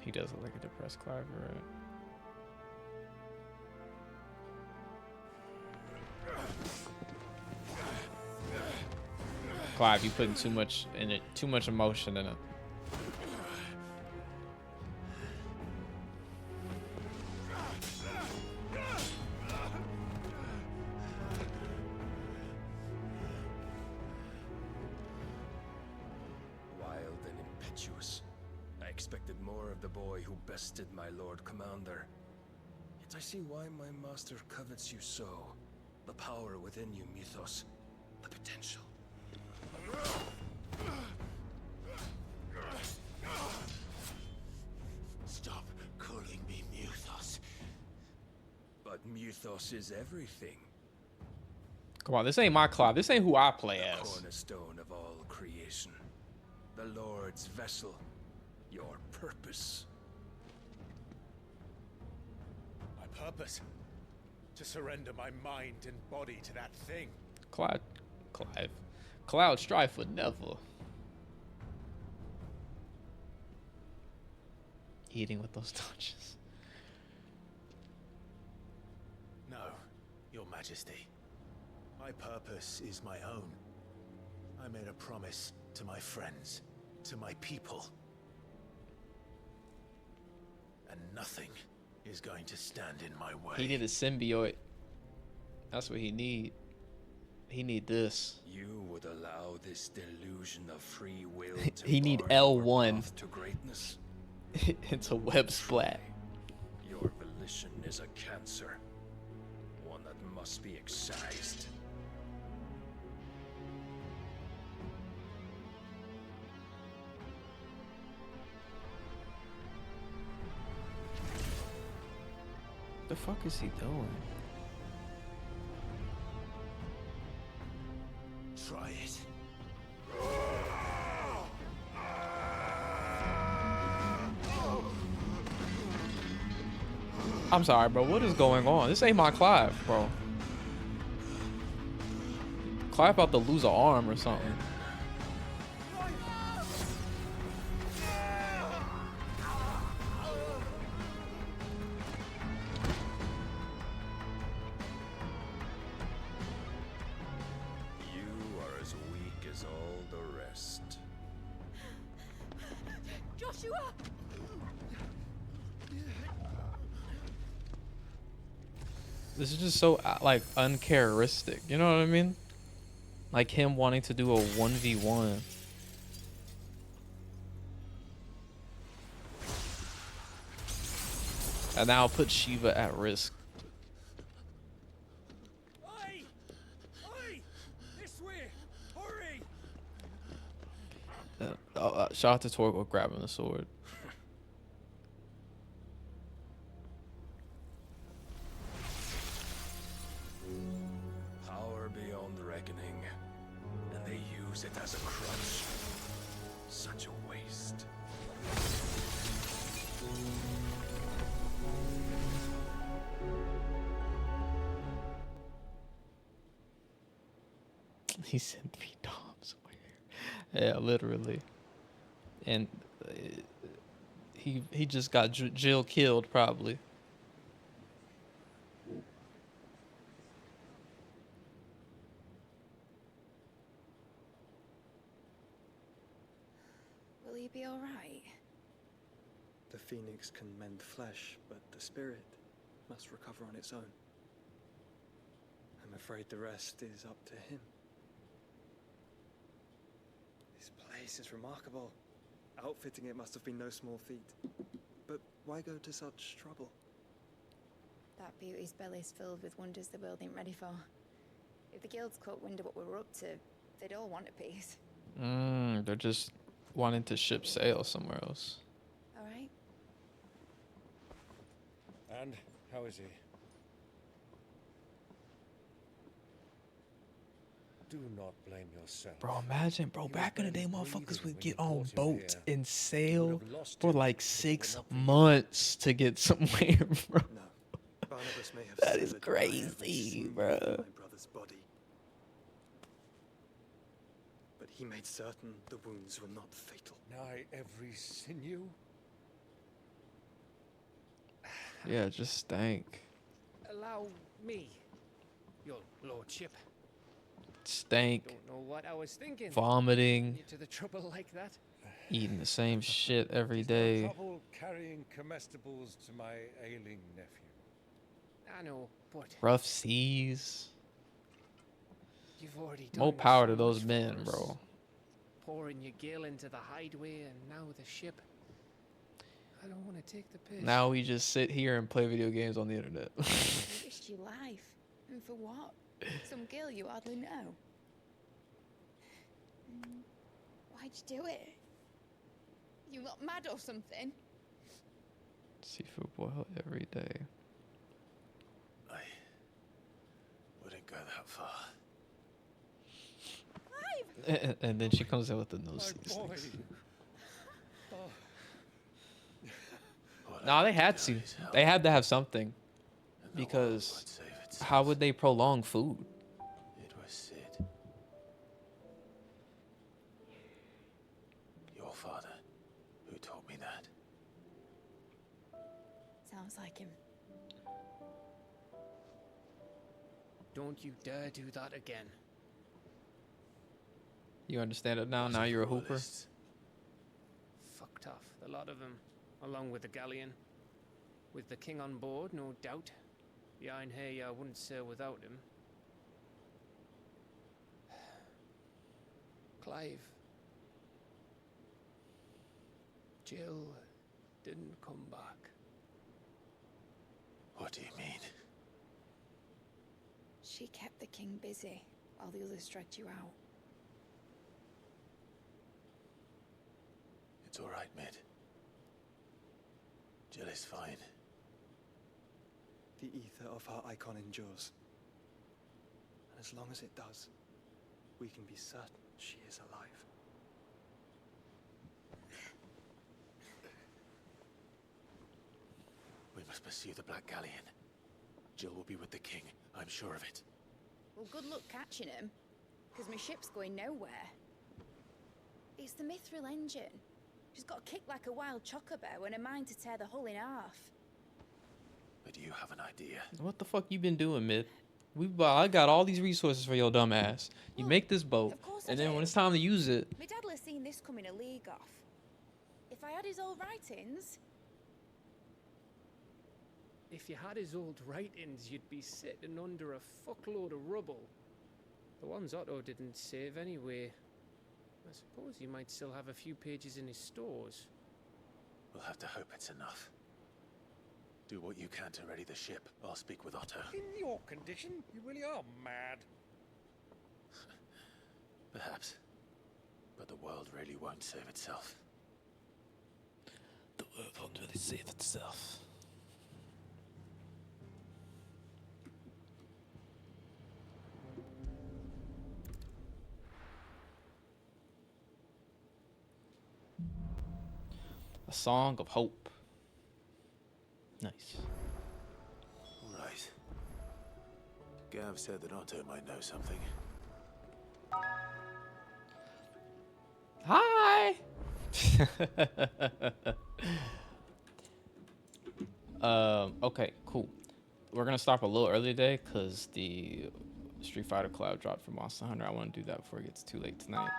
He does look like a depressed Clive, right? Clive, you putting too much in it, too much emotion in it. Wild and impetuous. I expected more of the boy who bested my Lord Commander. Yet I see why my master covets you so. The power within you, Mythos. The potential. Stop calling me Mythos. But Mythos is everything. Come on, this ain't my Clive. This ain't who I play The as. cornerstone of all creation. The Lord's vessel. Your purpose. My purpose? To surrender my mind and body to that thing. Clive. Cloud Strife would never. Eating with those touches. No, Your Majesty. My purpose is my own. I made a promise to my friends, to my people. And nothing is going to stand in my way. He need a symbiote. That's what he need. He need this. You would allow this delusion of free will to He need bar your L1 path to greatness. into web splat. Your volition is a cancer, one that must be excised. The fuck is he doing? Try it. I'm sorry, bro. What is going on? This ain't my Clive, bro. Clive about to lose an arm or something. You are as weak as all the rest. This is just so like uncharacteristic. You know what I mean? Like him wanting to do a 1v1. And now put Shiva at risk. Oi! Oi! This way! Hurry! Shout out to Torgo grabbing the sword. Power beyond reckoning, and they use it as a crutch. Such a waste. He sent 3 doms over here. Yeah, literally. And he just got Jill killed probably. Will you be all right? The phoenix can mend flesh, but the spirit must recover on its own. I'm afraid the rest is up to him. This place is remarkable. Outfitting it must have been no small feat. But why go to such trouble? That beauty's belly's filled with wonders the world ain't ready for. If the guilds caught wind of what we're up to, they'd all want a piece. They're just wanting to ship sail somewhere else. All right? And how is he? Do not blame yourself. Bro, imagine, bro, back in the day, motherfuckers would get on boats and sail for like 6 months to get somewhere, bro. Barnabas may have That is severed my every crazy, sinew bro. in my brother's body. But he made certain the wounds were not fatal. Nigh every sinew? Yeah, just stank. Allow me, your lordship. Stank. Don't know what I was thinking. Vomiting. You to the trouble like that? Eating the same shit every No day. trouble carrying comestibles to my ailing nephew. I know, but Rough seas. you've already done More power so to those much men, for us. bro. Pouring your gill into the hideaway and now the ship. I don't want to take the piss. Now we just sit here and play video games on the internet. You risked your life. And for what? Some girl you hardly know. Why'd you do it? You got mad or something? Seafood boil every day. I wouldn't go that far. And then she comes in with the no seasonings. No, they had to. They had to have something. Because how would they prolong food? It was Sid. Your father, who taught me that. Sounds like him. Don't you dare do that again. You understand it now? Now you're a hooper? Fucked off, the lot of them, along with the galleon. With the king on board, no doubt. Behind here, I wouldn't sail without him. Clive. Jill didn't come back. What do you mean? She kept the king busy while the others dragged you out. It's all right, Mid. Jill is fine. The ether of her icon endures. And as long as it does, we can be certain she is alive. We must pursue the Black Galleon. Jill will be with the king, I'm sure of it. Well, good luck catching him, because my ship's going nowhere. It's the Mithril engine. She's got a kick like a wild chocobo and a mind to tear the hull in half. But you have an idea. What the fuck you been doing, Mid? I got all these resources for your dumb ass. You make this boat, and then when it's time to use it, My dad has seen this coming a league off. If I had his old writings... If you had his old writings, you'd be sitting under a fuckload of rubble. The ones Otto didn't save anyway. I suppose you might still have a few pages in his stores. We'll have to hope it's enough. Do what you can to ready the ship. I'll speak with Otto. In your condition, you really are mad. Perhaps. But the world really won't save itself. The world won't really save itself. A song of hope. Nice. Right. Gav said that Otto might know something. Hi. Okay, cool. We're gonna stop a little early today because the Street Fighter Cloud dropped for Monster Hunter. I want to do that before it gets too late tonight.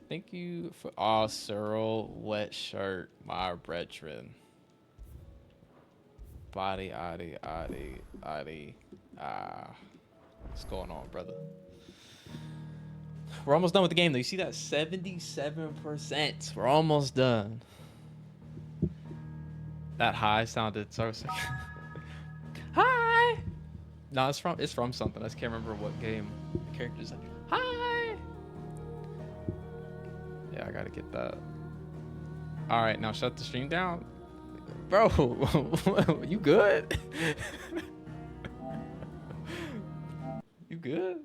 Thank you for Cyril, wet shirt, my brethren. Body, what's going on, brother? We're almost done with the game, though. You see that? 77%. We're almost done. That high sounded so sick. Hi! No, it's from something. I just can't remember what game the character's like. Hi! Yeah, I gotta get that. Alright, now shut the stream down. Bro, you good? You good?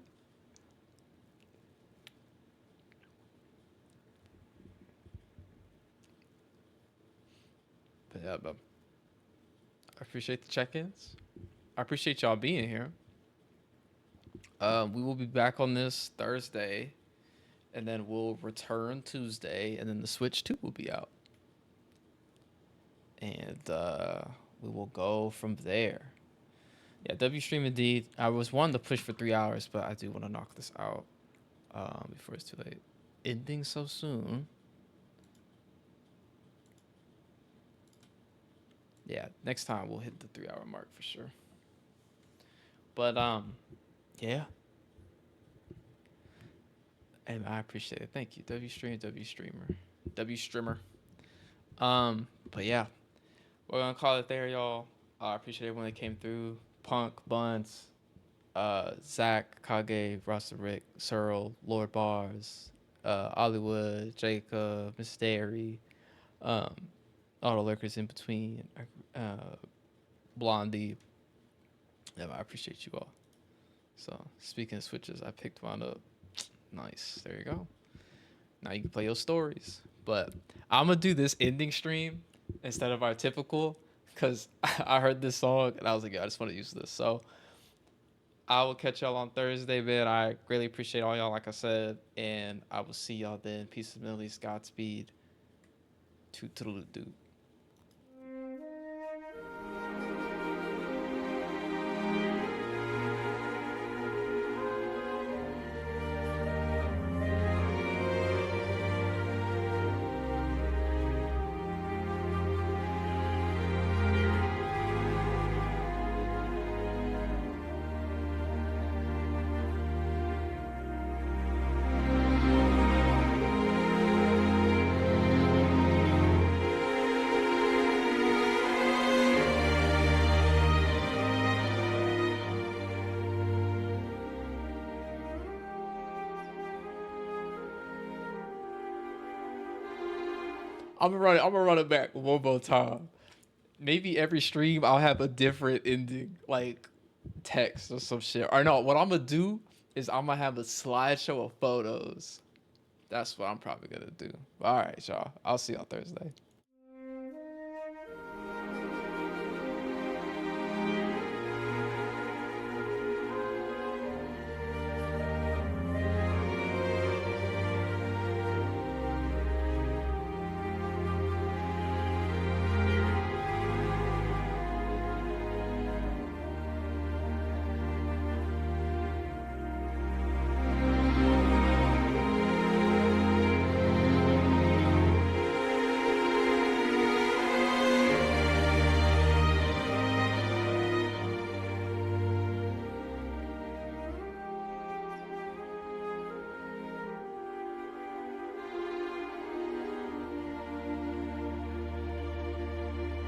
But yeah, but I appreciate the check-ins. I appreciate y'all being here. We will be back on this Thursday, and then we'll return Tuesday, and then the Switch 2 will be out. And we will go from there. Yeah, W stream indeed. I was wanting to push for 3 hours, but I do want to knock this out before it's too late. Ending so soon. Yeah, next time we'll hit the 3 hour mark for sure. But yeah. And I appreciate it. Thank you. W streamer. But yeah. We're gonna call it there, y'all. I appreciate everyone that came through. Punk, Buns, Zach, Kage, Rasta Rick, Searle, Lord Bars, Hollywood, Jacob, Mystery, all the lurkers in between, Blondie. Yeah, I appreciate you all. So speaking of switches, I picked one up. Nice. There you go. Now you can play your stories. But I'm gonna do this ending stream instead of our typical, because I heard this song and I was like, yeah, I just want to use this. So I will catch y'all on Thursday, man. I greatly appreciate all y'all, like I said, and I will see y'all then. Peace of Middle East, Godspeed. Toodaloo-doo. I'm gonna run it back one more time. Maybe every stream I'll have a different ending, like text or some shit. Or no, what I'm gonna do is I'm gonna have a slideshow of photos. That's what I'm probably gonna do. All right, y'all. I'll see y'all Thursday.